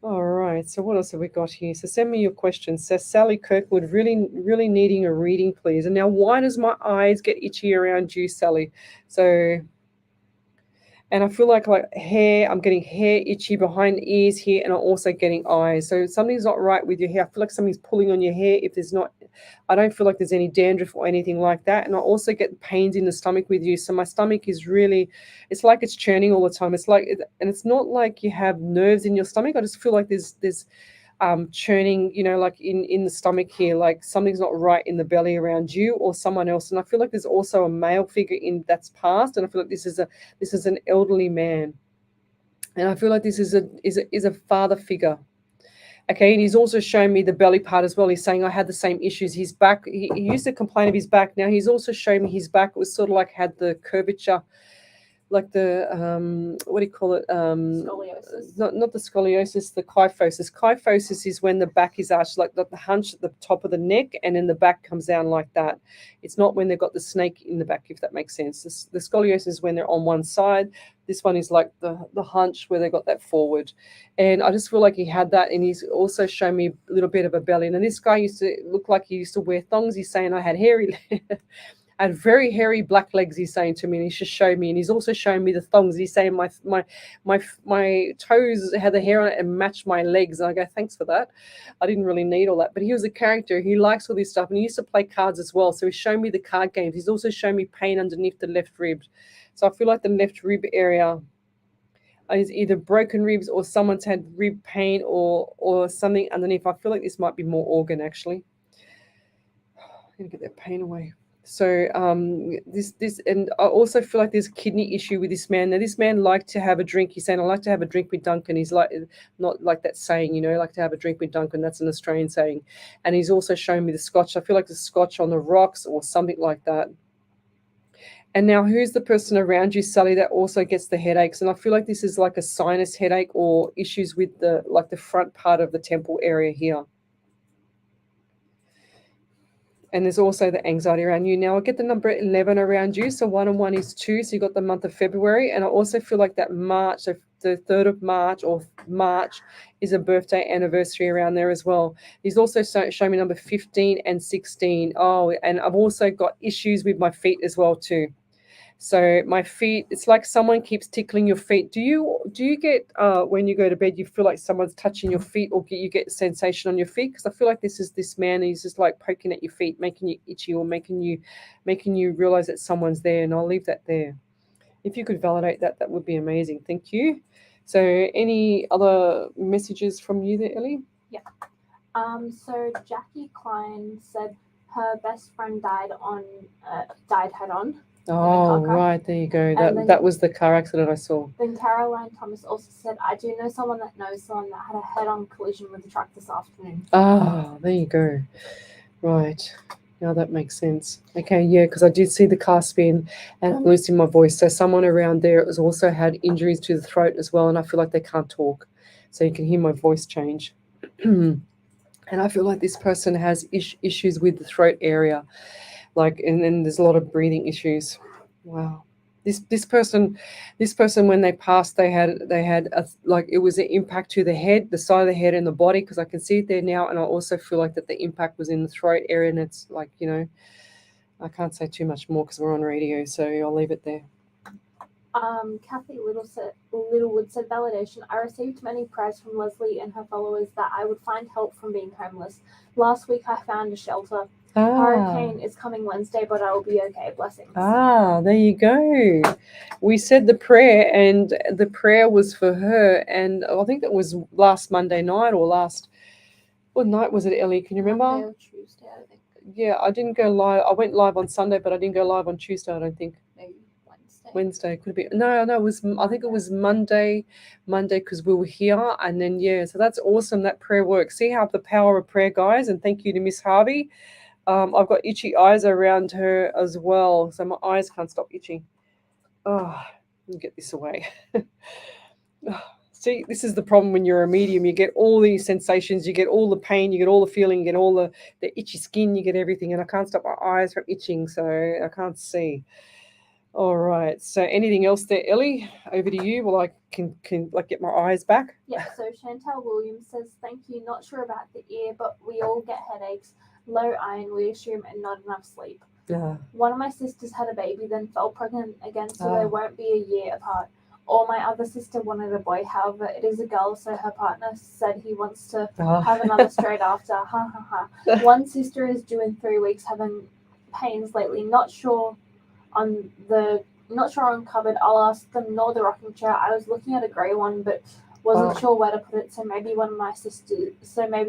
All right, so what else have we got here? So send me your questions. So Sally Kirkwood, really, really needing a reading, please. And now why does my eyes get itchy around you, Sally? So, and I feel like hair, I'm getting hair itchy behind the ears here, and I'm also getting eyes. So something's not right with your hair. I feel like something's pulling on your hair. If there's not, I don't feel like there's any dandruff or anything like that. And I also get pains in the stomach with you. So my stomach is really, it's like it's churning all the time. It's like, and it's not like you have nerves in your stomach. I just feel like there's churning, like in the stomach here, like something's not right in the belly around you or someone else. And I feel like there's also a male figure in that's passed, and I feel like this is an elderly man, and I feel like this is a father figure. Okay, and he's also showing me the belly part as well. He's saying I had the same issues. His back, he used to complain of his back. Now he's also showing me his back. It was sort of like had the curvature, like the what do you call it? Scoliosis. Not the scoliosis, the kyphosis. Kyphosis is when the back is arched, like the hunch at the top of the neck, and then the back comes down like that. It's not when they've got the snake in the back, if that makes sense. The scoliosis is when they're on one side. This one is like the hunch where they got that forward. And I just feel like he had that, and he's also shown me a little bit of a belly. And this guy used to look like he used to wear thongs. He's saying I had hairy I had very hairy black legs, he's saying to me, and he's just showing me, and he's also showing me the thongs. He's saying my toes had the hair on it and matched my legs, and I go, thanks for that. I didn't really need all that, but he was a character. He likes all this stuff, and he used to play cards as well, so he's showing me the card games. He's also showing me pain underneath the left rib, so I feel like the left rib area is either broken ribs or someone's had rib pain or something underneath. I feel like this might be more organ, actually. I'm going to get that pain away. So this, and I also feel like there's a kidney issue with this man. Now, this man liked to have a drink. He's saying, I like to have a drink with Duncan. He's like, not like that saying, like to have a drink with Duncan. That's an Australian saying. And he's also showing me the scotch. I feel like the scotch on the rocks or something like that. And now who's the person around you, Sally, that also gets the headaches? And I feel like this is like a sinus headache or issues with the front part of the temple area here. And there's also the anxiety around you. Now I get the number 11 around you. So 1 and 1 is 2. So you got the month of February. And I also feel like that March, so the 3rd of March or March is a birthday anniversary around there as well. He's also showing me number 15 and 16. Oh, and I've also got issues with my feet as well too. So my feet, it's like someone keeps tickling your feet. Do you get, when you go to bed, you feel like someone's touching your feet, or you get sensation on your feet? Because I feel like this man, he's just like poking at your feet, making you itchy, or making you realize that someone's there. And I'll leave that there. If you could validate that, that would be amazing. Thank you. So any other messages from you there, Ellie? Yeah. So Jackie Klein said her best friend died head on. Oh, right, there you go. That was the car accident I saw. Then Caroline Thomas also said, I do know someone that knows someone that had a head-on collision with a truck this afternoon. Oh, there you go. Right. Now that makes sense. Okay, yeah, because I did see the car spin and I'm losing my voice. So someone around there has also had injuries to the throat as well, and I feel like they can't talk. So you can hear my voice change. And I feel like this person has issues with the throat area. And then there's a lot of breathing issues. Wow. This person when they passed, they had a, like, it was an impact to the head, the side of the head and the body, because I can see it there now, and I also feel like that the impact was in the throat area, and it's like, I can't say too much more because we're on radio, so I'll leave it there. Kathy Littlewood said, validation. I received many prayers from Leslie and her followers that I would find help from being homeless. Last week I found a shelter. Hurricane is coming Wednesday, but I will be okay. Blessings. There you go. We said the prayer, and the prayer was for her, and I think that was last Monday night or what night was it, Ellie? Can you remember? Monday or Tuesday, I think. Yeah, I didn't go live. I went live on Sunday, but I didn't go live on Tuesday, I don't think. Maybe Wednesday could be. No, it was. I think it was Monday because we were here, and then so that's awesome. That prayer works. See how the power of prayer, guys. And thank you to Miss Harvey. I've got itchy eyes around her as well, so my eyes can't stop itching. Oh, let me get this away. See, this is the problem when you're a medium. You get all these sensations, you get all the pain, you get all the feeling, you get all the itchy skin, you get everything, and I can't stop my eyes from itching, so I can't see. All right. So anything else there, Ellie? Over to you. Well, I can like get my eyes back. Yeah. So Chantel Williams says, thank you. Not sure about the ear, but we all get headaches, low iron, we assume, and not enough sleep. Yeah. One of my sisters had a baby, then fell pregnant again, so they won't be a year apart. Or my other sister wanted a boy, however, it is a girl, so her partner said he wants to have another straight after. Ha ha ha. One sister is due in 3 weeks, having pains lately. Not sure on cupboard. I'll ask them, nor the rocking chair. I was looking at a grey one, but wasn't sure where to put it, so maybe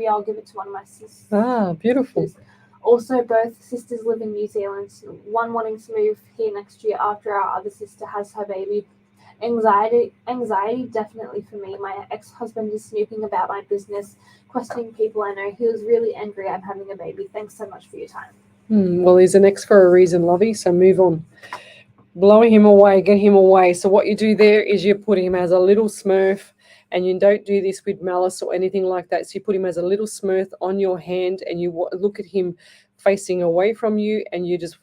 I'll give it to one of my sisters. Beautiful. Also, both sisters live in New Zealand, one wanting to move here next year after our other sister has her baby. Anxiety definitely for me. My ex-husband is snooping about my business, questioning people I know. He was really angry I'm having a baby. Thanks so much for your time. Well, he's an ex for a reason, lovey, so move on. Blow him away, get him away. So what you do there is you put him as a little smurf, and you don't do this with malice or anything like that. So you put him as a little smurf on your hand, and you look at him facing away from you, and you just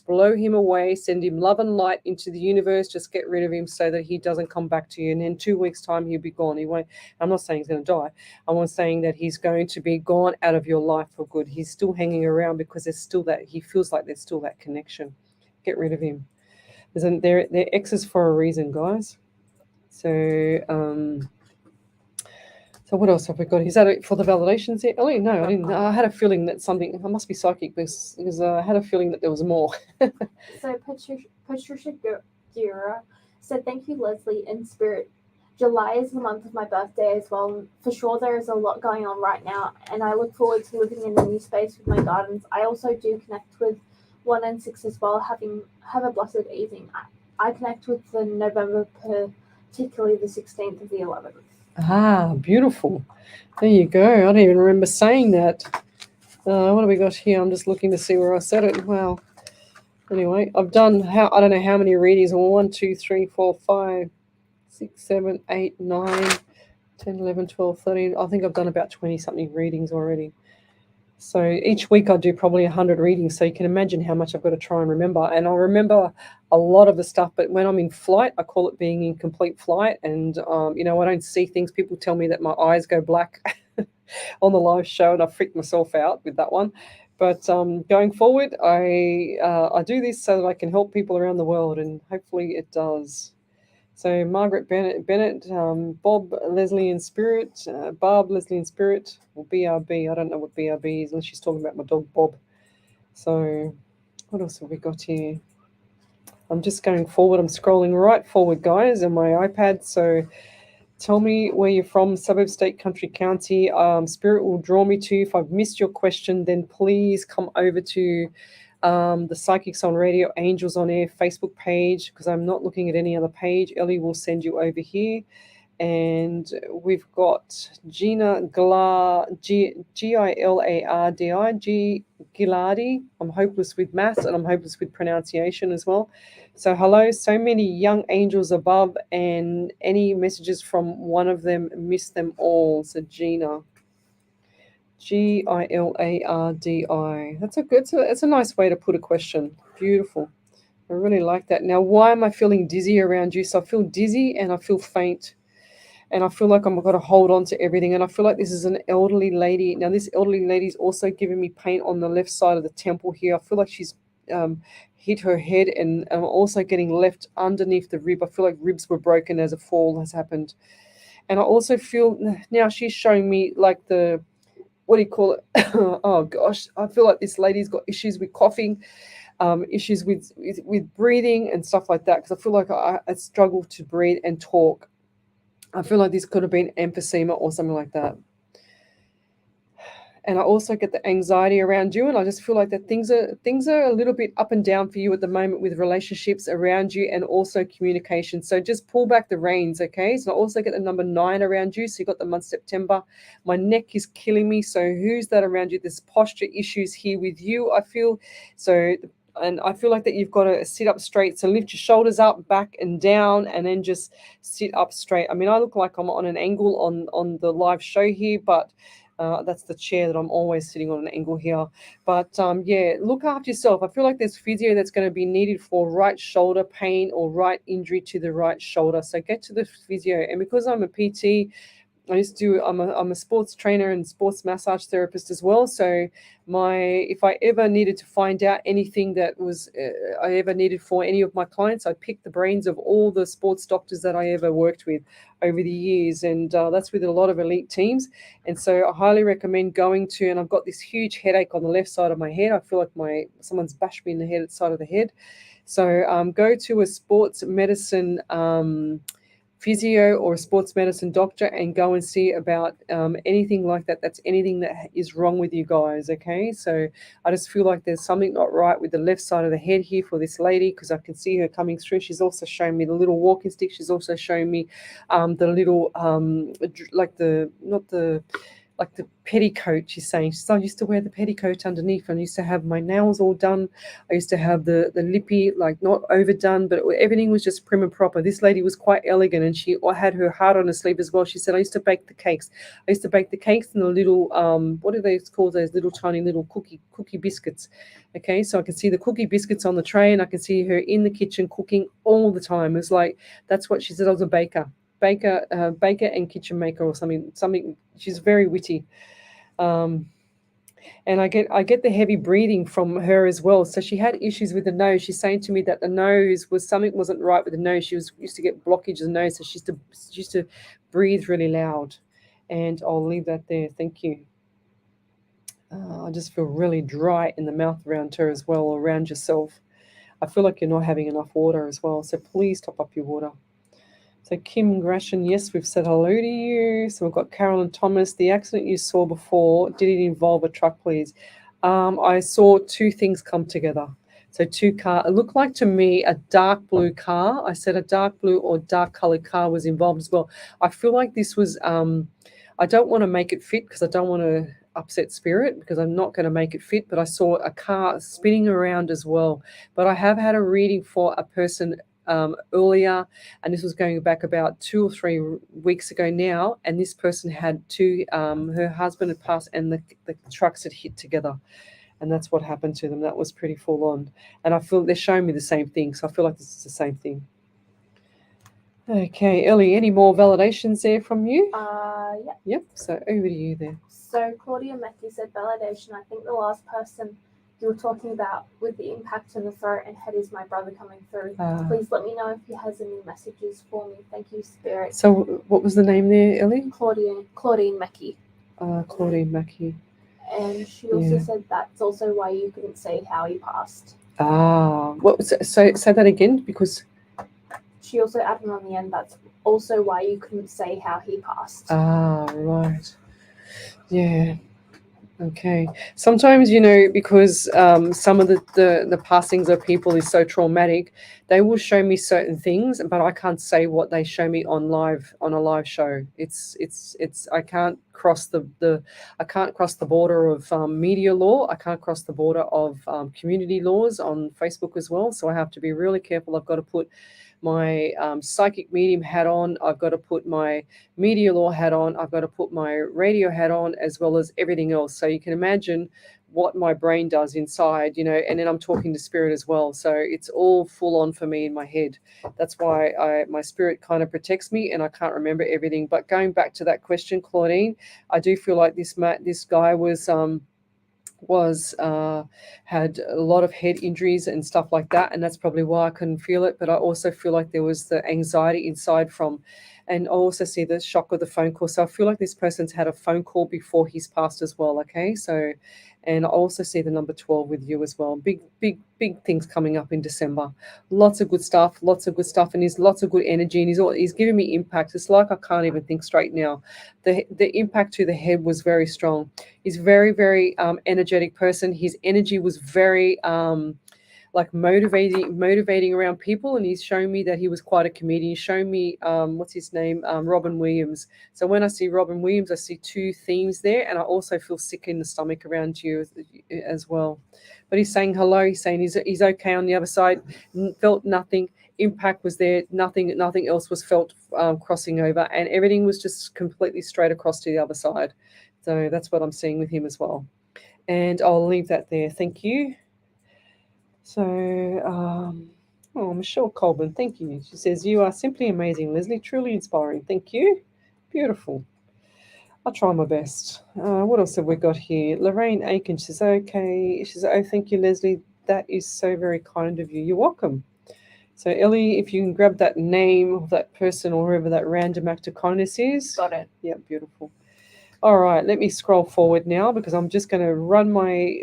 blow him away, send him love and light into the universe, just get rid of him so that he doesn't come back to you. And in 2 weeks' time, he'll be gone. He won't. I'm not saying he's going to die. I'm saying that he's going to be gone out of your life for good. He's still hanging around because there's still he feels like there's still that connection. Get rid of him. They're exes for a reason, guys. So, so what else have we got? Is that it for the validations yet, Ellie? No, I didn't. I had a feeling that something. I must be psychic because I had a feeling that there was more. So Patricia Gura said, thank you, Leslie, in spirit. July is the month of my birthday as well. For sure, there is a lot going on right now, and I look forward to living in a new space with my gardens. I also do connect with 1 and 6 as well. Have a blessed evening. I connect with the November, particularly the 16th of the 11th. Beautiful. There you go. I don't even remember saying that. What have we got here? I'm just looking to see where I said it. Wow. Anyway, I've done I don't know how many readings. 1, 2, 3, 4, 5, 6, 7, 8, 9, 10, 11, 12, 13. I think I've done about 20-something readings already. So each week I do probably 100 readings. So you can imagine how much I've got to try and remember. And I remember a lot of the stuff, but when I'm in flight, I call it being in complete flight. And, I don't see things. People tell me that my eyes go black on the live show, and I freaked myself out with that one. But going forward, I do this so that I can help people around the world, and hopefully it does. So Margaret Bennett, Bob Leslie in Spirit, Barb Leslie in Spirit, or BRB. I don't know what BRB is unless she's talking about my dog Bob. So what else have we got here? I'm just going forward. I'm scrolling right forward, guys, on my iPad. So tell me where you're from, suburb, state, country, county. Spirit will draw me to. If I've missed your question, then please come over to the Psychics on Radio, Angels on Air Facebook page, because I'm not looking at any other page. Ellie will send you over here. And we've got Gina Gilardi, Gilardi. I'm hopeless with maths, and I'm hopeless with pronunciation as well. So hello, so many young angels above, and any messages from one of them, miss them all. So Gina. Gilardi. That's a nice way to put a question. Beautiful. I really like that. Now, why am I feeling dizzy around you? So I feel dizzy and I feel faint. And I feel like I'm got to hold on to everything. And I feel like this is an elderly lady. Now, this elderly lady is also giving me pain on the left side of the temple here. I feel like she's hit her head, and I'm also getting left underneath the rib. I feel like ribs were broken as a fall has happened. And I also feel now she's showing me like the, what do you call it? Oh gosh, I feel like this lady's got issues with coughing, issues with breathing and stuff like that. Because I feel like I struggle to breathe and talk. I feel like this could have been emphysema or something like that. And I also get the anxiety around you, and I just feel like that things are a little bit up and down for you at the moment with relationships around you and also communication. So just pull back the reins, okay? So I also get the number 9 around you. So you got the month September. My neck is killing me. So who's that around you? There's posture issues here with you, I feel. So, and I feel like that you've got to sit up straight. So lift your shoulders up, back and down, and then just sit up straight. I mean, I look like I'm on an angle on the live show here, but that's the chair that I'm always sitting on an angle here. But yeah, look after yourself. I feel like there's physio that's going to be needed for right shoulder pain or right injury to the right shoulder. So get to the physio. And because I'm a PT, I'm a sports trainer and sports massage therapist as well. So if I ever needed to find out anything that was I ever needed for any of my clients, I picked the brains of all the sports doctors that I ever worked with over the years, and that's with a lot of elite teams. And so I highly recommend going to. And I've got this huge headache on the left side of my head. I feel like someone's bashed me in the side of the head. So go to a sports medicine physio or a sports medicine doctor and go and see about anything like that. That's anything that is wrong with you guys, okay? So I just feel like there's something not right with the left side of the head here for this lady, because I can see her coming through. She's also showing me the little walking stick. She's also showing me the little like the petticoat. She's saying I used to wear the petticoat underneath, and I used to have my nails all done. I used to have the lippy, like not overdone, but everything was just prim and proper. This lady was quite elegant, and she had her heart on her sleeve as well. She said, I used to bake the cakes. I used to bake the cakes and the little, what are they called, those little tiny little cookie biscuits. Okay, so I can see the cookie biscuits on the tray, and I can see her in the kitchen cooking all the time. It's like, that's what she said. I was a baker and kitchen maker or something. She's very witty. And I get the heavy breathing from her as well. So she had issues with the nose. She's saying to me that the nose wasn't right with the nose. She used to get blockage of the nose, so she used to breathe really loud. And I'll leave that there. Thank you. I just feel really dry in the mouth around her as well, or around yourself. I feel like you're not having enough water as well. So please top up your water. So Kim Gratian, yes, we've said hello to you. So we've got Carolyn Thomas. The accident you saw before, did it involve a truck, please? I saw two things come together. So two cars. It looked like to me a dark blue car. I said a dark blue or dark colored car was involved as well. I feel like this was, I don't want to make it fit because I don't want to upset spirit, because I'm not going to make it fit, but I saw a car spinning around as well. But I have had a reading for a person earlier, and this was going back about 2 or 3 weeks ago now, and this person had her husband had passed and the trucks had hit together, and that's what happened to them. That was pretty full on, and I feel they're showing me the same thing, so I feel like this is the same thing. Okay, Ellie, any more validations there from you? Yeah. Yep, so over to you there. So Claudia Methy said validation. I think the last person you were talking about with the impact in the throat and head is my brother coming through. Please let me know if he has any messages for me. Thank you, Spirit. So what was the name there, Ellie? Claudine Mackey. Claudine Mackey. And she also said that's also why you couldn't say how he passed. What was it? So say that again, because she also added on the end, that's also why you couldn't say how he passed. Right. Yeah. Okay. Sometimes, because some of the passings of people is so traumatic, they will show me certain things, but I can't say what they show me on a live show. I can't cross the border of media law. I can't cross the border of community laws on Facebook as well. So I have to be really careful. I've got to put my psychic medium hat on. I've got to put my media law hat on. I've got to put my radio hat on, as well as everything else. So you can imagine what my brain does inside, and then I'm talking to spirit as well. So it's all full on for me in my head. That's why my spirit kind of protects me, and I can't remember everything. But going back to that question, Claudine, I do feel like this guy had a lot of head injuries and stuff like that, and that's probably why I couldn't feel it. But I also feel like there was the anxiety inside and I also see the shock of the phone call. So I feel like this person's had a phone call before he's passed as well. Okay, so, and I also see the number 12 with you as well. Big things coming up in December. Lots of good stuff, and he's lots of good energy, and he's giving me impact. It's like I can't even think straight now. The impact to the head was very strong. He's very, very energetic person. His energy was very like motivating around people, and he's shown me that he was quite a comedian. He's shown me what's his name, Robin Williams. So when I see Robin Williams, I see two themes there, and I also feel sick in the stomach around you as well. But he's saying hello. He's saying he's okay on the other side. Felt nothing. Impact was there. Nothing else was felt crossing over, and everything was just completely straight across to the other side. So that's what I'm seeing with him as well. And I'll leave that there. Thank you. So, Michelle Colburn, thank you. She says, you are simply amazing, Lesley, truly inspiring. Thank you. Beautiful. I'll try my best. What else have we got here? Lorraine Aiken, she says, okay. She says, oh, thank you, Lesley. That is so very kind of you. You're welcome. So, Ellie, if you can grab that name of that person or whoever that random act of kindness is. Got it. Yeah, beautiful. All right, let me scroll forward now because I'm just going to run my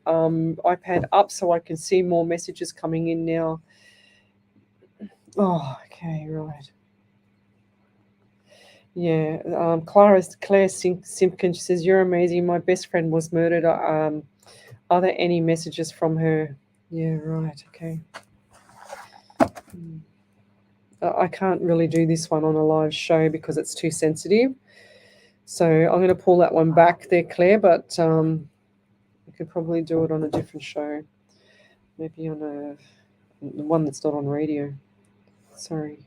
iPad up so I can see more messages coming in now. Oh, okay, right. Yeah, Claire Simpkin, she says, you're amazing. My best friend was murdered. Are there any messages from her? Yeah, right, okay. I can't really do this one on a live show because it's too sensitive. So I'm going to pull that one back there, Claire, but I could probably do it on a different show. Maybe on one that's not on radio. Sorry.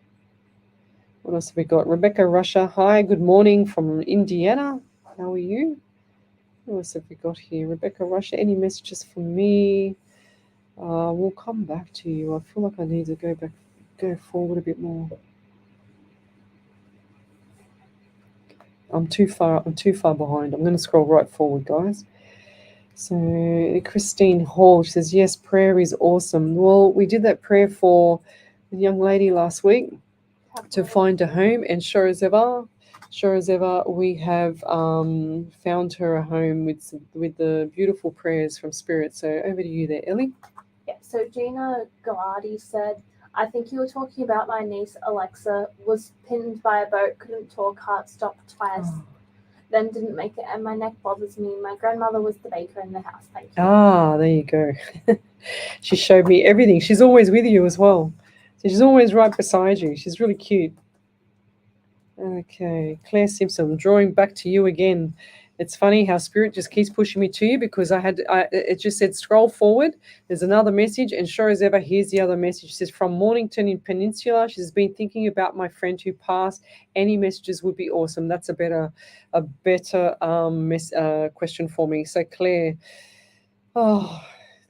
What else have we got? Rebecca Russia. Hi, good morning from Indiana. How are you? What else have we got here? Rebecca Russia, any messages for me? We'll come back to you. I feel like I need to go forward a bit more. I'm too far behind. I'm going to scroll right forward, guys. So Christine Hall, she says, yes, prayer is awesome. Well, we did that prayer for the young lady last week to find a home, and sure as ever, we have found her a home with the beautiful prayers from Spirit. So over to you there, Ellie. Yeah, so Gina Gallardi said, I think you were talking about my niece Alexa, was pinned by a boat, couldn't talk, heart stopped twice, then didn't make it, and my neck bothers me. My grandmother was the baker in the house. Thank you. Ah, there you go. She showed me everything. She's always with you as well. So she's always right beside you. She's really cute. Okay, Claire Simpson, I'm drawing back to you again. It's funny how Spirit just keeps pushing me to you because it just said scroll forward. There's another message, and sure as ever, here's the other message. It says from Mornington in Peninsula. She's been thinking about my friend who passed. Any messages would be awesome. That's a better question for me. So Claire,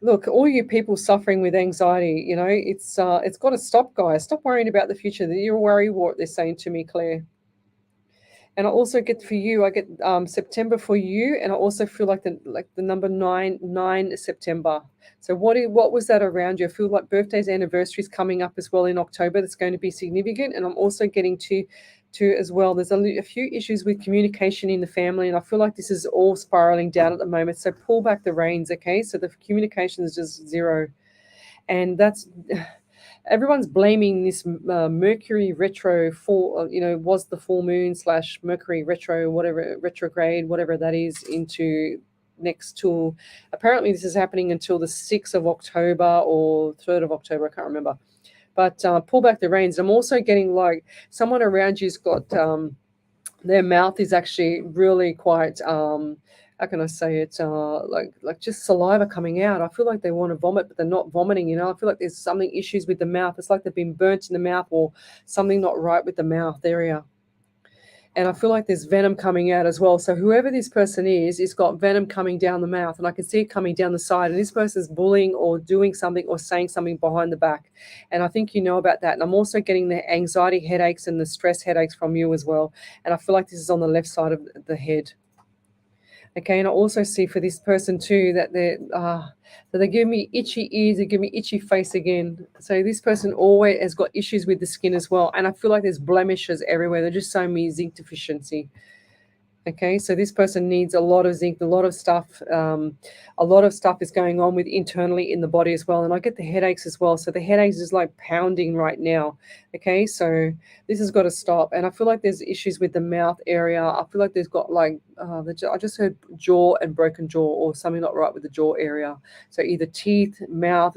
look, all you people suffering with anxiety, it's got to stop, guys. Stop worrying about the future. You're worried what they're saying to me, Claire. And I also get for you, I get September for you, and I also feel like the number 9 September. So what was that around you? I feel like birthdays, anniversaries coming up as well in October. That's going to be significant, and I'm also getting to as well. There's a few issues with communication in the family, and I feel like this is all spiraling down at the moment. So pull back the reins, okay? So the communication is just zero, and that's. Everyone's blaming this Mercury retro was the full moon / Mercury retro, whatever, retrograde, whatever that is, into next till, apparently this is happening until the 6th of October or 3rd of October, I can't remember. But pull back the reins. I'm also getting like someone around you's got, their mouth is actually really quite, how can I say it, like just saliva coming out. I feel like they want to vomit, but they're not vomiting, I feel like there's something issues with the mouth. It's like they've been burnt in the mouth or something not right with the mouth area. And I feel like there's venom coming out as well. So whoever this person is got venom coming down the mouth, and I can see it coming down the side. And this person's bullying or doing something or saying something behind the back. And I think you know about that. And I'm also getting the anxiety headaches and the stress headaches from you as well. And I feel like this is on the left side of the head. Okay, and I also see for this person too that they give me itchy ears, they give me itchy face again. So this person always has got issues with the skin as well, and I feel like there's blemishes everywhere. They're just showing me zinc deficiency. Okay, so this person needs a lot of zinc, a lot of stuff. A lot of stuff is going on with internally in the body as well. And I get the headaches as well. So the headaches is like pounding right now. Okay, so this has got to stop. And I feel like there's issues with the mouth area. I feel like there's got like, I just heard jaw and broken jaw or something not right with the jaw area. So either teeth, mouth,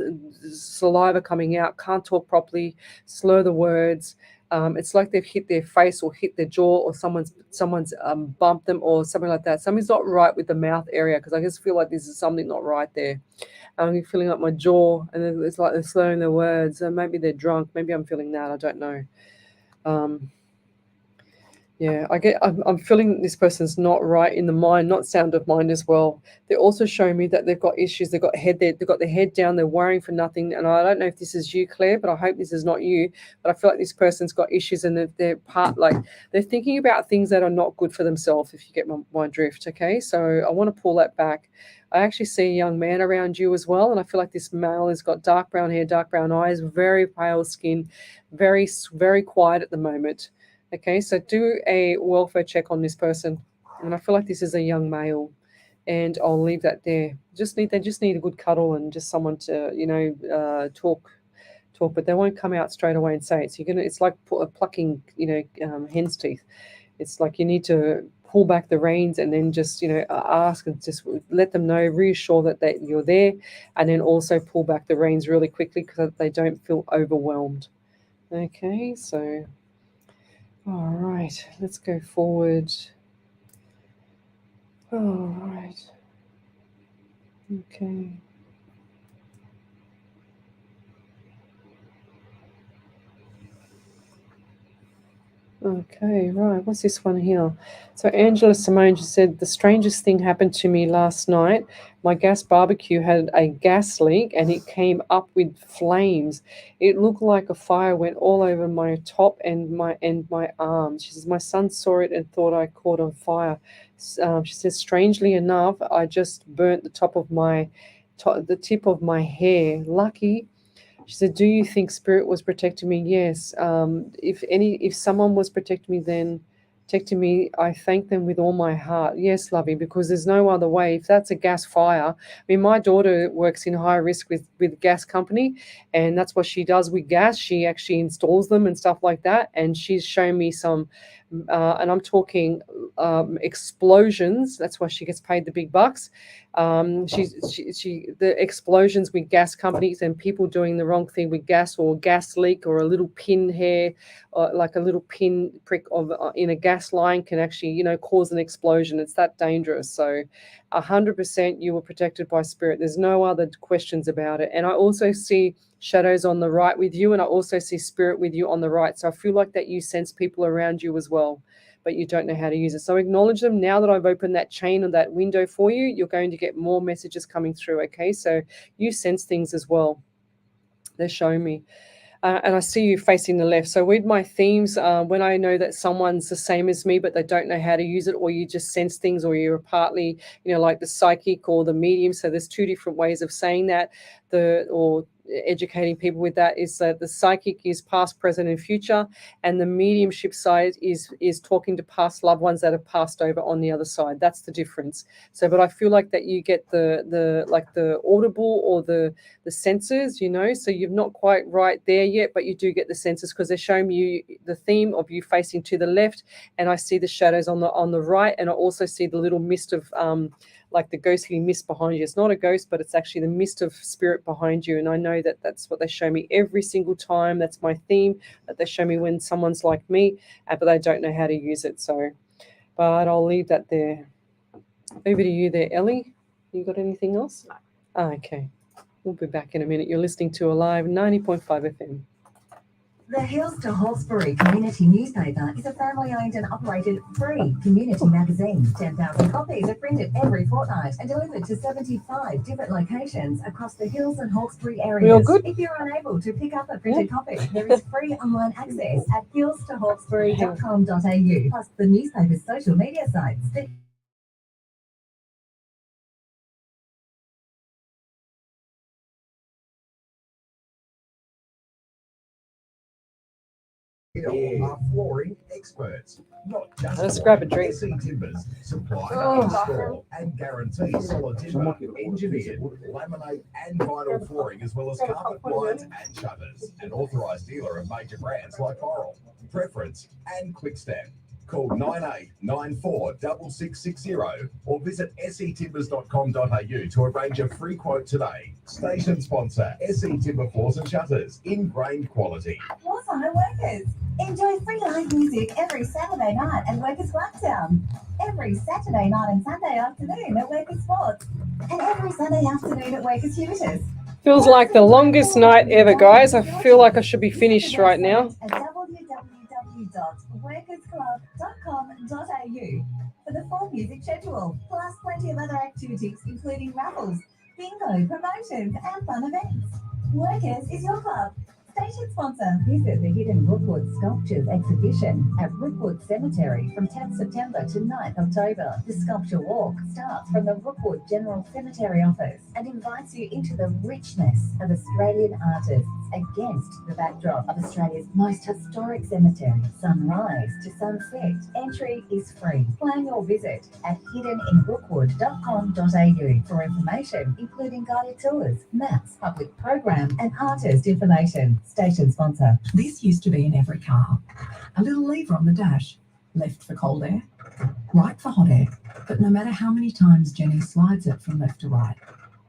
saliva coming out, can't talk properly, slur the words. It's like they've hit their face or hit their jaw, or someone's bumped them or something like that. Something's not right with the mouth area, because I just feel like this is something not right there. I'm feeling like my jaw, and then it's like they're slurring their words. Maybe they're drunk. Maybe I'm feeling that. I don't know. Yeah, I'm feeling this person's not right in the mind, not sound of mind as well. They're also showing me that they've got issues. They've got their head down. They're worrying for nothing. And I don't know if this is you, Claire, but I hope this is not you. But I feel like this person's got issues, and they're thinking about things that are not good for themselves, if you get my drift. Okay, so I want to pull that back. I actually see a young man around you as well, and I feel like this male has got dark brown hair, dark brown eyes, very pale skin, very, very quiet at the moment. Okay, so do a welfare check on this person. And I feel like this is a young male. And I'll leave that there. They just need a good cuddle and just someone to, talk. But they won't come out straight away and say it. So it's like plucking, hen's teeth. It's like you need to pull back the reins and then just, ask and just let them know, reassure that you're there. And then also pull back the reins really quickly because they don't feel overwhelmed. Okay, so... All right, let's go forward. All right. Okay. Okay, right. What's this one here? So Angela Simone just said, the strangest thing happened to me last night. My gas barbecue had a gas leak and it came up with flames. It looked like a fire went all over my top and my arms. She says, my son saw it and thought I caught on fire. She says, strangely enough, I just burnt the tip of my hair. Lucky. She said, do you think spirit was protecting me? Yes. If someone was protecting me, I thank them with all my heart. Yes, lovey, because there's no other way. If that's a gas fire, I mean, my daughter works in high risk with gas company, and that's what she does with gas. She actually installs them and stuff like that. And she's shown me some, and I'm talking explosions. That's why she gets paid the big bucks. The explosions with gas companies and people doing the wrong thing with gas, or gas leak, or a little pin hair, or like a little pin prick in a gas line can actually, cause an explosion. It's that dangerous. So 100% you were protected by spirit. There's no other questions about it. And I also see shadows on the right with you, and I also see spirit with you on the right. So I feel like that you sense people around you as well, but you don't know how to use it. So acknowledge them. Now that I've opened that chain or that window for you, you're going to get more messages coming through, okay? So you sense things as well. They're showing me. And I see you facing the left. So with my themes, when I know that someone's the same as me, but they don't know how to use it, or you just sense things, or you're partly, like the psychic or the medium. So there's two different ways of saying that, or educating people with that, is that the psychic is past, present, and future, and the mediumship side is talking to past loved ones that have passed over on the other side. That's the difference. So, but I feel like that you get the audible or the senses, so you're not quite right there yet, but you do get the senses, because they're showing you the theme of you facing to the left, and I see the shadows on the right, and I also see the little mist of like the ghostly mist behind you. It's not a ghost, but it's actually the mist of spirit behind you. And I know that that's what they show me every single time. That's my theme, that they show me when someone's like me, but they don't know how to use it. So, but I'll leave that there. Over to you there, Ellie. You got anything else? No. Oh, okay. We'll be back in a minute. You're listening to Alive 90.5 FM. The Hills to Hawkesbury Community Newspaper is a family-owned and operated free community magazine. 10,000 copies are printed every fortnight and delivered to 75 different locations across the Hills and Hawkesbury areas. Real good. If you're unable to pick up a printed copy, there is free online access at hillstohawkesbury.com.au, plus the newspaper's social media sites. Hill are flooring experts, not just Let's grab a drink. SE Timbers supply, Oh. install and guarantee solid timber, engineered, laminate and vinyl flooring, as well as carpet blinds and shutters. An authorised dealer of major brands like Coral, Preference and Quickstep. Call 98946660 or visit setimbers.com.au to arrange a free quote today. Station sponsor, SE Timber Floors and Shutters, ingrained quality. What's on at Workers? Enjoy free live music every Saturday night at Workers Blacktown. Every Saturday night and Sunday afternoon at Workers Sports. And every Sunday afternoon at Workers Hughes. Feels like the longest night ever, guys. I feel like I should be finished right now. At www.workersclub.com.au for the full music schedule, plus plenty of other activities including raffles, bingo, promotions and fun events. Workers is your club. Station sponsor. Visit the Hidden Rookwood Sculptures exhibition at Rookwood Cemetery from 10th September to 9th October. The sculpture walk starts from the Rookwood General Cemetery office and invites you into the richness of Australian artists against the backdrop of Australia's most historic cemetery, sunrise to sunset. Entry is free. Plan your visit at hiddeninrookwood.com.au for information, including guided tours, maps, public program, and artist information. Station sponsor. This used to be in every car. A little lever on the dash, left for cold air, right for hot air. But no matter how many times Jenny slides it from left to right,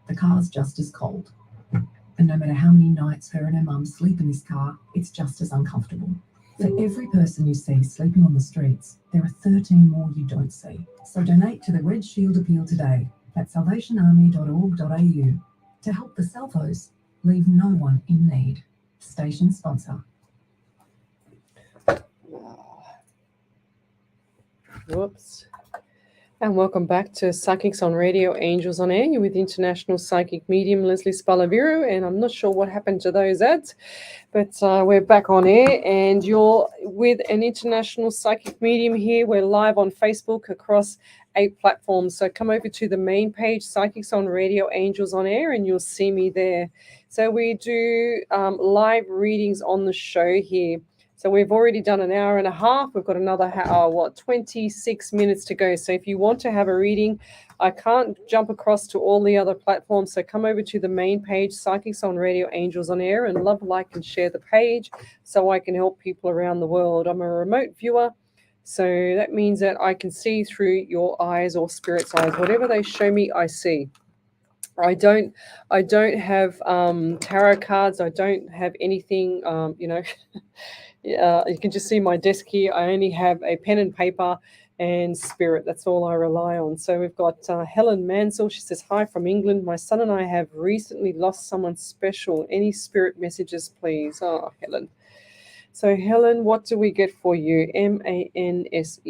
the car's just as cold. And no matter how many nights her and her mum sleep in this car, it's just as uncomfortable. For every person you see sleeping on the streets, there are 13 more you don't see. So donate to the Red Shield Appeal today at salvationarmy.org.au to help the Salvos leave no one in need. Station sponsor. Whoops. And welcome back to Psychics on Radio, Angels on Air. You're with International Psychic Medium Lesley Spaliviero, and I'm not sure what happened to those ads, but we're back on air, and you're with an International Psychic Medium here. We're live on Facebook across 8 platforms. So come over to the main page, Psychics on Radio, Angels on Air, and you'll see me there. So we do live readings on the show here. So we've already done an hour and a half. We've got another 26 minutes to go. So if you want to have a reading, I can't jump across to all the other platforms. So come over to the main page, Psychics on Radio, Angels on Air, and love, like, and share the page so I can help people around the world. I'm a remote viewer, so that means that I can see through your eyes or spirit's eyes. Whatever they show me, I see. I don't have tarot cards. I don't have anything, you can just see my desk here. I only have a pen and paper and spirit. That's all I rely on. So we've got Helen Mansell. She says, hi from England. My son and I have recently lost someone special. Any spirit messages, please? Oh, Helen. So Helen, what do we get for you? Mansell.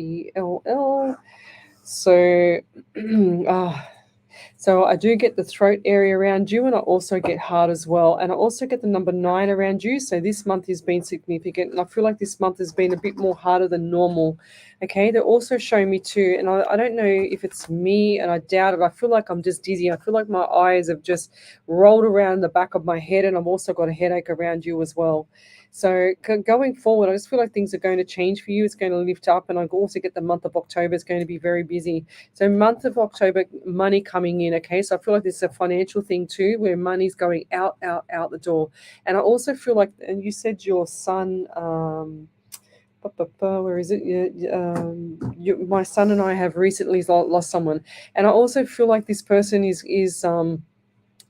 So, so I do get the throat area around you, and I also get heart as well. And I also get the number 9 around you. So this month has been significant. And I feel like this month has been a bit more harder than normal. Okay, they're also showing me too, and I don't know if it's me, and I doubt it. I feel like I'm just dizzy. I feel like my eyes have just rolled around the back of my head, and I've also got a headache around you as well. So going forward, I just feel like things are going to change for you. It's going to lift up, and I also get the month of October is going to be very busy. So month of October, money coming in, okay? So I feel like this is a financial thing too, where money's going out the door. And I also feel like, and you said your son, where is it? My son and I have recently lost someone. And I also feel like this person is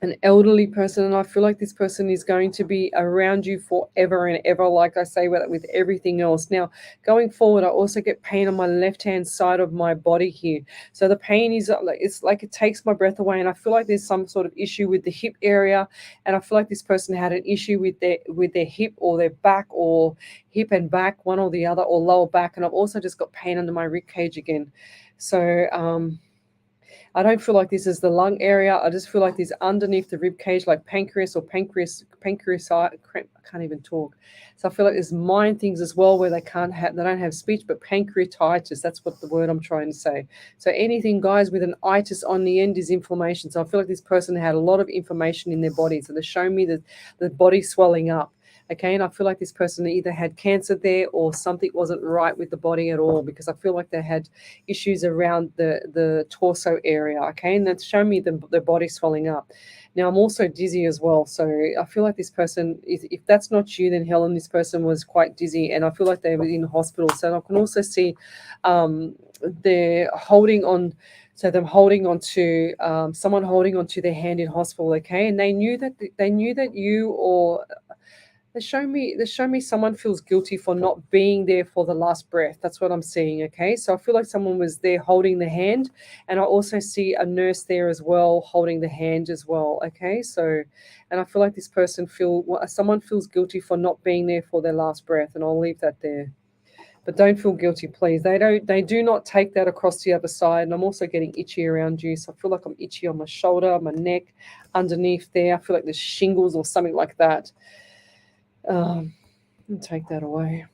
an elderly person, and I feel like this person is going to be around you forever and ever, like I say with everything else. Now, going forward, I also get pain on my left-hand side of my body here. So the pain is like, it's like it takes my breath away, and I feel like there's some sort of issue with the hip area, and I feel like this person had an issue with their hip or their back, or hip and back, one or the other, or lower back, and I've also just got pain under my rib cage again. So I don't feel like this is the lung area. I just feel like this underneath the rib cage, like pancreas. I can't even talk. So I feel like there's mind things as well where they don't have speech, but pancreatitis. That's what the word I'm trying to say. So anything, guys, with an itis on the end is inflammation. So I feel like this person had a lot of inflammation in their body. So they're showing me the body swelling up. Okay, and I feel like this person either had cancer there or something wasn't right with the body at all, because I feel like they had issues around the torso area. Okay, and that's showing me the body swelling up. Now, I'm also dizzy as well. So I feel like this person, if that's not you, then Helen, this person was quite dizzy, and I feel like they were in hospital. So I can also see they're holding on. So them holding on to someone holding onto their hand in hospital. Okay, and they knew that you or they show me someone feels guilty for not being there for the last breath. That's what I'm seeing, okay? So I feel like someone was there holding the hand, and I also see a nurse there as well holding the hand as well, okay? So, and I feel like this person someone feels guilty for not being there for their last breath, and I'll leave that there. But don't feel guilty, please. They do not take that across the other side. And I'm also getting itchy around you. So I feel like I'm itchy on my shoulder, my neck, underneath there. I feel like there's shingles or something like that. And take that away.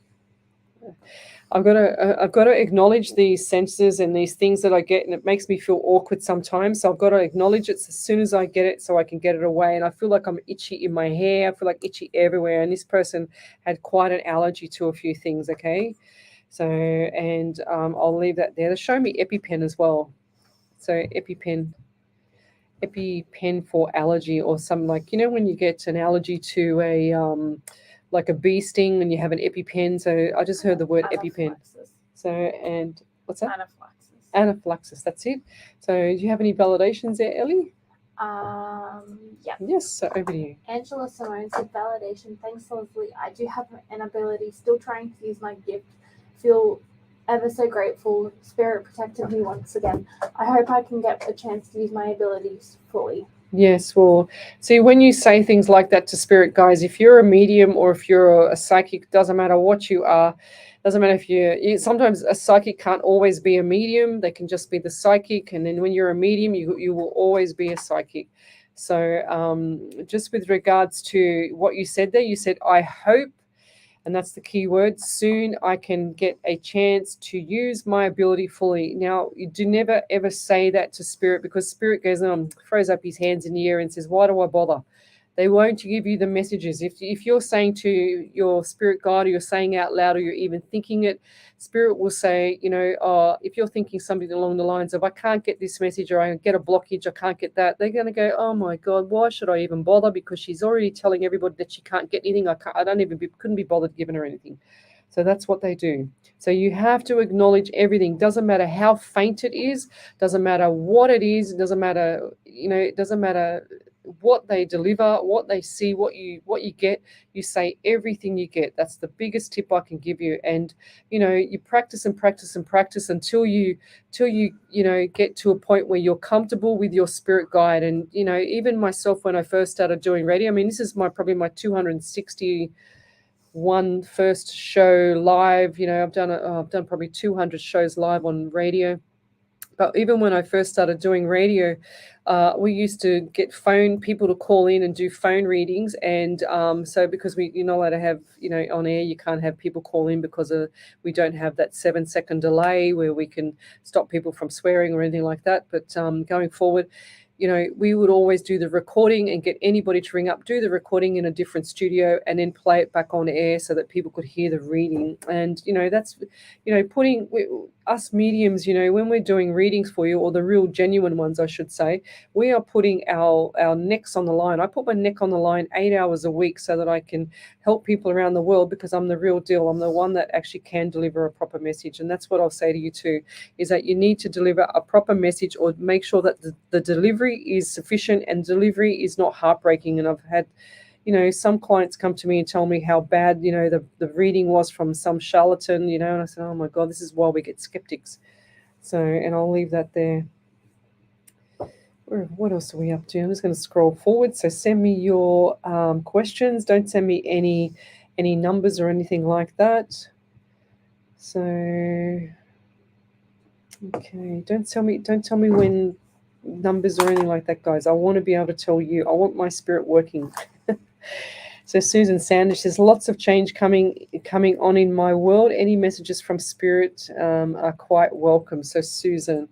I've got to acknowledge these senses and these things that I get, and it makes me feel awkward sometimes. So I've got to acknowledge it as soon as I get it, so I can get it away. And I feel like I'm itchy in my hair. I feel like itchy everywhere. And this person had quite an allergy to a few things. Okay, so and I'll leave that there. They show me EpiPen as well. So EpiPen for allergy, or something like, when you get an allergy to a like a bee sting and you have an EpiPen. So I just heard the word EpiPen. So, and what's that? Anaphylaxis, that's it. So do you have any validations there, Ellie? Yeah. Yes, so over to you. Angela Simone said, validation. Thanks, Leslie. I do have an ability, still trying to use my gift. Feel ever so grateful. Spirit protected me once again. I hope I can get a chance to use my abilities fully. Yes, well, see, when you say things like that to spirit, guys, if you're a medium or if you're a psychic, doesn't matter what you are, doesn't matter if you sometimes a psychic can't always be a medium. They can just be the psychic, and then when you're a medium, you will always be a psychic. So just with regards to what you said there, you said, I hope, and that's the key word, soon I can get a chance to use my ability fully. Now, you do never, ever say that to spirit, because spirit goes on, throws up his hands in the air and says, why do I bother? They won't give you the messages. If you're saying to your spirit guide, or you're saying out loud, or you're even thinking it, spirit will say, if you're thinking something along the lines of, I can't get this message, or I get a blockage, I can't get that, they're going to go, oh my God, why should I even bother? Because she's already telling everybody that she can't get anything. Couldn't be bothered giving her anything. So that's what they do. So you have to acknowledge everything. Doesn't matter how faint it is, doesn't matter what it is, it doesn't matter, it doesn't matter what they deliver, what they see, what you get. You say everything you get. That's the biggest tip I can give you. And you practice and practice and practice until you get to a point where you're comfortable with your spirit guide. And even myself, when I first started doing radio, I mean, this is probably my 261 first show live. I've done probably 200 shows live on radio. But even when I first started doing radio, we used to get people to call in and do phone readings. And so because you're not allowed to have, on air, you can't have people call in because we don't have that 7-second delay where we can stop people from swearing or anything like that. But going forward, we would always do the recording and get anybody to ring up, do the recording in a different studio, and then play it back on air so that people could hear the reading. And, that's, us mediums, when we're doing readings for you, or the real genuine ones, I should say, we are putting our necks on the line. I put my neck on the line 8 hours a week so that I can help people around the world, because I'm the real deal. I'm the one that actually can deliver a proper message. And that's what I'll say to you too, is that you need to deliver a proper message, or make sure that the delivery is sufficient and delivery is not heartbreaking. And I've had some clients come to me and tell me how bad, the reading was from some charlatan, and I said, oh my God, this is why we get skeptics. So, and I'll leave that there. What else are we up to? I'm just going to scroll forward. So send me your questions. Don't send me any numbers or anything like that. So, okay, don't tell me when numbers or anything like that, guys. I want to be able to tell you. I want my spirit working. So Susan Sanders says, lots of change coming on in my world. Any messages from spirit are quite welcome. So Susan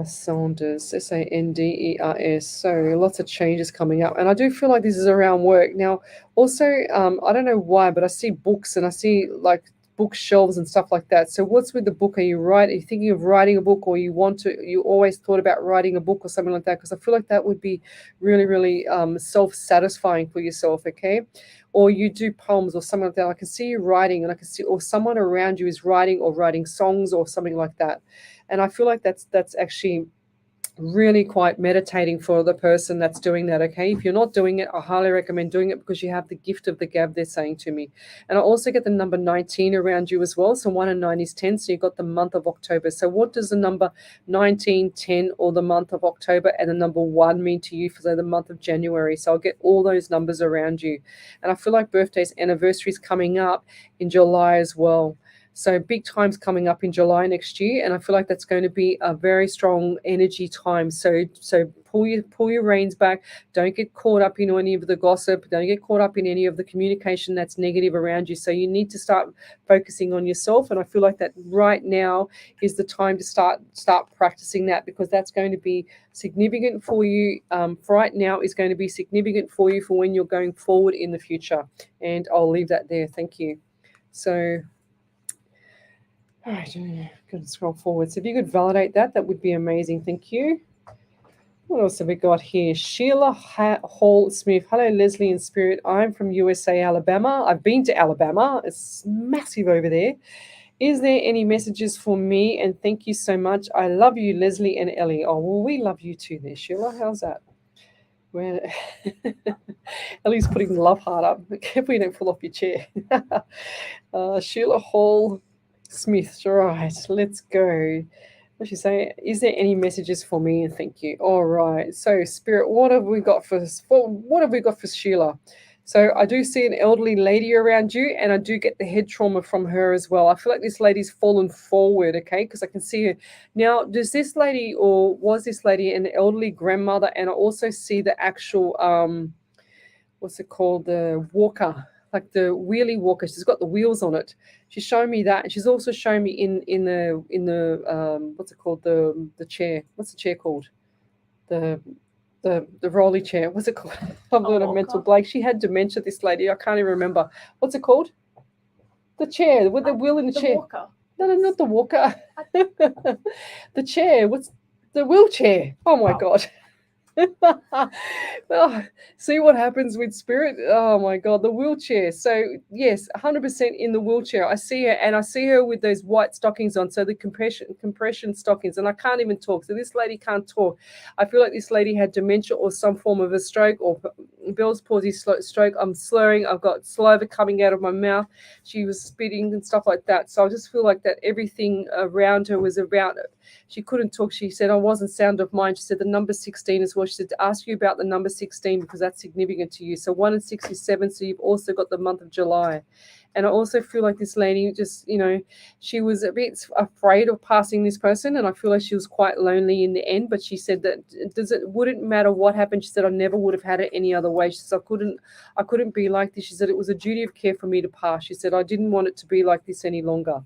Saunders, Sanders. So lots of changes coming up. And I do feel like this is around work. Now, also, I don't know why, but I see books and I see like bookshelves and stuff like that. So what's with the book? Are you thinking of writing a book, or you always thought about writing a book or something like that? Because I feel like that would be really, really self-satisfying for yourself, okay? Or you do poems or something like that. I can see you writing, and I can see, or someone around you is writing, or writing songs or something like that. And I feel like that's actually really quite meditating for the person that's doing that, okay? If you're not doing it, I highly recommend doing it, because you have the gift of the gab, they're saying to me. And I also get the number 19 around you as well. So 1 and 9 is 10. So you've got the month of October. So what does the number 19, 10, or the month of October and the number 1 mean to you for the month of January? So I'll get all those numbers around you. And I feel like birthdays, anniversaries coming up in July as well. So big times coming up in July next year, and I feel like that's going to be a very strong energy time. So pull your reins back. Don't get caught up in any of the gossip. Don't get caught up in any of the communication that's negative around you. So you need to start focusing on yourself, and I feel like that right now is the time to start practicing that, because that's going to be significant for you. Right now is going to be significant for you for when you're going forward in the future. And I'll leave that there. Thank you. So. All right, I'm going to scroll forward. So if you could validate that, that would be amazing. Thank you. What else have we got here? Sheila Hall Smith. Hello, Lesley in spirit. I'm from USA, Alabama. I've been to Alabama. It's massive over there. Is there any messages for me? And thank you so much. I love you, Lesley and Ellie. Oh, well, we love you too there, Sheila. How's that? Well, Ellie's putting the love heart up. Careful you don't fall off your chair. Sheila Hall Smith, right, let's go. What she say? Is there any messages for me? And thank you. All right. So, Spirit, what have we got for Sheila? So, I do see an elderly lady around you, and I do get the head trauma from her as well. I feel like this lady's fallen forward, okay? Because I can see her now. Was this lady an elderly grandmother? And I also see the actual what's it called? The walker. Like the wheelie walker, she's got the wheels on it. She's showing me that, and she's also showing me in the what's it called, the chair. What's the chair called? The rolly chair. What's it called? I'm got a mental blank. She had dementia. This lady, I can't even remember. What's it called? The chair with the wheel in the chair. Walker. No, not the walker. The chair. What's the wheelchair? Oh my God. Oh, see what happens with spirit. Oh my God, the wheelchair. So yes, 100% in the wheelchair. I see her, and I see her with those white stockings on, so the compression stockings, and I can't even talk. So this lady can't talk. I feel like this lady had dementia or some form of a stroke or Bell's palsy stroke. I'm slurring. I've got saliva coming out of my mouth. She was spitting and stuff like that. So I just feel like that everything around her was around it. She couldn't talk. She said, I wasn't sound of mind. She said the number 16 as well. She said to ask you about the number 16 because that's significant to you. So 1 and 6 is 7. So you've also got the month of July. And I also feel like this lady just, she was a bit afraid of passing this person. And I feel like she was quite lonely in the end. But she said that wouldn't matter what happened. She said, I never would have had it any other way. She said, I couldn't be like this. She said, it was a duty of care for me to pass. She said, I didn't want it to be like this any longer.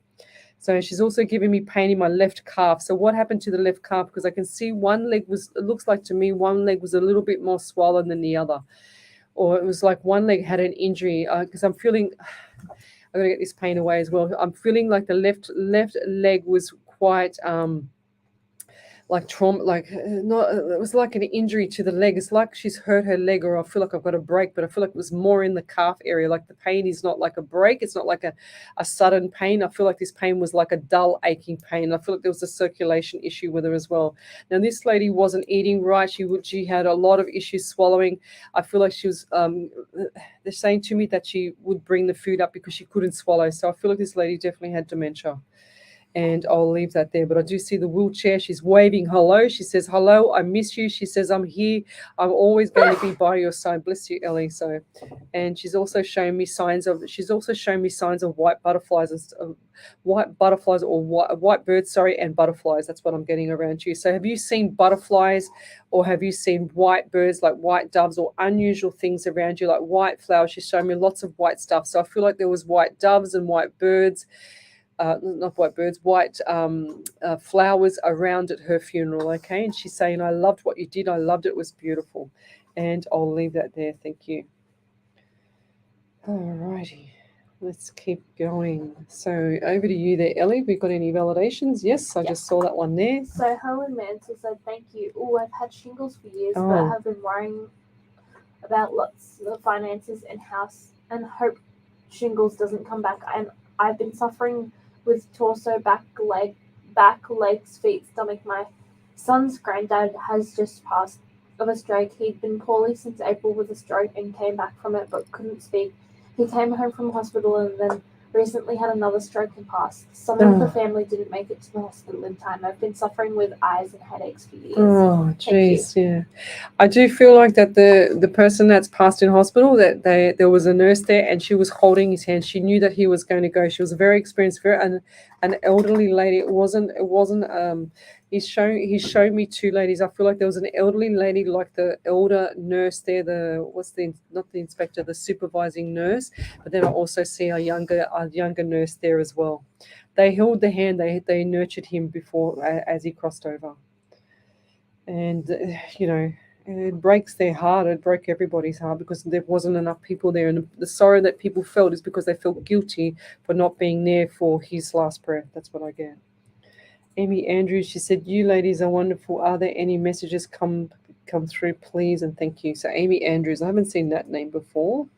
So she's also giving me pain in my left calf. So what happened to the left calf? Because I can see one leg it looks like to me, one leg was a little bit more swollen than the other. Or it was like one leg had an injury because I'm feeling, I've got to get this pain away as well. I'm feeling like the left leg was quite like trauma, like not. It was like an injury to the leg. It's like she's hurt her leg, or I feel like I've got a break, but I feel like it was more in the calf area. Like the pain is not like a break. It's not like a sudden pain. I feel like this pain was like a dull, aching pain. I feel like there was a circulation issue with her as well. Now this lady wasn't eating right. She had a lot of issues swallowing. I feel like she was. They're saying to me that she would bring the food up because she couldn't swallow. So I feel like this lady definitely had dementia. And I'll leave that there. But I do see the wheelchair. She's waving hello. She says, hello, I miss you. She says, I'm here. I'm always going to be by your side. Bless you, Ellie. So, and she's also showing me signs of white butterflies, or white birds, and butterflies. That's what I'm getting around you. So have you seen butterflies, or have you seen white birds, like white doves, or unusual things around you, like white flowers? She's showing me lots of white stuff. So I feel like there was white doves and white birds. Not white birds, white flowers around at her funeral, okay? And she's saying, I loved what you did. I loved it. It was beautiful. And I'll leave that there. Thank you. All righty. Let's keep going. So over to you there, Ellie. We've got any validations? Yes, I just saw that one there. So Helen Mansell said, thank you. Oh, I've had shingles for years, Oh. but have been worrying about lots of finances and house and hope shingles doesn't come back. I've been suffering with torso, back, legs, feet, stomach. My son's granddad has just passed of a stroke. He'd been poorly since April with a stroke and came back from it but couldn't speak. He came home from hospital and then recently had another stroke and passed. Some of the family didn't make it to the hospital in time. I've been suffering with eyes and headaches for years. Oh, jeez, yeah. I do feel like that the person that's passed in hospital, that there was a nurse there and she was holding his hand. She knew that he was going to go. She was a very experienced, an elderly lady. It wasn't. He showed me two ladies. I feel like there was an elderly lady, like the elder nurse there. Not the inspector, the supervising nurse. But then I also see a younger nurse there as well. They held the hand. They nurtured him before as he crossed over. And it breaks their heart. It broke everybody's heart because there wasn't enough people there, and the sorrow that people felt is because they felt guilty for not being there for his last breath. That's what I get. Amy Andrews, she said, you ladies are wonderful. Are there any messages come through, please? And thank you. So Amy Andrews, I haven't seen that name before.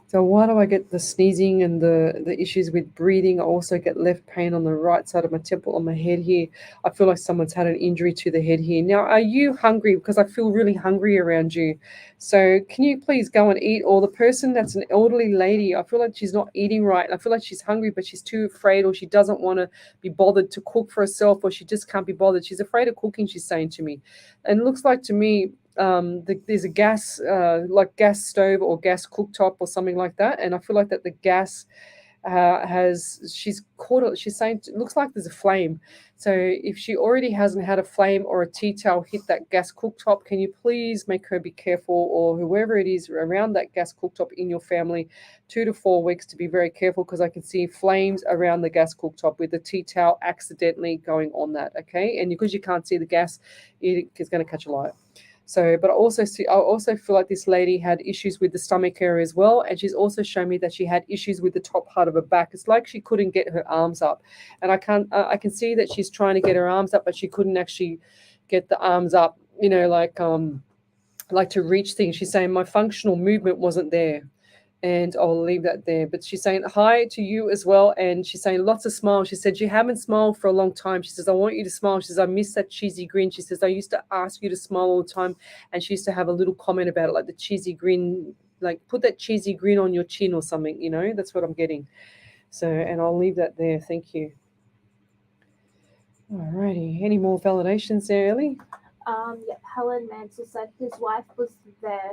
So why do I get the sneezing and the issues with breathing? I also get left pain on the right side of my temple, on my head here. I feel like someone's had an injury to the head here. Now, are you hungry? Because I feel really hungry around you. So can you please go and eat? Or the person that's an elderly lady, I feel like she's not eating right. I feel like she's hungry, but she's too afraid, or she doesn't want to be bothered to cook for herself, or she just can't be bothered. She's afraid of cooking, she's saying to me. And it looks like to me, there's a gas like gas stove or gas cooktop or something like that, and I feel like that the gas she's saying it looks like there's a flame. So if she already hasn't had a flame or a tea towel hit that gas cooktop, can you please make her be careful, or whoever it is around that gas cooktop in your family, 2 to 4 weeks to be very careful, because I can see flames around the gas cooktop with the tea towel accidentally going on that, okay? And because you can't see the gas, it is going to catch a light. So, but I also feel like this lady had issues with the stomach area as well, and she's also shown me that she had issues with the top part of her back. It's like she couldn't get her arms up, and I can see that she's trying to get her arms up, but she couldn't actually get the arms up. Like to reach things. She's saying my functional movement wasn't there. And I'll leave that there. But she's saying hi to you as well. And she's saying lots of smiles. She said, you haven't smiled for a long time. She says, I want you to smile. She says, I miss that cheesy grin. She says, I used to ask you to smile all the time. And she used to have a little comment about it, like the cheesy grin, like put that cheesy grin on your chin or something, that's what I'm getting. So, and I'll leave that there. Thank you. All righty. Any more validations there, Ellie? Yeah, Helen Mansell said his wife was there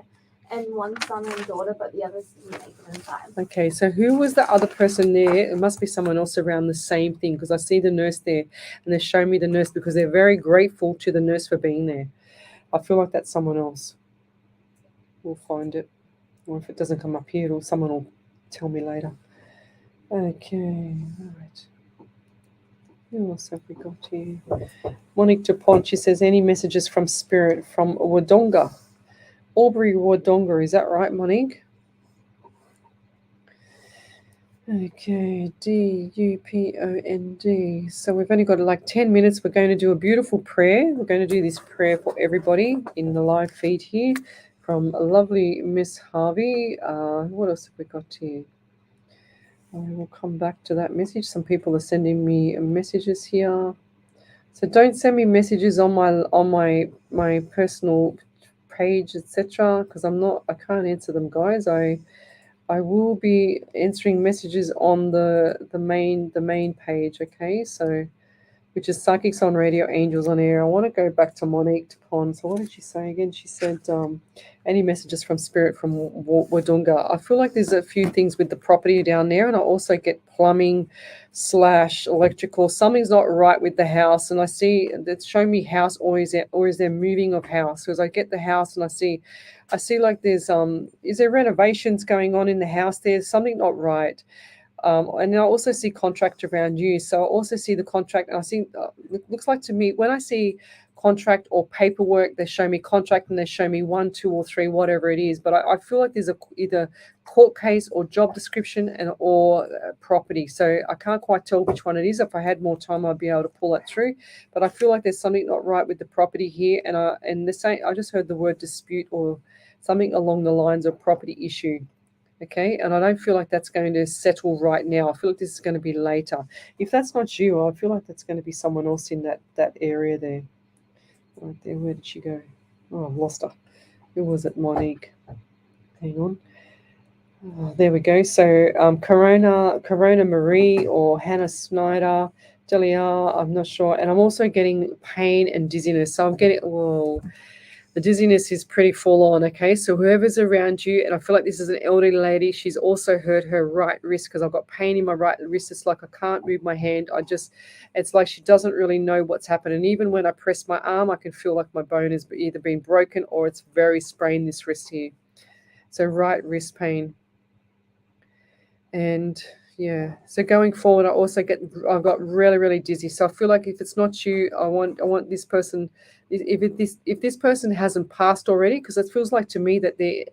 and one son and daughter, but the others didn't make it in time. Okay, so who was the other person there? It must be someone else around the same thing, because I see the nurse there, and they're showing me the nurse because they're very grateful to the nurse for being there. I feel like that's someone else. We'll find it. Or if it doesn't come up here, someone will tell me later. Okay, all right. Who else have we got here? Monique Dupont, she says, any messages from Spirit from Wodonga? Aubrey Wodonga, is that right, Monique? Okay, DUPOND. So we've only got like 10 minutes. We're going to do a beautiful prayer. We're going to do this prayer for everybody in the live feed here from a lovely Miss Harvey. What else have we got here? I will come back to that message. Some people are sending me messages here. So don't send me messages on my personal page, etc. Because I can't answer them, guys. I will be answering messages on the main page, okay? So, which is Psychics on Radio, Angels on Air. I want to go back to Monique Tapon. So what did she say again? She said, any messages from Spirit from Wodunga. I feel like there's a few things with the property down there, and I also get plumbing / electrical. Something's not right with the house, and I see it's showing me house, or is there moving of house? Because I get the house and I see like there's is there renovations going on in the house? There's something not right. And I also see contract around you. So I also see the contract, and I see it looks like to me when I see contract or paperwork, they show me contract and they show me 1, 2, or 3, whatever it is. But I feel like there's either court case or job description or property. So I can't quite tell which one it is. If I had more time, I'd be able to pull that through. But I feel like there's something not right with the property here. And the same, I just heard the word dispute or something along the lines of property issue. Okay, and I don't feel like that's going to settle right now. I feel like this is going to be later. If that's not you, I feel like that's going to be someone else in that area there. Right there, where did she go? Oh, I've lost her. Who was it? Monique. Hang on. Oh, there we go. So Corona Marie or Hannah Snyder, Delia, I'm not sure. And I'm also getting pain and dizziness. So I'm getting, the dizziness is pretty full on, okay? So whoever's around you, and I feel like this is an elderly lady, she's also hurt her right wrist because I've got pain in my right wrist. It's like I can't move my hand. It's like she doesn't really know what's happened. And even when I press my arm, I can feel like my bone has either been broken or it's very sprained, this wrist here. So right wrist pain. And yeah, so going forward, I've got really, really dizzy. So I feel like if it's not you, I want this person. If this person hasn't passed already, because it feels like to me that they're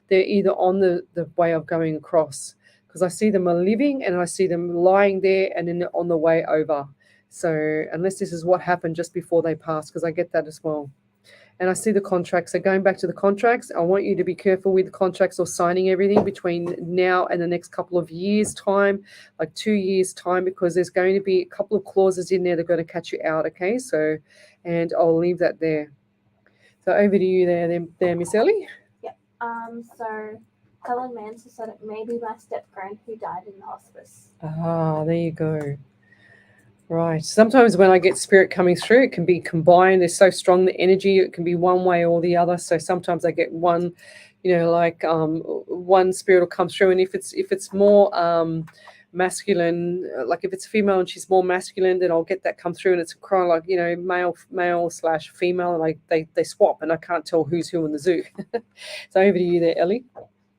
either on the way of going across, because I see them are living and I see them lying there and then on the way over. So unless this is what happened just before they passed, because I get that as well. And I see the contracts. So going back to the contracts, I want you to be careful with the contracts or signing everything between now and the next couple of years' time, like 2 years' time, because there's going to be a couple of clauses in there that are going to catch you out, okay? So, and I'll leave that there. So over to you there, Miss Ellie. Yep. So Helen Manser said it may be my step-grand who died in the hospice. Ah, there you go. Right. Sometimes when I get spirit coming through, it can be combined. They're so strong, the energy, it can be one way or the other. So sometimes I get one, one spirit will come through. And if it's more masculine, like if it's female and she's more masculine, then I'll get that come through. And it's kind of like, male/female. And they swap and I can't tell who's who in the zoo. So over to you there, Ellie.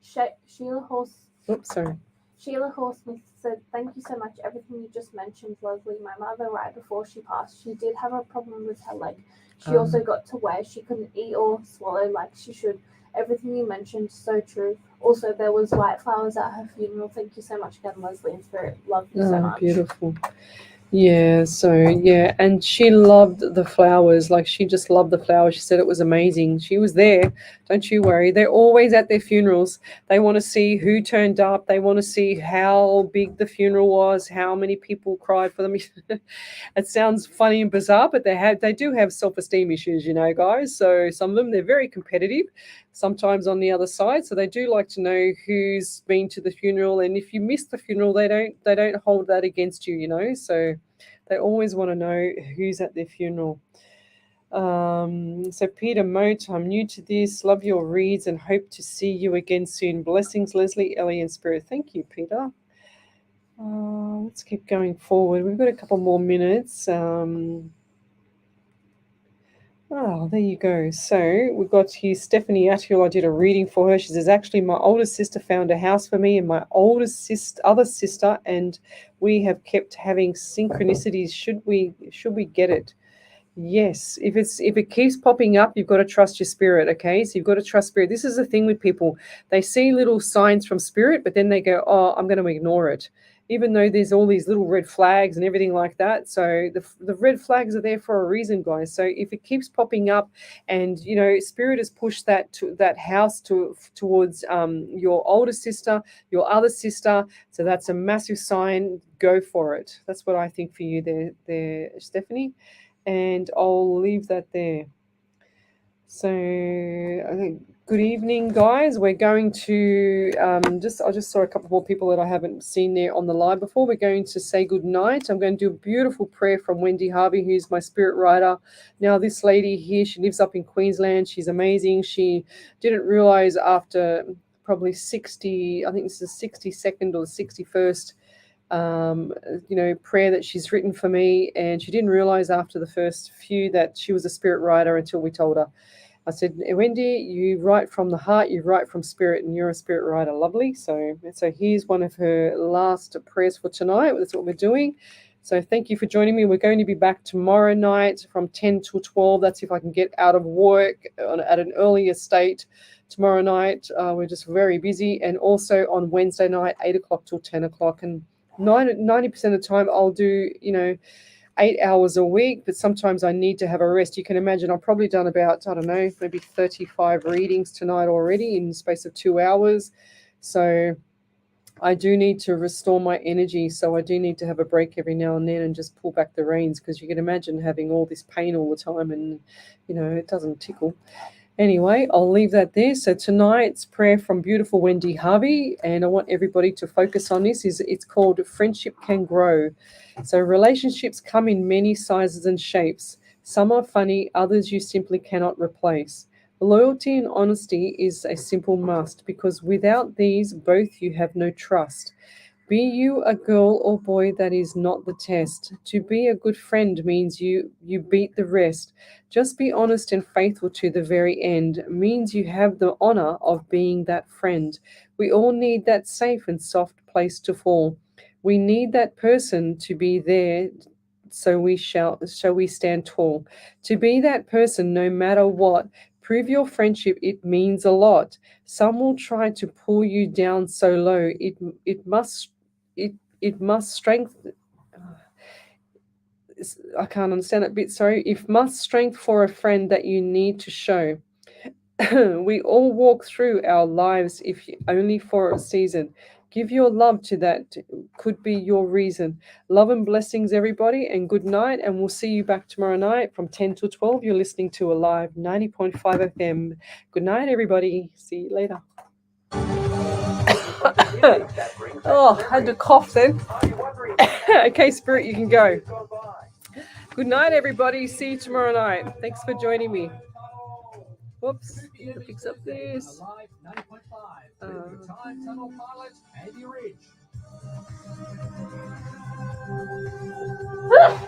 Sheila Horse. Oops, sorry. Sheila Horsmith said, "Thank you so much. Everything you just mentioned, Lesley. My mother, right before she passed, she did have a problem with her leg. She also got to where she couldn't eat or swallow like she should. Everything you mentioned, so true. Also, there was white flowers at her funeral. Thank you so much again, Lesley and Spirit. Love you so much." Beautiful. Yeah, and she loved the flowers. Like she just loved the flowers. She said it was amazing. She was there. Don't you worry. They're always at their funerals. They want to see who turned up. They want to see how big the funeral was, how many people cried for them. It sounds funny and bizarre, but they do have self-esteem issues, guys. So some of them, they're very competitive, sometimes on the other side. So they do like to know who's been to the funeral. And if you miss the funeral, they don't hold that against you, So they always want to know who's at their funeral. So Peter Moat, I'm new to this. Love your reads and hope to see you again soon. Blessings, Lesley, Ellie, and Spirit. Thank you, Peter. Let's keep going forward. We've got a couple more minutes. There you go. So we've got here Stephanie Athill. I did a reading for her. She says, actually, my oldest sister found a house for me and my other sister, and we have kept having synchronicities. Should we get it? Yes, if it keeps popping up, you've got to trust your spirit, okay? So you've got to trust spirit. This is the thing with people. They see little signs from spirit, but then they go, "Oh, I'm going to ignore it." Even though there's all these little red flags and everything like that. So the red flags are there for a reason, guys. So if it keeps popping up and, you know, spirit has pushed that house towards your older sister, your other sister, so that's a massive sign. Go for it. That's what I think for you there, Stephanie. And I'll leave that there. So, I think good evening, guys. We're going to I just saw a couple more people that I haven't seen there on the live before. We're going to say good night. I'm going to do a beautiful prayer from Wendy Harvey, who's my spirit writer. Now, this lady here, she lives up in Queensland. She's amazing. She didn't realize after probably 60, I think this is the 62nd or the 61st prayer that she's written for me, and she didn't realize after the first few that she was a spirit writer until we told her. I said, Wendy, you write from the heart, you write from spirit, and you're a spirit writer. Lovely. So here's one of her last prayers for tonight. That's what we're doing. So thank you for joining me. We're going to be back tomorrow night from 10 till 12. That's if I can get out of work at an earlier state. Tomorrow night, we're just very busy. And also on Wednesday night, 8 o'clock till 10 o'clock. And 90% of the time I'll do, 8 hours a week, but sometimes I need to have a rest. You can imagine I've probably done about, I don't know, maybe 35 readings tonight already in the space of 2 hours. So I do need to restore my energy. So I do need to have a break every now and then and just pull back the reins, because you can imagine having all this pain all the time and, it doesn't tickle. Anyway, I'll leave that there. So tonight's prayer from beautiful Wendy Harvey, and I want everybody to focus on this, it's called Friendship Can Grow. So relationships come in many sizes and shapes. Some are funny, others you simply cannot replace. Loyalty and honesty is a simple must, because without these, both you have no trust. Be you a girl or boy, that is not the test. To be a good friend means you beat the rest. Just be honest and faithful to the very end means you have the honor of being that friend. We all need that safe and soft place to fall. We need that person to be there, so we stand tall. To be that person no matter what. Prove your friendship, it means a lot. Some will try to pull you down so low. It must strength. I can't understand that bit. Sorry. It must strength for a friend that you need to show. We all walk through our lives, if only for a season. Give your love to that. Could be your reason. Love and blessings, everybody, and good night. And we'll see you back tomorrow night from 10 to 12. You're listening to Alive 90.5 FM. Good night, everybody. See you later. Oh, I had to cough then. Okay, Spirit, you can go. Good night, everybody. See you tomorrow night. Thanks for joining me. Whoops. Fix up this. Time Tunnel Pilot and your Ridge.